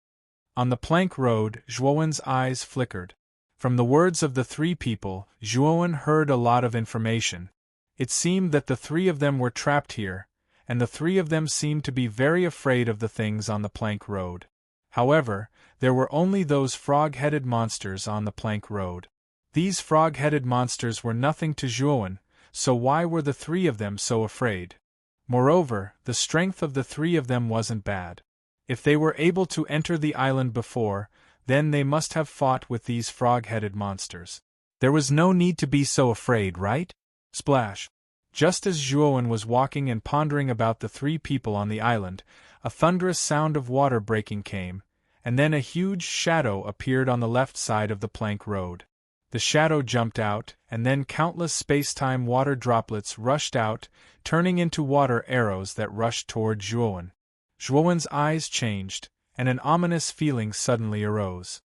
[SPEAKER 1] On the plank road, Zhuowen's eyes flickered. From the words of the 3 people, Zhuowen heard a lot of information. It seemed that the 3 of them were trapped here, and the 3 of them seemed to be very afraid of the things on the plank road. However, there were only those frog-headed monsters on the plank road. These frog-headed monsters were nothing to Zhuowen, so why were the 3 of them so afraid? Moreover, the strength of the 3 of them wasn't bad. If they were able to enter the island before, then they must have fought with these frog-headed monsters. There was no need to be so afraid, right? Splash! Just as Zhuowen was walking and pondering about the 3 people on the island, a thunderous sound of water breaking came, and then a huge shadow appeared on the left side of the plank road. The shadow jumped out, and then countless space-time water droplets rushed out, turning into water arrows that rushed toward Zhuowen. Zhuowen's eyes changed, and an ominous feeling suddenly arose.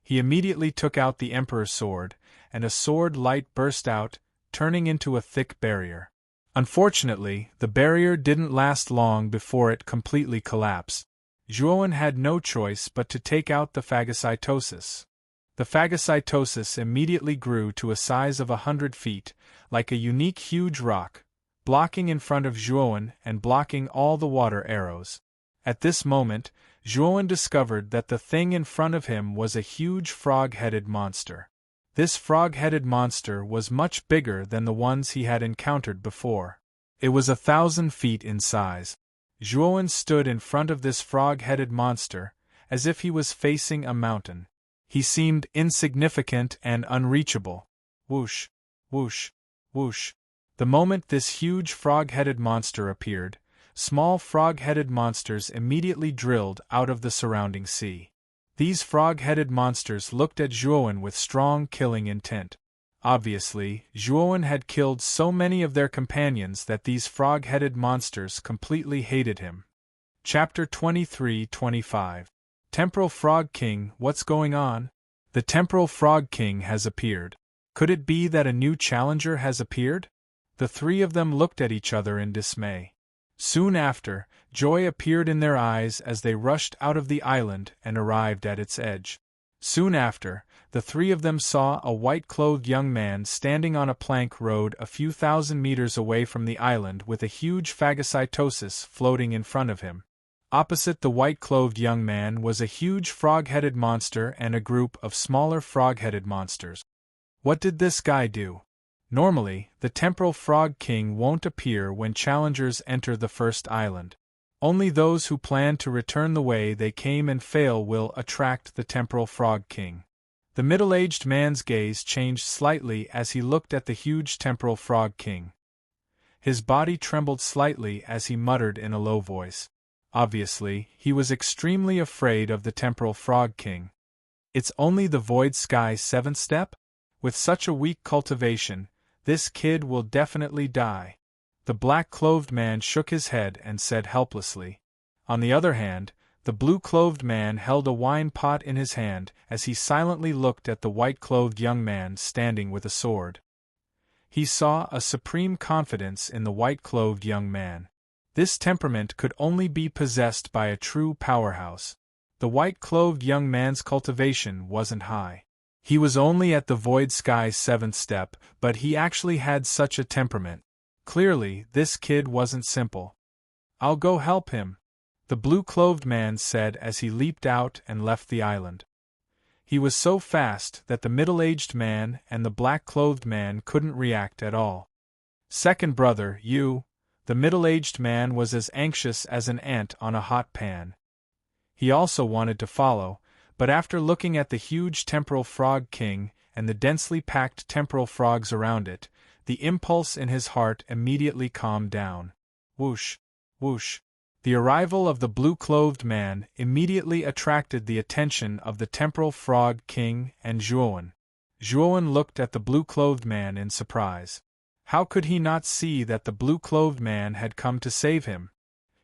[SPEAKER 1] He immediately took out the Emperor's sword, and a sword light burst out, turning into a thick barrier. Unfortunately, the barrier didn't last long before it completely collapsed. Zhuowen had no choice but to take out the phagocytosis. The phagocytosis immediately grew to a size of 100 feet, like a unique huge rock, blocking in front of Zhuowen and blocking all the water arrows. At this moment, Zhuowen discovered that the thing in front of him was a huge frog-headed monster. This frog-headed monster was much bigger than the ones he had encountered before. It was 1,000 feet in size. Zhuowen stood in front of this frog-headed monster, as if he was facing a mountain. He seemed insignificant and unreachable. Whoosh, whoosh, whoosh. The moment this huge frog-headed monster appeared, small frog-headed monsters immediately drilled out of the surrounding sea. These frog-headed monsters looked at Zhuowen with strong killing intent. Obviously, Zhuowen had killed so many of their companions that these frog-headed monsters completely hated him. Chapter 23-25. Temporal Frog King, what's going on? The Temporal Frog King has appeared. Could it be that a new challenger has appeared? The 3 of them looked at each other in dismay. Soon after, joy appeared in their eyes as they rushed out of the island and arrived at its edge. Soon after, the 3 of them saw a white-clothed young man standing on a plank road a few thousand meters away from the island with a huge phagocytosis floating in front of him. Opposite the white-clothed young man was a huge frog-headed monster and a group of smaller frog-headed monsters. What did this guy do? Normally, the Temporal Frog King won't appear when challengers enter the first island. Only those who plan to return the way they came and fail will attract the Temporal Frog King. The middle-aged man's gaze changed slightly as he looked at the huge Temporal Frog King. His body trembled slightly as he muttered in a low voice. Obviously, he was extremely afraid of the Temporal Frog King. It's only the Void Sky 7th step? With such a weak cultivation, this kid will definitely die. The black-clothed man shook his head and said helplessly. On the other hand, the blue-clothed man held a wine pot in his hand as he silently looked at the white-clothed young man standing with a sword. He saw a supreme confidence in the white-clothed young man. This temperament could only be possessed by a true powerhouse. The white-clothed young man's cultivation wasn't high. He was only at the Void Sky 7th step, but he actually had such a temperament. Clearly, this kid wasn't simple. "I'll go help him," the blue-clothed man said as he leaped out and left the island. He was so fast that the middle-aged man and the black-clothed man couldn't react at all. "Second brother, you," the middle-aged man was as anxious as an ant on a hot pan. He also wanted to follow, but after looking at the huge Temporal Frog King and the densely packed temporal frogs around it, the impulse in his heart immediately calmed down. Whoosh, whoosh. The arrival of the blue-clothed man immediately attracted the attention of the Temporal Frog King and Zhuowen. Zhuowen looked at the blue-clothed man in surprise. How could he not see that the blue-clothed man had come to save him?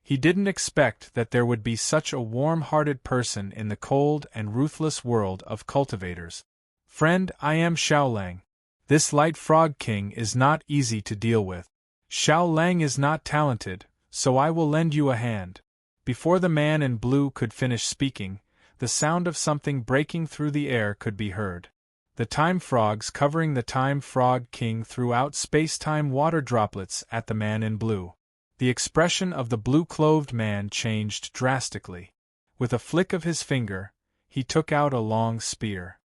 [SPEAKER 1] He didn't expect that there would be such a warm-hearted person in the cold and ruthless world of cultivators. "Friend, I am Xiaolang. This light frog king is not easy to deal with. Xiaolang is not talented, so I will lend you a hand." Before the man in blue could finish speaking, the sound of something breaking through the air could be heard. The time frogs covering the Time Frog King threw out space-time water droplets at the man in blue. The expression of the blue-clothed man changed drastically. With a flick of his finger, he took out a long spear.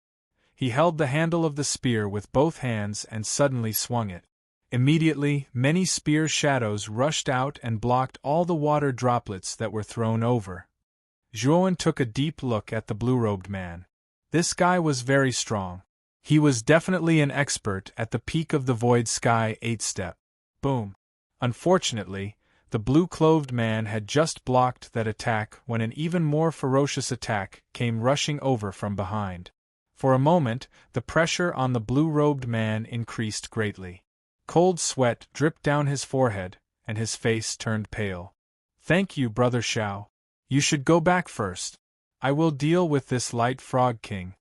[SPEAKER 1] He held the handle of the spear with both hands and suddenly swung it. Immediately, many spear shadows rushed out and blocked all the water droplets that were thrown over. Zhuowen took a deep look at the blue-robed man. This guy was very strong. He was definitely an expert at the peak of the Void Sky 8th step. Boom. Unfortunately, the blue-clothed man had just blocked that attack when an even more ferocious attack came rushing over from behind. For a moment, the pressure on the blue-robed man increased greatly. Cold sweat dripped down his forehead, and his face turned pale. "Thank you, Brother Xiao. You should go back first. I will deal with this light frog king."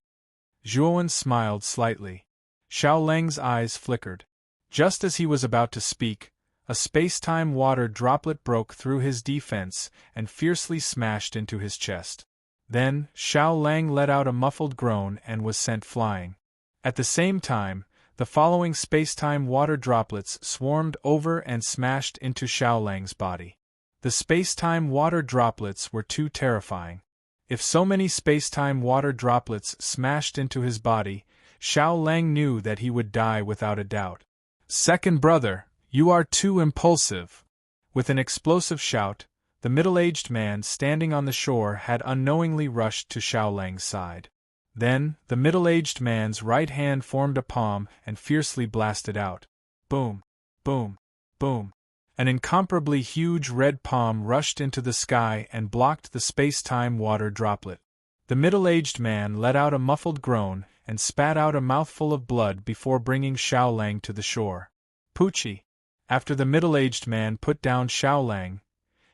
[SPEAKER 1] Zhuowen smiled slightly. Xiaolang's eyes flickered. Just as he was about to speak, a space-time water droplet broke through his defense and fiercely smashed into his chest. Then, Xiaolang let out a muffled groan and was sent flying. At the same time, the following space-time water droplets swarmed over and smashed into Xiaolang's body. The space-time water droplets were too terrifying. If so many space-time water droplets smashed into his body, Xiaolang knew that he would die without a doubt. "Second brother, you are too impulsive." With an explosive shout, the middle-aged man standing on the shore had unknowingly rushed to Xiaolang's side. Then, the middle-aged man's right hand formed a palm and fiercely blasted out. Boom, boom, boom. An incomparably huge red palm rushed into the sky and blocked the space-time water droplet. The middle-aged man let out a muffled groan and spat out a mouthful of blood before bringing Xiaolang to the shore. "Poochie." After the middle-aged man put down Xiaolang,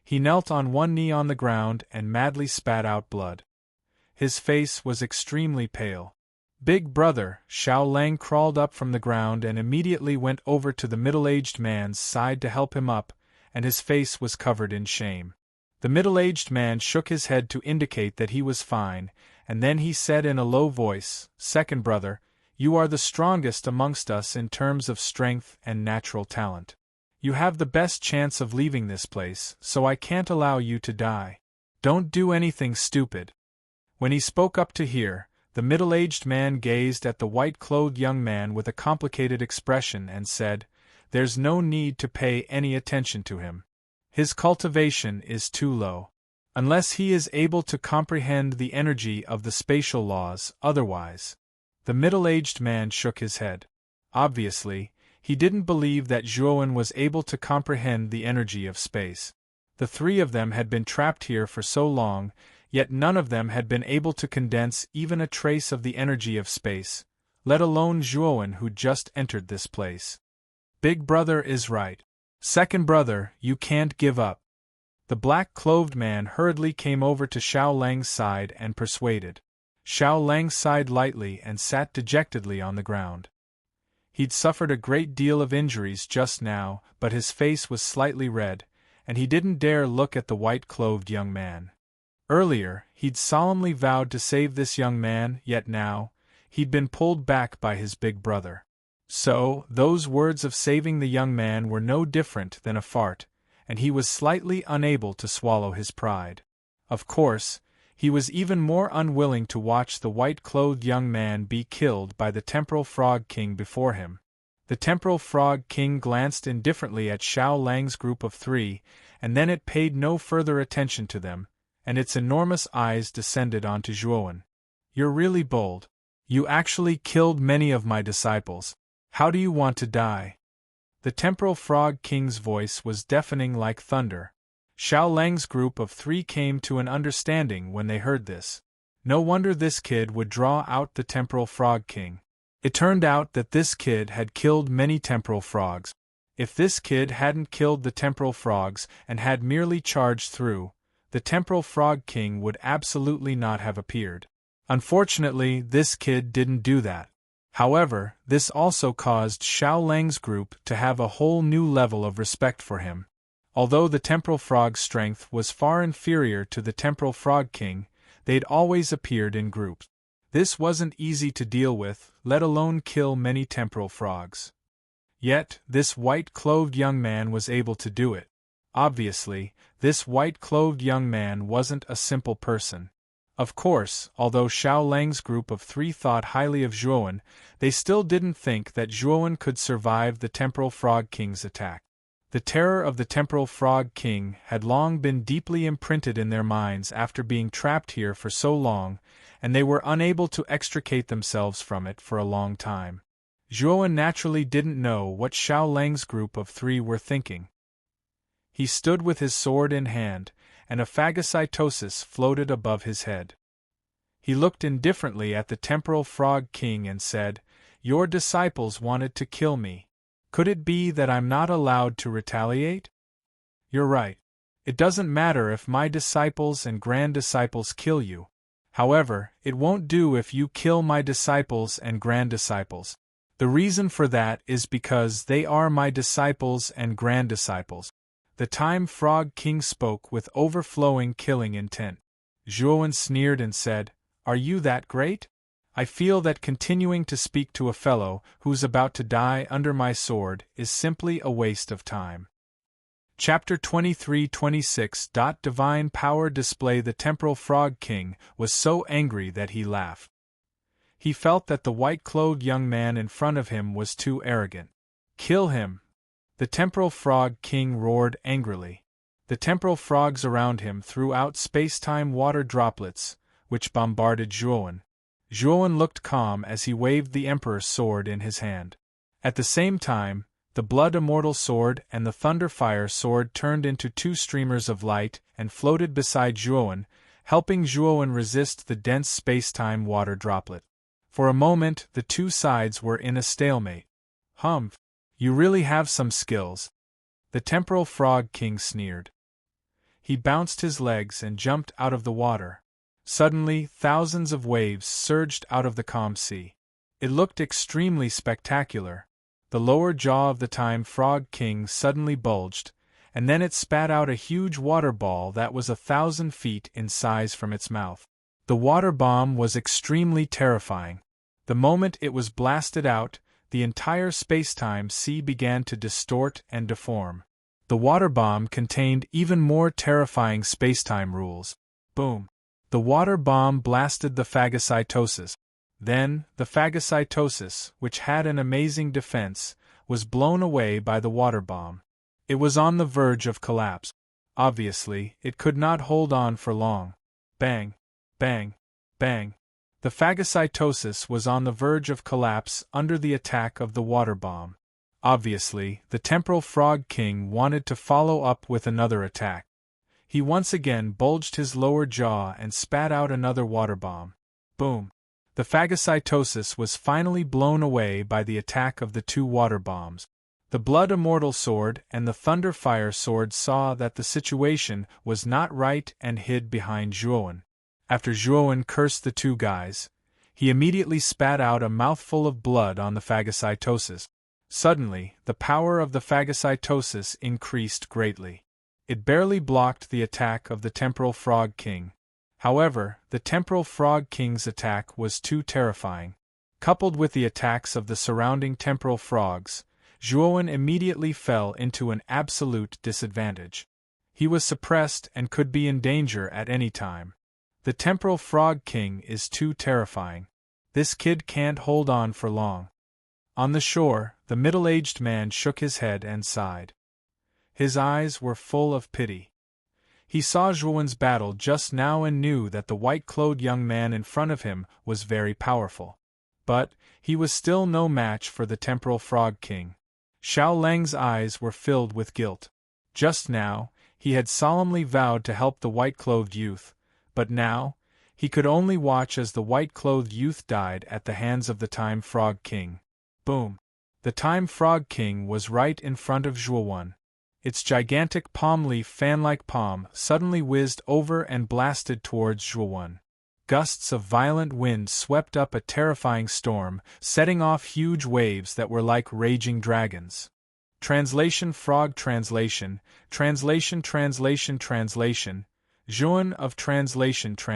[SPEAKER 1] he knelt on one knee on the ground and madly spat out blood. His face was extremely pale. "Big brother," Xiaolang crawled up from the ground and immediately went over to the middle-aged man's side to help him up, and his face was covered in shame. The middle-aged man shook his head to indicate that he was fine, and then he said in a low voice, "Second brother, you are the strongest amongst us in terms of strength and natural talent. You have the best chance of leaving this place, so I can't allow you to die. Don't do anything stupid. When he spoke up to hear, the middle-aged man gazed at the white-clothed young man with a complicated expression and said, "There's no need to pay any attention to him. His cultivation is too low. Unless he is able to comprehend the energy of the spatial laws, otherwise." The middle-aged man shook his head. Obviously, he didn't believe that Zhuowen was able to comprehend the energy of space. The three of them had been trapped here for so long, yet none of them had been able to condense even a trace of the energy of space, let alone Zhuowen who just entered this place. Big brother is right. Second brother, you can't give up. The black-clothed man hurriedly came over to Xiao Lang's side and persuaded. Xiao Lang sighed lightly and sat dejectedly on the ground. He'd suffered a great deal of injuries just now, but his face was slightly red, and he didn't dare look at the white-clothed young man. Earlier, he'd solemnly vowed to save this young man, yet now, he'd been pulled back by his big brother. So, those words of saving the young man were no different than a fart, and he was slightly unable to swallow his pride. Of course, he was even more unwilling to watch the white-clothed young man be killed by the Temporal Frog King before him. The Temporal Frog King glanced indifferently at Xiao Lang's group of three, and then it paid no further attention to them, and its enormous eyes descended onto Zhuowen. "You're really bold. You actually killed many of my disciples. How do you want to die?" The Temporal Frog King's voice was deafening like thunder. Xiao Lang's group of three came to an understanding when they heard this. No wonder this kid would draw out the Temporal Frog King. It turned out that this kid had killed many temporal frogs. If this kid hadn't killed the temporal frogs and had merely charged through, the Temporal Frog King would absolutely not have appeared. Unfortunately, this kid didn't do that. However, this also caused Xiao Lang's group to have a whole new level of respect for him. Although the Temporal Frog's strength was far inferior to the Temporal Frog King, they'd always appeared in groups. This wasn't easy to deal with, let alone kill many temporal frogs. Yet, this white-clothed young man was able to do it. Obviously, this white-clothed young man wasn't a simple person. Of course, although Xiao Lang's group of three thought highly of Zhuowen, they still didn't think that Zhuowen could survive the Temporal Frog King's attack. The terror of the Temporal Frog King had long been deeply imprinted in their minds after being trapped here for so long, and they were unable to extricate themselves from it for a long time. Zhuowen naturally didn't know what Xiao Lang's group of three were thinking. He stood with his sword in hand, and a phagocytosis floated above his head. He looked indifferently at the Temporal Frog King and said, "Your disciples wanted to kill me. Could it be that I'm not allowed to retaliate?" "You're right. It doesn't matter if my disciples and grand-disciples kill you. However, it won't do if you kill my disciples and grand-disciples. The reason for that is because they are my disciples and grand-disciples." The Time Frog King spoke with overflowing killing intent. Zhuowen sneered and said, "Are you that great? I feel that continuing to speak to a fellow who's about to die under my sword is simply a waste of time." Chapter 23-26. Divine Power Display. The Temporal Frog King was so angry that he laughed. He felt that the white-clothed young man in front of him was too arrogant. "Kill him!" The Temporal Frog King roared angrily. The temporal frogs around him threw out space-time water droplets, which bombarded Zhuowen. Zhuowen looked calm as he waved the Emperor's sword in his hand. At the same time, the Blood Immortal Sword and the Thunderfire Sword turned into two streamers of light and floated beside Zhuowen, helping Zhuowen resist the dense space-time water droplet. For a moment, the two sides were in a stalemate. "Humph! You really have some skills," the Temporal Frog King sneered. He bounced his legs and jumped out of the water. Suddenly, thousands of waves surged out of the calm sea. It looked extremely spectacular. The lower jaw of the Time Frog King suddenly bulged, and then it spat out a huge water ball that was 1,000 feet in size from its mouth. The water bomb was extremely terrifying. The moment it was blasted out, the entire space-time sea began to distort and deform. The water bomb contained even more terrifying space-time rules. Boom. The water bomb blasted the phagocytosis. Then, the phagocytosis, which had an amazing defense, was blown away by the water bomb. It was on the verge of collapse. Obviously, it could not hold on for long. Bang, bang, bang. The phagocytosis was on the verge of collapse under the attack of the water bomb. Obviously, the temporal frog king wanted to follow up with another attack. He once again bulged his lower jaw and spat out another water bomb. Boom. The phagocytosis was finally blown away by the attack of the two water bombs. The Blood Immortal Sword and the Thunderfire Sword saw that the situation was not right and hid behind Zhuowen. After Zhuowen cursed the two guys, he immediately spat out a mouthful of blood on the phagocytosis. Suddenly, the power of the phagocytosis increased greatly. It barely blocked the attack of the Temporal Frog King. However, the Temporal Frog King's attack was too terrifying. Coupled with the attacks of the surrounding temporal frogs, Zhuowen immediately fell into an absolute disadvantage. He was suppressed and could be in danger at any time. The Temporal Frog King is too terrifying. This kid can't hold on for long. On the shore, the middle-aged man shook his head and sighed. His eyes were full of pity. He saw Zhuowen's battle just now and knew that the white-clothed young man in front of him was very powerful. But he was still no match for the Temporal Frog King. Xiao Lang's eyes were filled with guilt. Just now, he had solemnly vowed to help the white-clothed youth, but now, he could only watch as the white-clothed youth died at the hands of the Time Frog King. Boom! The Time Frog King was right in front of Zhuowen. Its gigantic palm-leaf fan-like palm suddenly whizzed over and blasted towards Zhuowen. Gusts of violent wind swept up a terrifying storm, setting off huge waves that were like raging dragons. Translation Frog Translation Zhuowen of Translation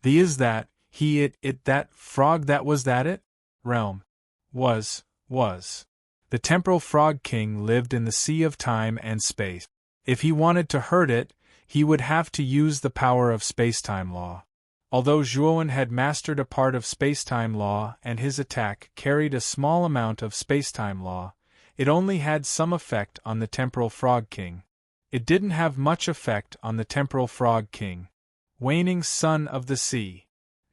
[SPEAKER 1] The is that, he it that, frog that was that it? Realm. Was. The Temporal Frog King lived in the sea of time and space. If he wanted to hurt it, he would have to use the power of space-time law. Although Zhuowen had mastered a part of space-time law and his attack carried a small amount of space-time law, it only had some effect on the Temporal Frog King. It didn't have much effect on the Temporal Frog King. Waning Son of the Sea.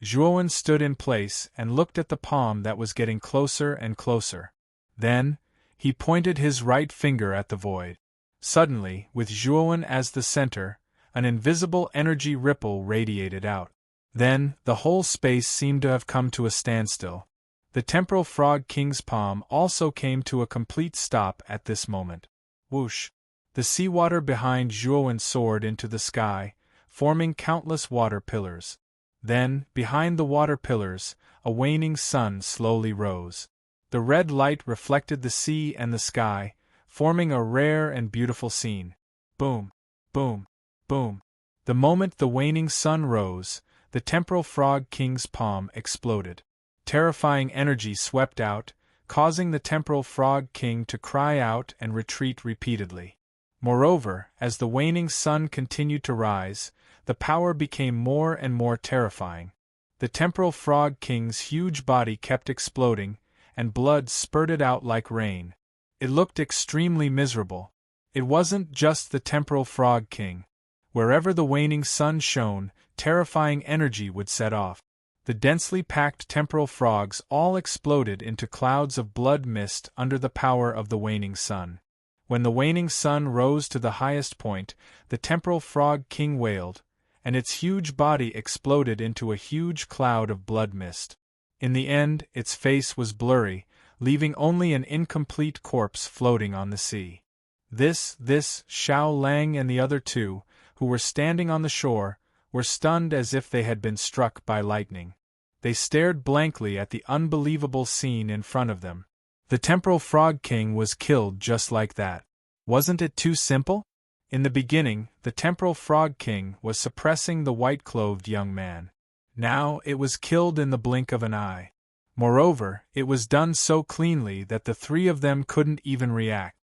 [SPEAKER 1] Zhuowen stood in place and looked at the palm that was getting closer and closer. Then, he pointed his right finger at the void. Suddenly, with Zhuowen as the center, an invisible energy ripple radiated out. Then, the whole space seemed to have come to a standstill. The Temporal Frog King's palm also came to a complete stop at this moment. Whoosh! The seawater behind Zhuowen soared into the sky, forming countless water pillars. Then, behind the water pillars, a waning sun slowly rose. The red light reflected the sea and the sky, forming a rare and beautiful scene. Boom! Boom! Boom! The moment the waning sun rose, the Temporal Frog King's palm exploded. Terrifying energy swept out, causing the Temporal Frog King to cry out and retreat repeatedly. Moreover, as the waning sun continued to rise, the power became more and more terrifying. The Temporal Frog King's huge body kept exploding, and blood spurted out like rain. It looked extremely miserable. It wasn't just the Temporal Frog King. Wherever the waning sun shone, terrifying energy would set off. The densely packed temporal frogs all exploded into clouds of blood mist under the power of the waning sun. When the waning sun rose to the highest point, the Temporal Frog King wailed, and its huge body exploded into a huge cloud of blood mist. In the end, its face was blurry, leaving only an incomplete corpse floating on the sea. This, Xiao Lang and the other two, who were standing on the shore, were stunned as if they had been struck by lightning. They stared blankly at the unbelievable scene in front of them. The Temporal Frog King was killed just like that. Wasn't it too simple? In the beginning, the Temporal Frog King was suppressing the white-clothed young man. Now it was killed in the blink of an eye. Moreover, it was done so cleanly that the three of them couldn't even react.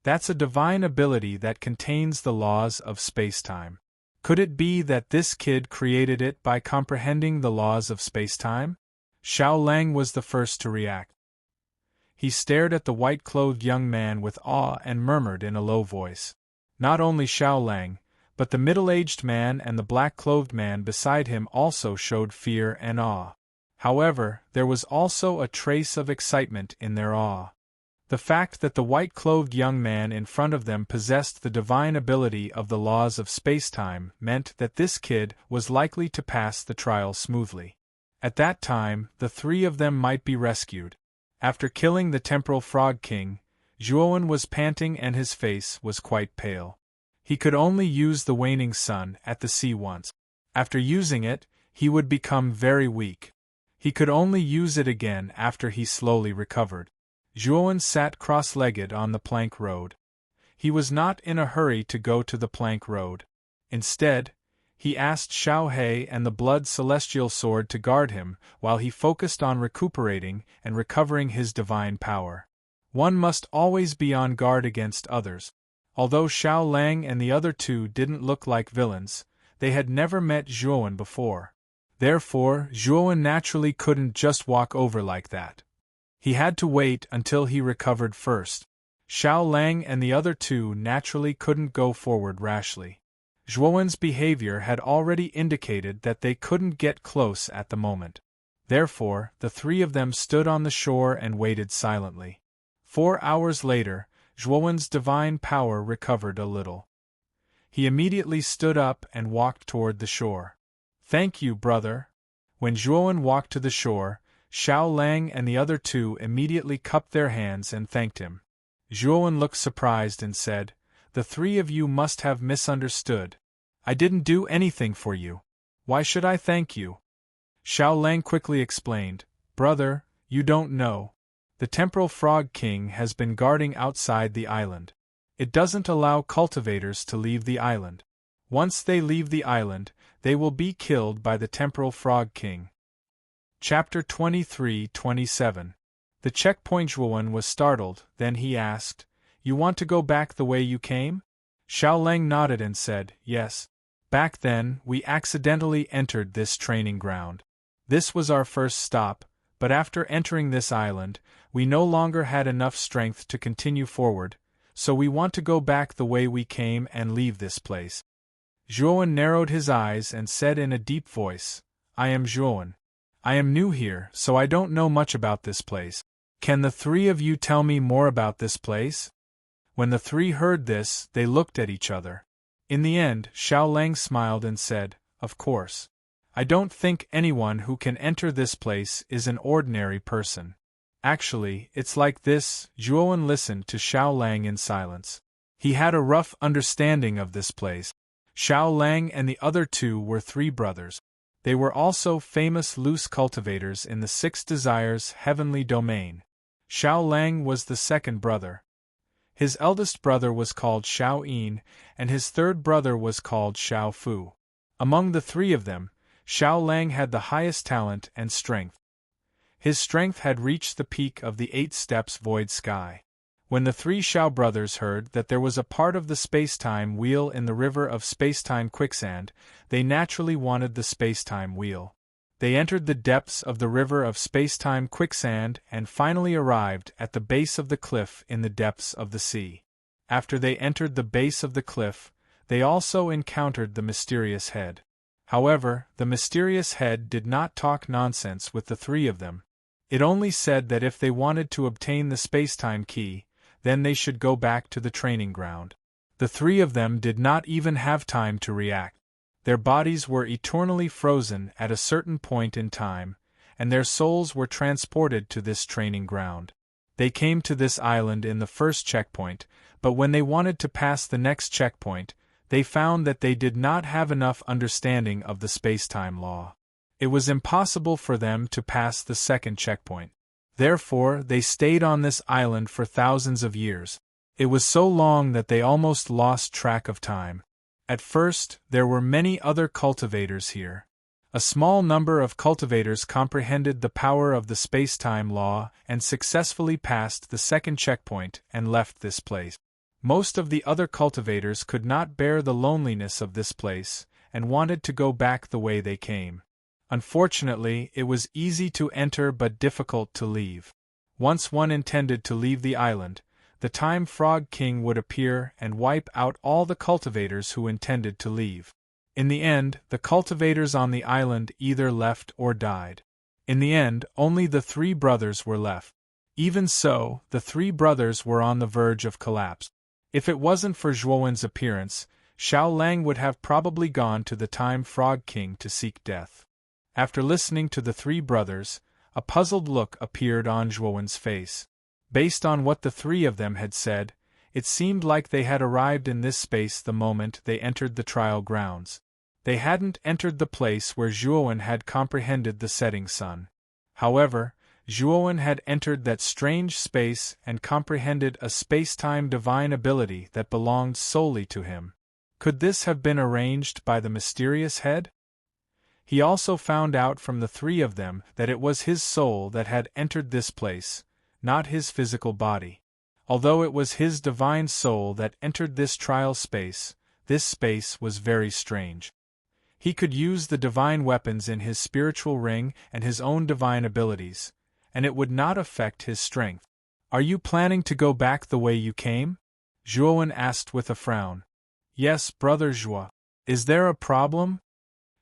[SPEAKER 1] That's a divine ability that contains the laws of spacetime. Could it be that this kid created it by comprehending the laws of spacetime? Xiao Lang was the first to react. He stared at the white-clothed young man with awe and murmured in a low voice. Not only Xiao Lang, but the middle-aged man and the black-clothed man beside him also showed fear and awe. However, there was also a trace of excitement in their awe. The fact that the white-clothed young man in front of them possessed the divine ability of the laws of spacetime meant that this kid was likely to pass the trial smoothly. At that time, the three of them might be rescued. After killing the temporal frog king, Zhuowen was panting and his face was quite pale. He could only use the waning sun at the sea once. After using it, he would become very weak. He could only use it again after he slowly recovered. Zhuowen sat cross-legged on the plank road. He was not in a hurry to go to the plank road. Instead, he asked Xiao He and the blood celestial sword to guard him while he focused on recuperating and recovering his divine power. One must always be on guard against others. Although Xiao Lang and the other two didn't look like villains, they had never met Zhuowen before. Therefore, Zhuowen naturally couldn't just walk over like that. He had to wait until he recovered first. Xiao Lang and the other two naturally couldn't go forward rashly. Zhuowen's behavior had already indicated that they couldn't get close at the moment. Therefore, the three of them stood on the shore and waited silently. 4 hours later, Zhuowen's divine power recovered a little. He immediately stood up and walked toward the shore. "Thank you, brother." When Zhuowen walked to the shore, Xiao Lang and the other two immediately cupped their hands and thanked him. Zhuowen looked surprised and said, "The three of you must have misunderstood. I didn't do anything for you. Why should I thank you?" Xiao Lang quickly explained, "Brother, you don't know. The Temporal Frog King has been guarding outside the island. It doesn't allow cultivators to leave the island. Once they leave the island, they will be killed by the Temporal Frog King." Chapter 23-27. The checkpoint. Zhuowen was startled, then he asked, "You want to go back the way you came?" Xiao Lang nodded and said, "Yes. Back then, we accidentally entered this training ground. This was our first stop, but after entering this island, we no longer had enough strength to continue forward, so we want to go back the way we came and leave this place." Zhuowen narrowed his eyes and said in a deep voice, "I am Zhuowen. I am new here, so I don't know much about this place. Can the three of you tell me more about this place?" When the three heard this, they looked at each other. In the end, Xiao Lang smiled and said, "Of course. I don't think anyone who can enter this place is an ordinary person. Actually, it's like this." Zhuowen listened to Xiao Lang in silence. He had a rough understanding of this place. Xiao Lang and the other two were three brothers. They were also famous loose cultivators in the Six Desires heavenly domain. Xiao Lang was the second brother. His eldest brother was called Xiao Yin, and his third brother was called Xiao Fu. Among the three of them, Xiao Lang had the highest talent and strength. His strength had reached the peak of the 8 steps void sky. When the three Xiao brothers heard that there was a part of the spacetime wheel in the river of spacetime quicksand, they naturally wanted the spacetime wheel. They entered the depths of the river of spacetime quicksand and finally arrived at the base of the cliff in the depths of the sea. After they entered the base of the cliff, they also encountered the mysterious head. However, the mysterious head did not talk nonsense with the three of them. It only said that if they wanted to obtain the spacetime key, then they should go back to the training ground. The three of them did not even have time to react. Their bodies were eternally frozen at a certain point in time, and their souls were transported to this training ground. They came to this island in the first checkpoint, but when they wanted to pass the next checkpoint, they found that they did not have enough understanding of the spacetime law. It was impossible for them to pass the second checkpoint. Therefore, they stayed on this island for thousands of years. It was so long that they almost lost track of time. At first, there were many other cultivators here. A small number of cultivators comprehended the power of the spacetime law and successfully passed the second checkpoint and left this place. Most of the other cultivators could not bear the loneliness of this place, and wanted to go back the way they came. Unfortunately, it was easy to enter but difficult to leave. Once one intended to leave the island, the Time Frog King would appear and wipe out all the cultivators who intended to leave. In the end, the cultivators on the island either left or died. In the end, only the three brothers were left. Even so, the three brothers were on the verge of collapse. If it wasn't for Zhuowen's appearance, Xiao Lang would have probably gone to the Time Frog King to seek death. After listening to the three brothers, a puzzled look appeared on Zhuowen's face. Based on what the three of them had said, it seemed like they had arrived in this space the moment they entered the trial grounds. They hadn't entered the place where Zhuowen had comprehended the setting sun. However, Zhuowen had entered that strange space and comprehended a space-time divine ability that belonged solely to him. Could this have been arranged by the mysterious head? He also found out from the three of them that it was his soul that had entered this place, not his physical body. Although it was his divine soul that entered this trial space, this space was very strange. He could use the divine weapons in his spiritual ring and his own divine abilities, and it would not affect his strength. "Are you planning to go back the way you came?" Zhuowen asked with a frown. "Yes, Brother Zhuo. Is there a problem?"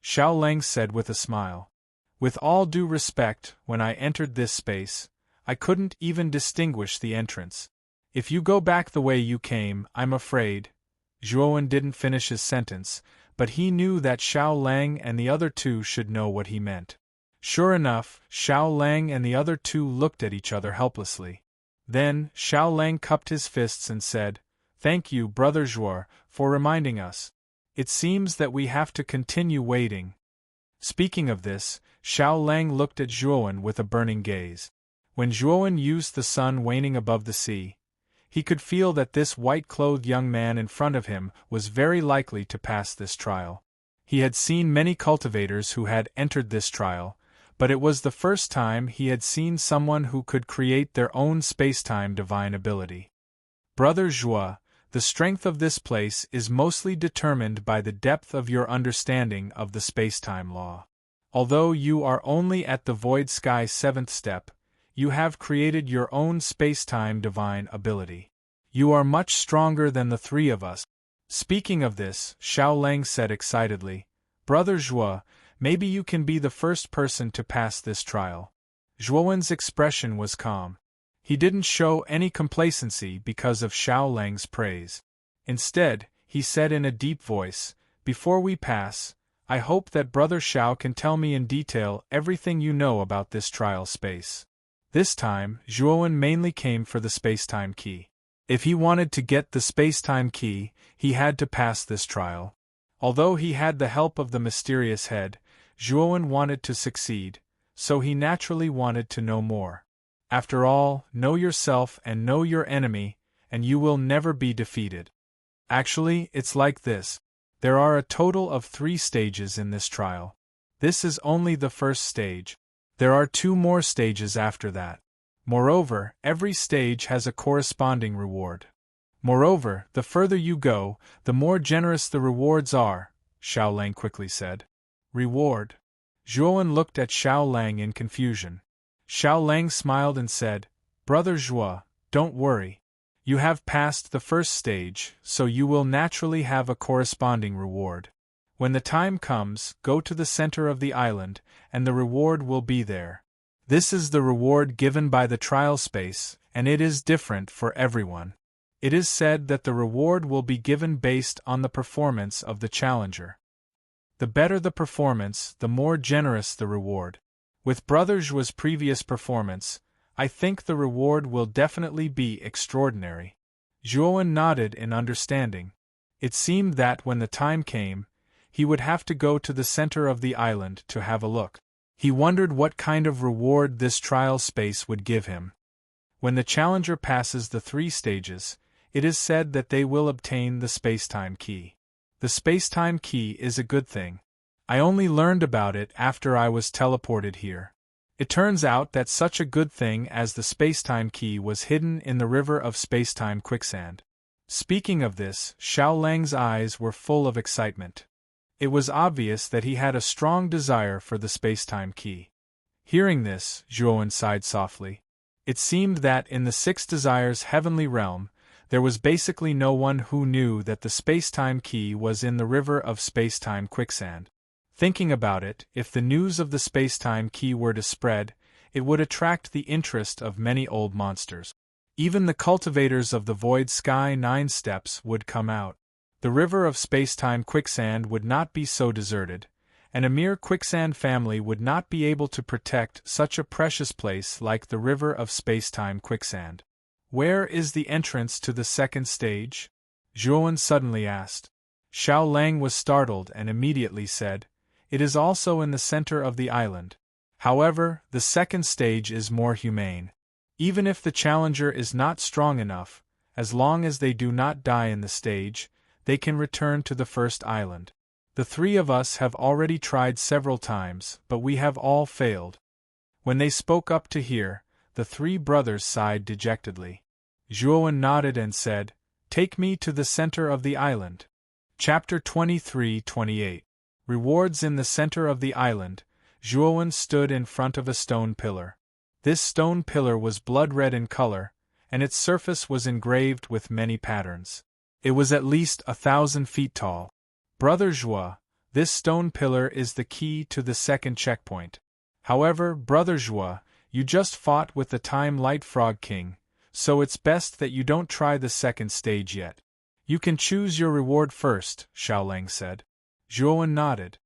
[SPEAKER 1] Xiao Lang said with a smile. "With all due respect, when I entered this space, I couldn't even distinguish the entrance. If you go back the way you came, I'm afraid—" Zhuowen didn't finish his sentence, but he knew that Xiao Lang and the other two should know what he meant. Sure enough, Xiao Lang and the other two looked at each other helplessly. Then, Xiao Lang cupped his fists and said, "Thank you, Brother Zhuo, for reminding us. It seems that we have to continue waiting." Speaking of this, Xiao Lang looked at Zhuowen with a burning gaze. When Zhuowen used the sun waning above the sea, he could feel that this white-clothed young man in front of him was very likely to pass this trial. He had seen many cultivators who had entered this trial, but it was the first time he had seen someone who could create their own space-time divine ability. "Brother Zhuo, the strength of this place is mostly determined by the depth of your understanding of the space-time law. Although you are only at the Void Sky 7th step, you have created your own space-time divine ability. You are much stronger than the three of us." Speaking of this, Xiao Lang said excitedly, "Brother Zhuo, maybe you can be the first person to pass this trial." Zhuowen's expression was calm. He didn't show any complacency because of Xiao Lang's praise. Instead, he said in a deep voice, "Before we pass, I hope that Brother Xiao can tell me in detail everything you know about this trial space." This time, Zhuowen mainly came for the space-time key. If he wanted to get the space-time key, he had to pass this trial. Although he had the help of the mysterious head, Zhuowen wanted to succeed, so he naturally wanted to know more. After all, know yourself and know your enemy, and you will never be defeated. Actually, it's like this. There are a total of 3 stages in this trial. This is only the first stage. There are 2 more stages after that. Moreover, every stage has a corresponding reward. Moreover, the further you go, the more generous the rewards are, Xiao Lang quickly said. "Reward?" Zhuowen looked at Xiao Lang in confusion. Xiao Lang smiled and said, "Brother Zhuo, don't worry. You have passed the first stage, so you will naturally have a corresponding reward. When the time comes, go to the center of the island, and the reward will be there. This is the reward given by the trial space, and it is different for everyone. It is said that the reward will be given based on the performance of the challenger. The better the performance, the more generous the reward. With Brother Zhuo's previous performance, I think the reward will definitely be extraordinary." Zhuowen nodded in understanding. It seemed that when the time came, he would have to go to the center of the island to have a look. He wondered what kind of reward this trial space would give him. When the challenger passes the 3 stages, it is said that they will obtain the space-time key. The space-time key is a good thing. I only learned about it after I was teleported here. It turns out that such a good thing as the space-time key was hidden in the river of space-time quicksand. Speaking of this, Xiao Lang's eyes were full of excitement. It was obvious that he had a strong desire for the space-time key. Hearing this, Zhuowen sighed softly. It seemed that in the Six Desires heavenly realm, there was basically no one who knew that the space-time key was in the river of space-time quicksand. Thinking about it, if the news of the space-time key were to spread, it would attract the interest of many old monsters. Even the cultivators of the Void Sky 9 Steps would come out. The river of space-time quicksand would not be so deserted, and a mere quicksand family would not be able to protect such a precious place like the river of space-time quicksand. Where is the entrance to the second stage? Zhuowen suddenly asked. Xiao Lang was startled and immediately said, "It is also in the center of the island. However, the second stage is more humane. Even if the challenger is not strong enough, as long as they do not die in the stage, they can return to the first island. The three of us have already tried several times, but we have all failed." When they spoke up to hear, the three brothers sighed dejectedly. Zhuowen nodded and said, "Take me to the center of the island." Chapter 23-28. Rewards. In the center of the island, Zhuowen stood in front of a stone pillar. This stone pillar was blood-red in color, and its surface was engraved with many patterns. It was at least 1,000 feet tall. "Brother Zhuo, this stone pillar is the key to the second checkpoint. However, Brother Zhuo, you just fought with the Time Light Frog King, so it's best that you don't try the second stage yet. You can choose your reward first," Xiao Lang said. Zhuowen nodded.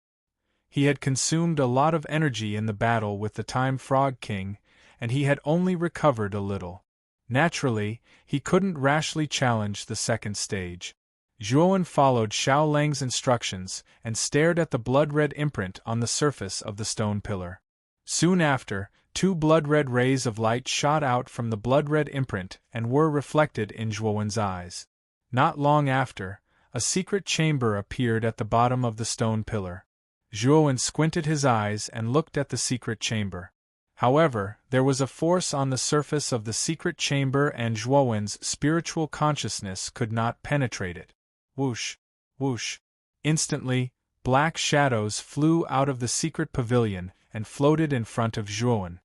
[SPEAKER 1] He had consumed a lot of energy in the battle with the Time Frog King, and he had only recovered a little. Naturally, he couldn't rashly challenge the second stage. Zhuowen followed Xiao Lang's instructions and stared at the blood-red imprint on the surface of the stone pillar. Soon after, two blood-red rays of light shot out from the blood-red imprint and were reflected in Zhuowen's eyes. Not long after, a secret chamber appeared at the bottom of the stone pillar. Zhuowen squinted his eyes and looked at the secret chamber. However, there was a force on the surface of the secret chamber and Zhuowen's spiritual consciousness could not penetrate it. Whoosh! Whoosh! Instantly, black shadows flew out of the secret pavilion and floated in front of Zhuowen.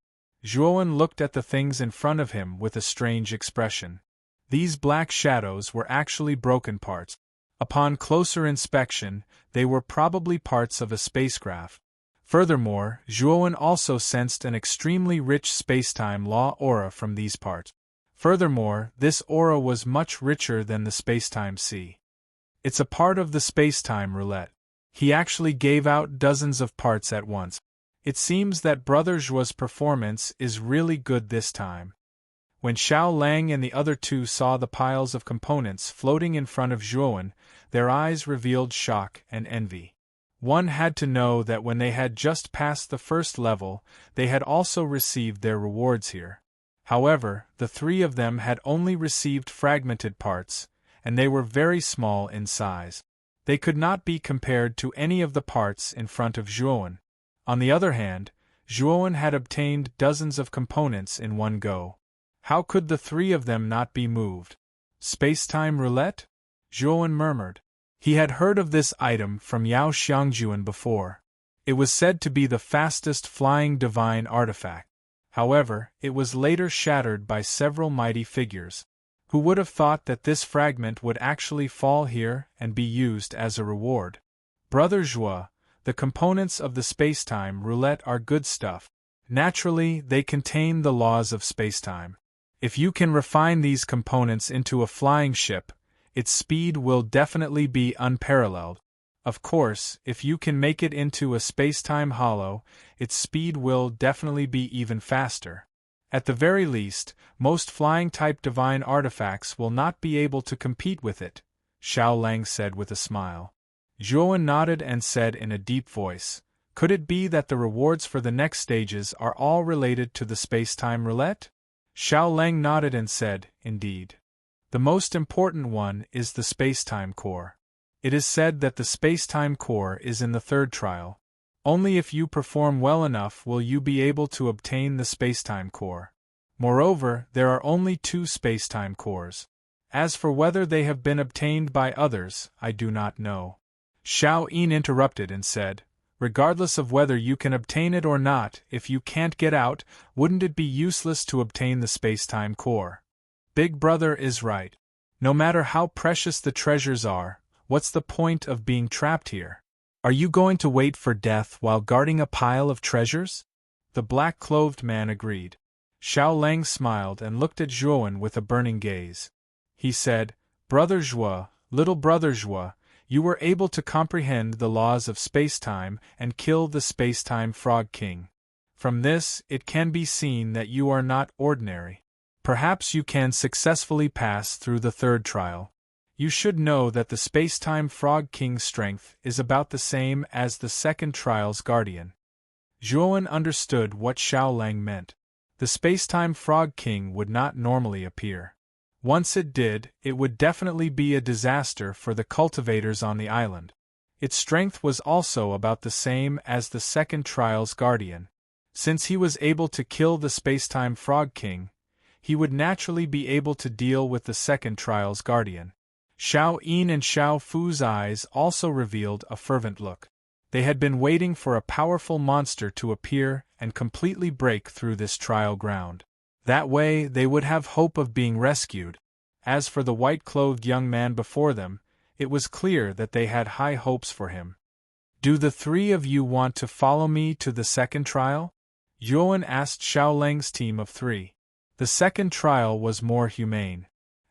[SPEAKER 1] Zhuowen looked at the things in front of him with a strange expression. These black shadows were actually broken parts. Upon closer inspection, they were probably parts of a spacecraft. Furthermore, Zhuowen also sensed an extremely rich spacetime law aura from these parts. Furthermore, this aura was much richer than the spacetime sea. It's a part of the spacetime roulette. He actually gave out dozens of parts at once. It seems that Brother Zhuo's performance is really good this time. When Xiao Lang and the other two saw the piles of components floating in front of Zhuowen, their eyes revealed shock and envy. One had to know that when they had just passed the first level, they had also received their rewards here. However, the three of them had only received fragmented parts, and they were very small in size. They could not be compared to any of the parts in front of Zhuowen. On the other hand, Zhuowen had obtained dozens of components in one go. How could the three of them not be moved? Spacetime roulette? Zhuowen murmured. He had heard of this item from Yao Xiangjuan before. It was said to be the fastest flying divine artifact. However, it was later shattered by several mighty figures. Who would have thought that this fragment would actually fall here and be used as a reward? Brother Zhuo, the components of the spacetime roulette are good stuff. Naturally, they contain the laws of spacetime. If you can refine these components into a flying ship, its speed will definitely be unparalleled. Of course, if you can make it into a spacetime hollow, its speed will definitely be even faster. At the very least, most flying-type divine artifacts will not be able to compete with it, Xiao Lang said with a smile. Zhuowen nodded and said in a deep voice, "Could it be that the rewards for the next stages are all related to the spacetime roulette?" Xiao Lang nodded and said, "Indeed. The most important one is the spacetime core. It is said that the spacetime core is in the third trial. Only if you perform well enough will you be able to obtain the spacetime core. Moreover, there are only two spacetime cores. As for whether they have been obtained by others, I do not know. Xiao Yin interrupted and said, regardless of whether you can obtain it or not, if you can't get out, wouldn't it be useless to obtain the space-time core? Big Brother is right. No matter how precious the treasures are, what's the point of being trapped here? Are you going to wait for death while guarding a pile of treasures? The black-clothed man agreed. Xiao Lang smiled and looked at Zhuowen with a burning gaze. He said, Brother Zhuo, little Brother Zhuo, you were able to comprehend the laws of space-time and kill the space-time Frog King. From this, it can be seen that you are not ordinary. Perhaps you can successfully pass through the third trial. You should know that the space-time Frog King's strength is about the same as the second trial's guardian. Zhuowen understood what Xiao Lang meant. The space-time Frog King would not normally appear. Once it did, it would definitely be a disaster for the cultivators on the island. Its strength was also about the same as the second trial's guardian. Since he was able to kill the space-time Frog King, he would naturally be able to deal with the second trial's guardian. Xiao Yin and Xiao Fu's eyes also revealed a fervent look. They had been waiting for a powerful monster to appear and completely break through this trial ground. That way they would have hope of being rescued. As for the white-clothed young man before them, it was clear that they had high hopes for him. Do the three of you want to follow me to the second trial? Yuan asked Xiao Lang's team of three. The second trial was more humane.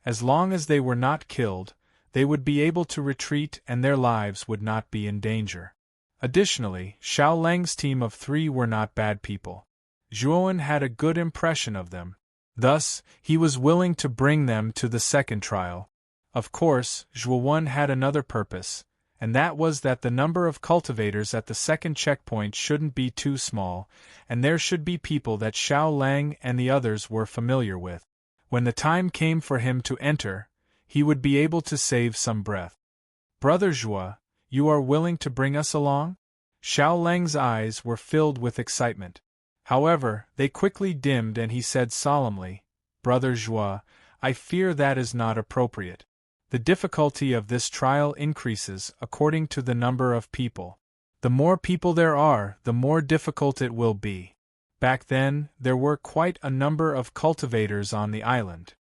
[SPEAKER 1] As long as they were not killed, they would be able to retreat and their lives would not be in danger. Additionally, Xiao Lang's team of three were not bad people. Zhuowen had a good impression of them. Thus, he was willing to bring them to the second trial. Of course, Zhuowen had another purpose, and that was that the number of cultivators at the second checkpoint shouldn't be too small, and there should be people that Xiao Lang and the others were familiar with. When the time came for him to enter, he would be able to save some breath. Brother Zhuo, you are willing to bring us along? Xiao Lang's eyes were filled with excitement. However, they quickly dimmed and he said solemnly, Brother Zhuo, I fear that is not appropriate. The difficulty of this trial increases according to the number of people. The more people there are, the more difficult it will be. Back then, there were quite a number of cultivators on the island.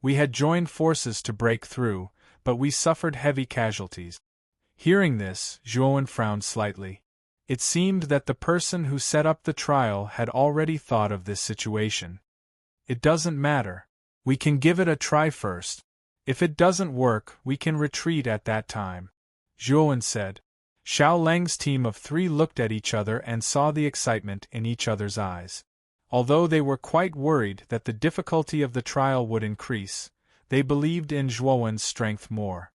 [SPEAKER 1] We had joined forces to break through, but we suffered heavy casualties. Hearing this, Zhuowen frowned slightly. It seemed that the person who set up the trial had already thought of this situation. It doesn't matter. We can give it a try first. If it doesn't work, we can retreat at that time, Zhuowen said. Xiao Lang's team of three looked at each other and saw the excitement in each other's eyes. Although they were quite worried that the difficulty of the trial would increase, they believed in Zhuowen's strength more.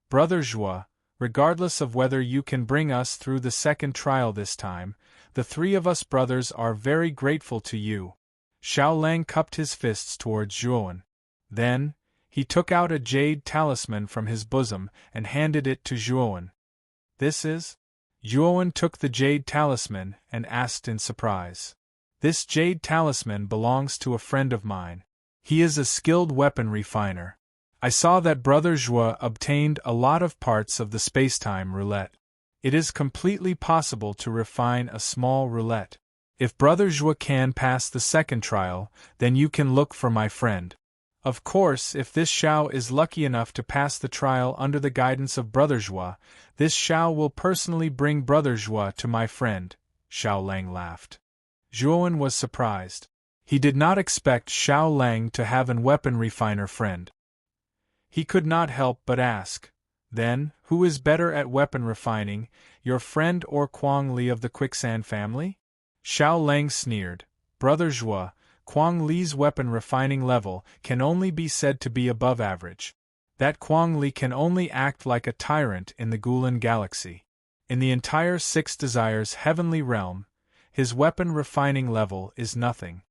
[SPEAKER 1] Brother Zhuo, regardless of whether you can bring us through the second trial this time, the three of us brothers are very grateful to you. Xiao Lang cupped his fists towards Zhuowen. Then, he took out a jade talisman from his bosom and handed it to Zhuowen. This is? Zhuowen took the jade talisman and asked in surprise. This jade talisman belongs to a friend of mine. He is a skilled weapon refiner. I saw that Brother Zhuo obtained a lot of parts of the space-time roulette. It is completely possible to refine a small roulette. If Brother Zhuo can pass the second trial, then you can look for my friend. Of course, if this Xiao is lucky enough to pass the trial under the guidance of Brother Zhuo, this Xiao will personally bring Brother Zhuo to my friend, Xiao Lang laughed. Zhuowen was surprised. He did not expect Xiao Lang to have an weapon refiner friend. He could not help but ask, then, who is better at weapon refining, your friend or Quang Li of the Quicksand family? Xiao Lang sneered. Brother Zhuo, Quang Li's weapon refining level can only be said to be above average. That Quang Li can only act like a tyrant in the Gulan galaxy. In the entire Six Desires heavenly realm, his weapon refining level is nothing.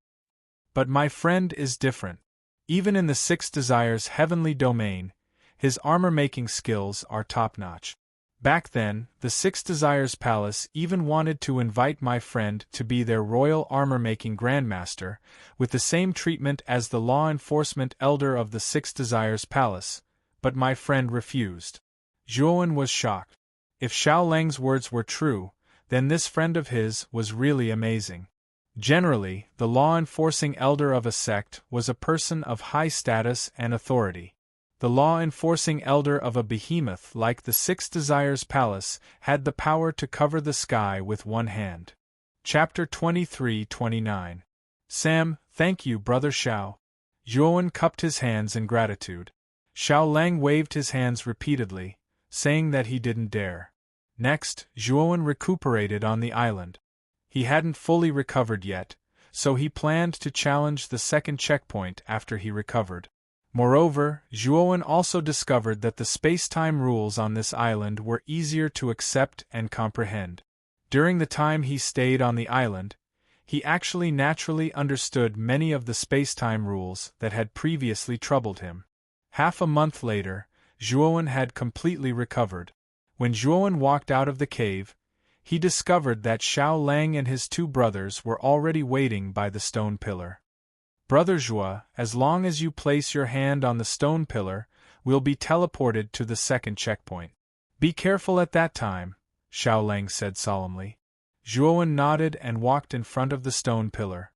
[SPEAKER 1] But my friend is different. Even in the Six Desires heavenly domain, his armor-making skills are top-notch. Back then, the Six Desires Palace even wanted to invite my friend to be their royal armor-making grandmaster, with the same treatment as the law enforcement elder of the Six Desires Palace, but my friend refused. Zhuowen was shocked. If Xiao Lang's words were true, then this friend of his was really amazing. Generally, the law-enforcing elder of a sect was a person of high status and authority. The law-enforcing elder of a behemoth like the Six Desires Palace had the power to cover the sky with one hand. Chapter 23-29. Sam, thank you, Brother Xiao. Zhuowen cupped his hands in gratitude. Xiao Lang waved his hands repeatedly, saying that he didn't dare. Next, Zhuowen recuperated on the island. He hadn't fully recovered yet, so he planned to challenge the second checkpoint after he recovered. Moreover, Zhuowen also discovered that the space-time rules on this island were easier to accept and comprehend. During the time he stayed on the island, he actually naturally understood many of the space-time rules that had previously troubled him. Half a month later, Zhuowen had completely recovered. When Zhuowen walked out of the cave, he discovered that Xiao Lang and his two brothers were already waiting by the stone pillar. Brother Zhuo, as long as you place your hand on the stone pillar, we'll be teleported to the second checkpoint. Be careful at that time, Xiao Lang said solemnly. Zhuowen nodded and walked in front of the stone pillar.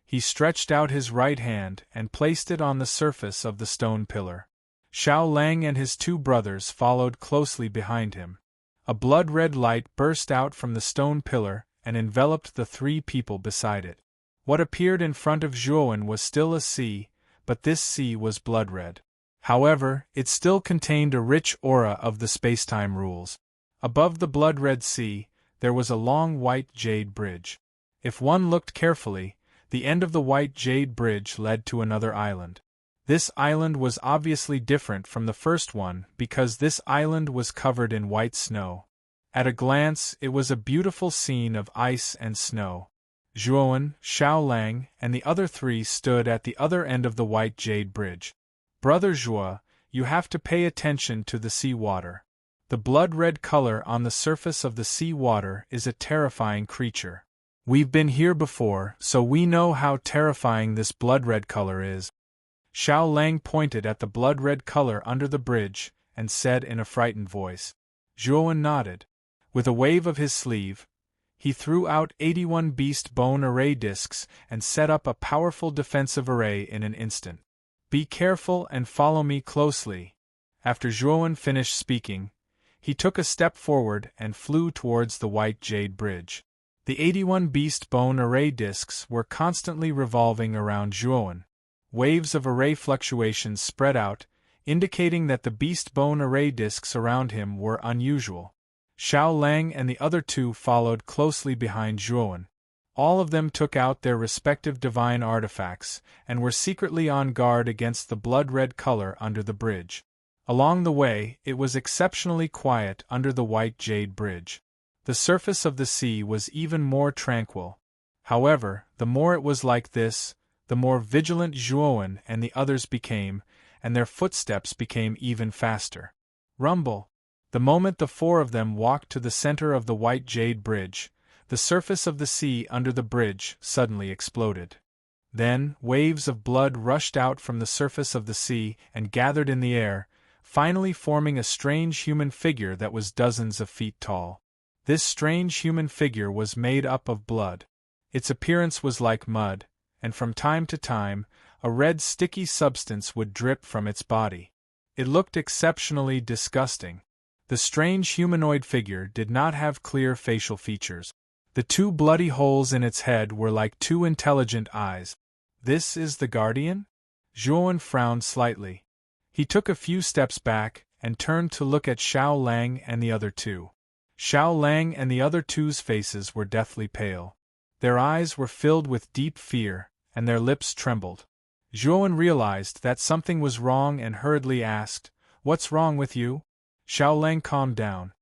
[SPEAKER 1] He stretched out his right hand and placed it on the surface of the stone pillar. Xiao Lang and his two brothers followed closely behind him. A blood-red light burst out from the stone pillar and enveloped the three people beside it. What appeared in front of Zhuowen was still a sea, but this sea was blood-red. However, it still contained a rich aura of the space-time rules. Above the blood-red sea, there was a long white jade bridge. If one looked carefully, the end of the white jade bridge led to another island. This island was obviously different from the first one because this island was covered in white snow. At a glance, it was a beautiful scene of ice and snow. Zhuowen, Xiao Lang, and the other three stood at the other end of the white jade bridge. Brother Zhuo, you have to pay attention to the sea water. The blood-red color on the surface of the sea water is a terrifying creature. We've been here before, so we know how terrifying this blood-red color is. Xiao Lang pointed at the blood-red color under the bridge and said in a frightened voice. Zhuowen nodded. With a wave of his sleeve, he threw out 81 beast bone array discs and set up a powerful defensive array in an instant. Be careful and follow me closely. After Zhuowen finished speaking, he took a step forward and flew towards the white jade bridge. The 81 beast bone array discs were constantly revolving around Zhuowen. Waves of array fluctuations spread out, indicating that the beast bone array discs around him were unusual. Xiao Lang and the other two followed closely behind Zhuowen. All of them took out their respective divine artifacts and were secretly on guard against the blood-red color under the bridge. Along the way, it was exceptionally quiet under the white jade bridge. The surface of the sea was even more tranquil. However, the more it was like this, the more vigilant Zhuowen and the others became, and their footsteps became even faster. Rumble! The moment the four of them walked to the center of the white jade bridge, the surface of the sea under the bridge suddenly exploded. Then, waves of blood rushed out from the surface of the sea and gathered in the air, finally forming a strange human figure that was dozens of feet tall. This strange human figure was made up of blood. Its appearance was like mud, and from time to time, a red sticky substance would drip from its body. It looked exceptionally disgusting. The strange humanoid figure did not have clear facial features. The two bloody holes in its head were like two intelligent eyes. This is the Guardian? Zhuowen frowned slightly. He took a few steps back and turned to look at Xiao Lang and the other two. Xiao Lang and the other two's faces were deathly pale. Their eyes were filled with deep fear, and their lips trembled. Zhuowen realized that something was wrong and hurriedly asked, "What's wrong with you?" Xiao Lang calmed down.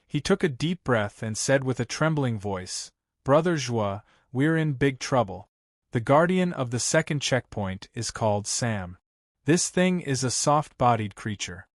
[SPEAKER 1] He took a deep breath and said with a trembling voice, "Brother Zhuo, we're in big trouble. The guardian of the second checkpoint is called Sam. This thing is a soft-bodied creature.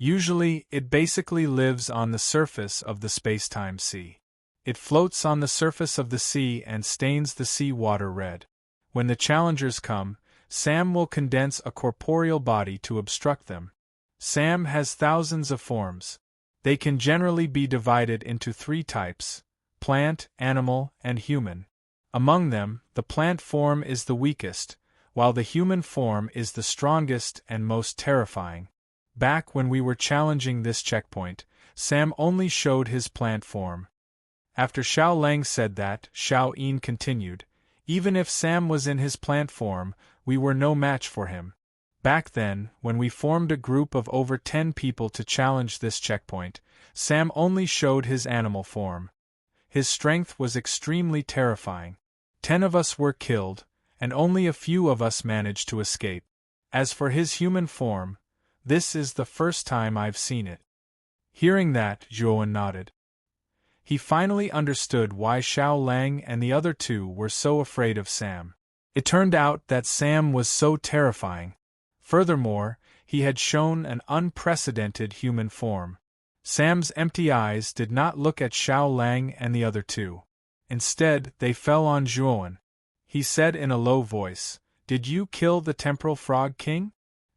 [SPEAKER 1] Usually, it basically lives on the surface of the space-time sea. It floats on the surface of the sea and stains the sea water red. When the challengers come, Sam will condense a corporeal body to obstruct them. Sam has thousands of forms. They can generally be divided into 3 types: plant, animal, and human. Among them, the plant form is the weakest, while the human form is the strongest and most terrifying. Back when we were challenging this checkpoint, Sam only showed his plant form. After Xiao Lang said that, Xiao Yin continued, even if Sam was in his plant form, we were no match for him. Back then, when we formed a group of over 10 people to challenge this checkpoint, Sam only showed his animal form. His strength was extremely terrifying. 10 of us were killed, and only a few of us managed to escape. As for his human form, this is the first time I've seen it. Hearing that, Zhuowen nodded. He finally understood why Xiao Lang and the other 2 were so afraid of Sam. It turned out that Sam was so terrifying. Furthermore, he had shown an unprecedented human form. Sam's empty eyes did not look at Xiao Lang and the other 2. Instead, they fell on Zhuowen. He said in a low voice, "Did you kill the Temporal Frog King?"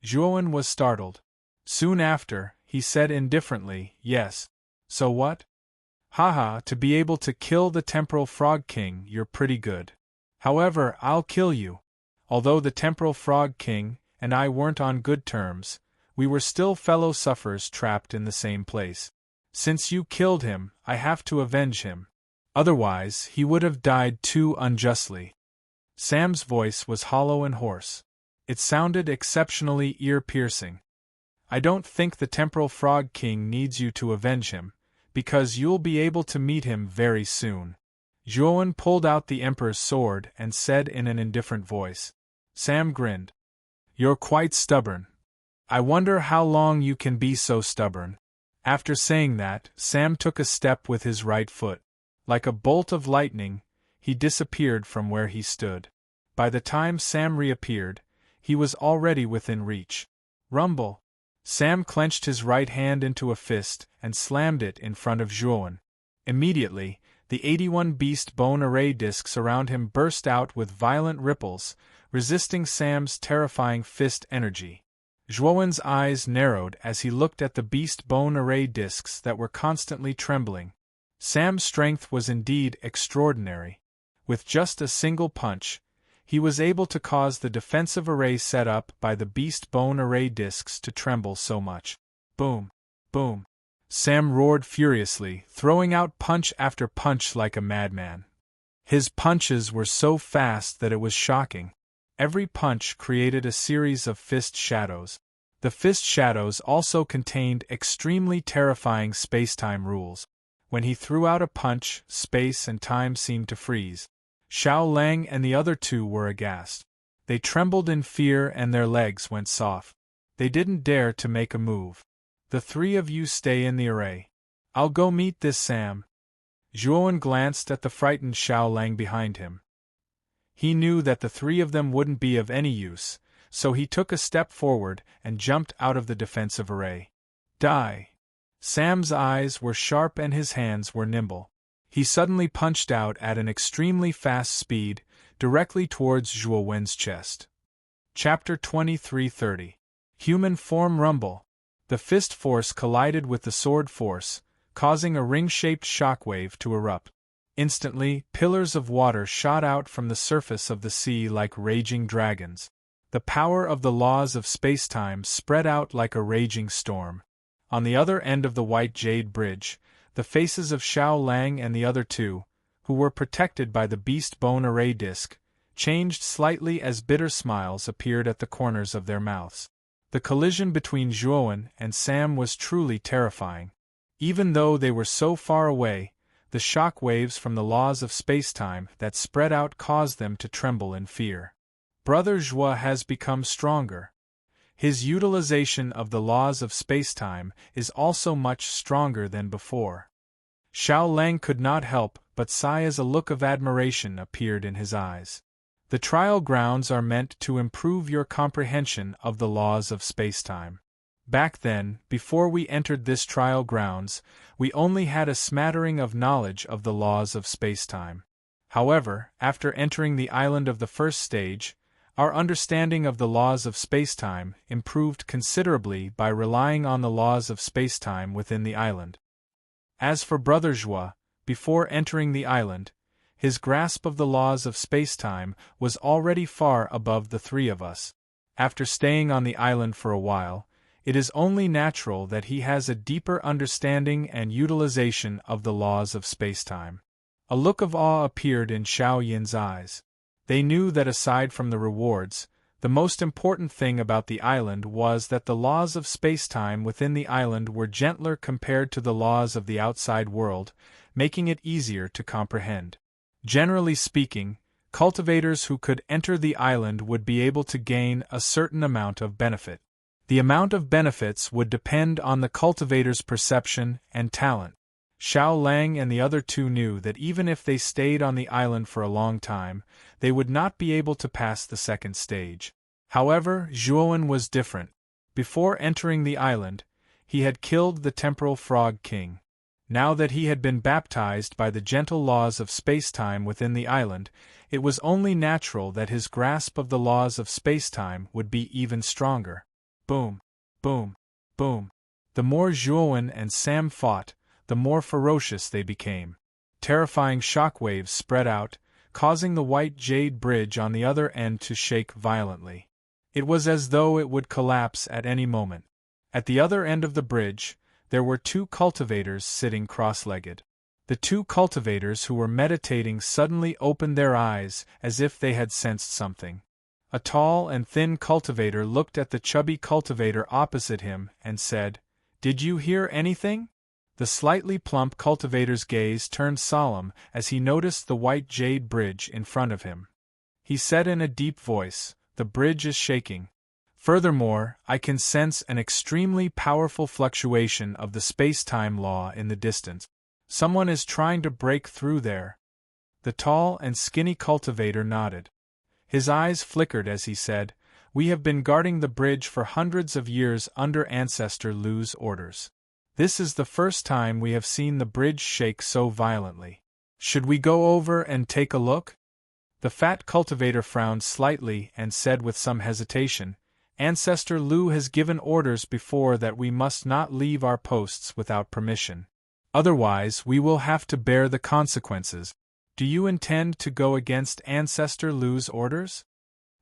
[SPEAKER 1] Zhuowen was startled. Soon after, he said indifferently, "Yes." "So what?" "Haha, to be able to kill the Temporal Frog King, you're pretty good. However, I'll kill you." Although the Temporal Frog King and I weren't on good terms, we were still fellow sufferers trapped in the same place. Since you killed him, I have to avenge him. Otherwise, he would have died too unjustly. Sam's voice was hollow and hoarse. It sounded exceptionally ear-piercing. "I don't think the Temporal Frog King needs you to avenge him, because you'll be able to meet him very soon." Zhuowen pulled out the Emperor's sword and said in an indifferent voice. Sam grinned. "You're quite stubborn. I wonder how long you can be so stubborn." After saying that, Sam took a step with his right foot. Like a bolt of lightning, he disappeared from where he stood. By the time Sam reappeared, he was already within reach. Rumble! Sam clenched his right hand into a fist and slammed it in front of Zhuowen. Immediately, the 81 beast bone array discs around him burst out with violent ripples, resisting Sam's terrifying fist energy. Zhuowen's eyes narrowed as he looked at the beast bone array discs that were constantly trembling. Sam's strength was indeed extraordinary. With just a single punch, he was able to cause the defensive array set up by the beast bone array discs to tremble so much. Boom! Boom! Sam roared furiously, throwing out punch after punch like a madman. His punches were so fast that it was shocking. Every punch created a series of fist shadows. The fist shadows also contained extremely terrifying space-time rules. When he threw out a punch, space and time seemed to freeze. Xiao Lang and the other 2 were aghast. They trembled in fear and their legs went soft. They didn't dare to make a move. "The 3 of you stay in the array. I'll go meet this Sam." Zhuowen glanced at the frightened Xiao Lang behind him. He knew that the 3 of them wouldn't be of any use, so he took a step forward and jumped out of the defensive array. Die! Sam's eyes were sharp and his hands were nimble. He suddenly punched out at an extremely fast speed, directly towards Zhuowen's chest. Chapter 2330. Human Form Rumble. The fist force collided with the sword force, causing a ring-shaped shockwave to erupt. Instantly, pillars of water shot out from the surface of the sea like raging dragons. The power of the laws of space-time spread out like a raging storm. On the other end of the white jade bridge, the faces of Xiao Lang and the other 2, who were protected by the beast bone array disc, changed slightly as bitter smiles appeared at the corners of their mouths. The collision between Zhuowen and Sam was truly terrifying. Even though they were so far away, the shock waves from the laws of space-time that spread out caused them to tremble in fear. Brother Zhuo has become stronger. His utilization of the laws of space-time is also much stronger than before. Xiao Lang could not help but sigh as a look of admiration appeared in his eyes. The trial grounds are meant to improve your comprehension of the laws of space-time. Back then, before we entered this trial grounds, we only had a smattering of knowledge of the laws of spacetime. However, after entering the island of the first stage, our understanding of the laws of spacetime improved considerably by relying on the laws of spacetime within the island. As for Brother Joie, before entering the island, his grasp of the laws of spacetime was already far above the three of us. After staying on the island for a while, it is only natural that he has a deeper understanding and utilization of the laws of spacetime. A look of awe appeared in Xiao Yin's eyes. They knew that aside from the rewards, the most important thing about the island was that the laws of spacetime within the island were gentler compared to the laws of the outside world, making it easier to comprehend. Generally speaking, cultivators who could enter the island would be able to gain a certain amount of benefit. The amount of benefits would depend on the cultivator's perception and talent. Xiao Lang and the other two knew that even if they stayed on the island for a long time, they would not be able to pass the second stage. However, Zhuowen was different. Before entering the island, he had killed the Temporal Frog King. Now that he had been baptized by the gentle laws of spacetime within the island, it was only natural that his grasp of the laws of spacetime would be even stronger. Boom, boom, boom. The more Zhuowen and Sam fought, the more ferocious they became. Terrifying shockwaves spread out, causing the white jade bridge on the other end to shake violently. It was as though it would collapse at any moment. At the other end of the bridge, there were two cultivators sitting cross-legged. The two cultivators who were meditating suddenly opened their eyes as if they had sensed something. A tall and thin cultivator looked at the chubby cultivator opposite him and said, "Did you hear anything?" The slightly plump cultivator's gaze turned solemn as he noticed the white jade bridge in front of him. He said in a deep voice, "The bridge is shaking. Furthermore, I can sense an extremely powerful fluctuation of the space-time law in the distance. Someone is trying to break through there." The tall and skinny cultivator nodded. His eyes flickered as he said, "We have been guarding the bridge for hundreds of years under Ancestor Lu's orders. This is the first time we have seen the bridge shake so violently. Should we go over and take a look?" The fat cultivator frowned slightly and said with some hesitation, "Ancestor Lu has given orders before that we must not leave our posts without permission. Otherwise, we will have to bear the consequences. Do you intend to go against Ancestor Lu's orders?"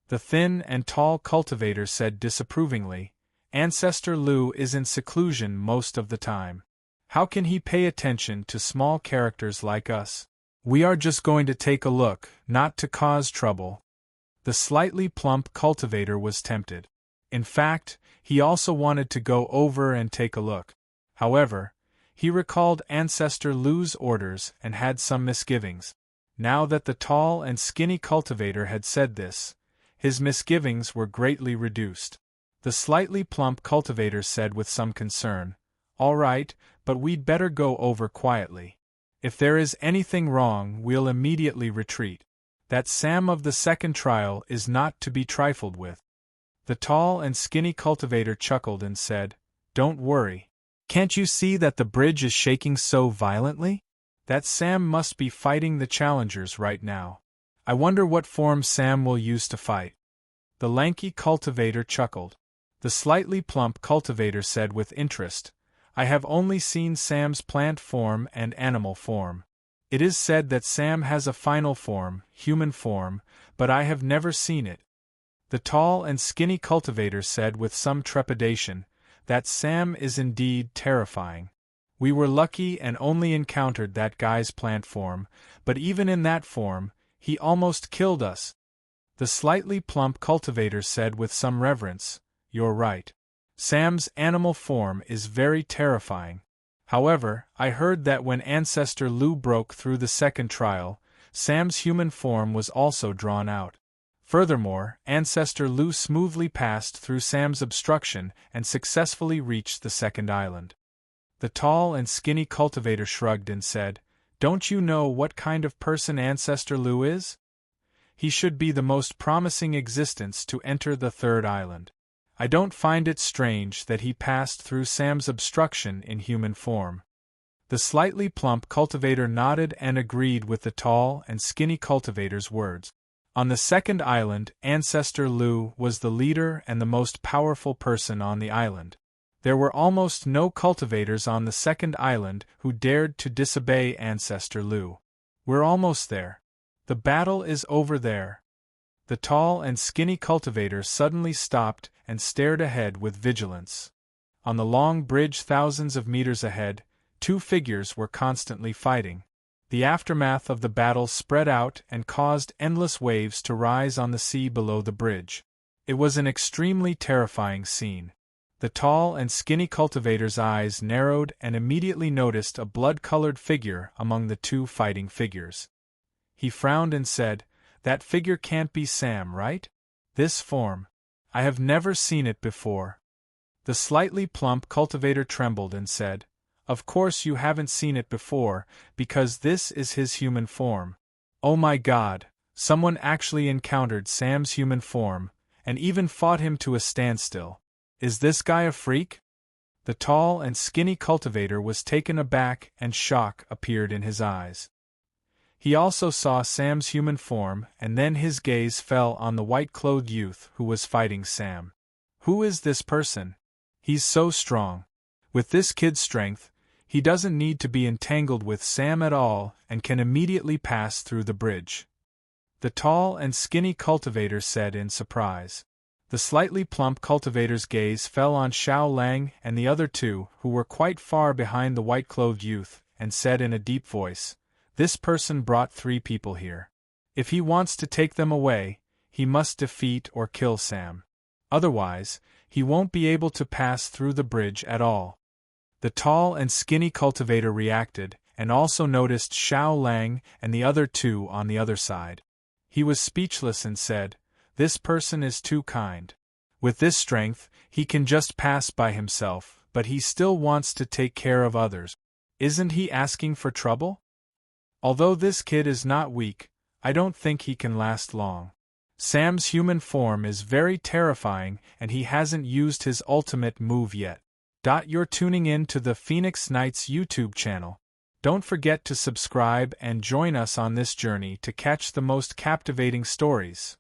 [SPEAKER 1] The thin and tall cultivator said disapprovingly, "Ancestor Lu is in seclusion most of the time. How can he pay attention to small characters like us? We are just going to take a look, not to cause trouble." The slightly plump cultivator was tempted. In fact, he also wanted to go over and take a look. However, he recalled Ancestor Lu's orders and had some misgivings. Now that the tall and skinny cultivator had said this, his misgivings were greatly reduced. The slightly plump cultivator said with some concern, "All right, but we'd better go over quietly. If there is anything wrong, we'll immediately retreat. That Sam of the second trial is not to be trifled with." The tall and skinny cultivator chuckled and said, "Don't worry. Can't you see that the bridge is shaking so violently? That Sam must be fighting the challengers right now. I wonder what form Sam will use to fight." The lanky cultivator chuckled. The slightly plump cultivator said with interest, "I have only seen Sam's plant form and animal form. It is said that Sam has a final form, human form, but I have never seen it." The tall and skinny cultivator said with some trepidation, "That Sam is indeed terrifying. We were lucky and only encountered that guy's plant form, but even in that form, he almost killed us." The slightly plump cultivator said with some reverence, "You're right. Sam's animal form is very terrifying. However, I heard that when Ancestor Lu broke through the second trial, Sam's human form was also drawn out. Furthermore, Ancestor Lu smoothly passed through Sam's obstruction and successfully reached the second island." The tall and skinny cultivator shrugged and said, "Don't you know what kind of person Ancestor Lu is? He should be the most promising existence to enter the third island. I don't find it strange that he passed through Sam's obstruction in human form. The slightly plump cultivator nodded and agreed with the tall and skinny cultivator's words. On the second island, Ancestor Lu was the leader and the most powerful person on the island. There were almost no cultivators on the second island who dared to disobey Ancestor Lu. We're almost there. The battle is over there. The tall and skinny cultivator suddenly stopped and stared ahead with vigilance. On the long bridge thousands of meters ahead, two figures were constantly fighting. The aftermath of the battle spread out and caused endless waves to rise on the sea below the bridge. It was an extremely terrifying scene. The tall and skinny cultivator's eyes narrowed and immediately noticed a blood-colored figure among the two fighting figures. He frowned and said, "That figure can't be Sam, right? This form. I have never seen it before." The slightly plump cultivator trembled and said, "Of course you haven't seen it before, because this is his human form." Oh my God, someone actually encountered Sam's human form, and even fought him to a standstill. Is this guy a freak? The tall and skinny cultivator was taken aback and shock appeared in his eyes. He also saw Sam's human form, and then his gaze fell on the white-clothed youth who was fighting Sam. Who is this person? He's so strong. With this kid's strength, he doesn't need to be entangled with Sam at all and can immediately pass through the bridge. The tall and skinny cultivator said in surprise. The slightly plump cultivator's gaze fell on Xiao Lang and the other two, who were quite far behind the white-clothed youth, and said in a deep voice, "This person brought 3 people here. If he wants to take them away, he must defeat or kill Sam. Otherwise, he won't be able to pass through the bridge at all." The tall and skinny cultivator reacted, and also noticed Xiao Lang and the other two on the other side. He was speechless and said, "This person is too kind. With this strength, he can just pass by himself, but he still wants to take care of others. Isn't he asking for trouble? Although this kid is not weak, I don't think he can last long. Sam's human form is very terrifying and he hasn't used his ultimate move yet." You're tuning in to the Phoenix Knights YouTube channel. Don't forget to subscribe and join us on this journey to catch the most captivating stories.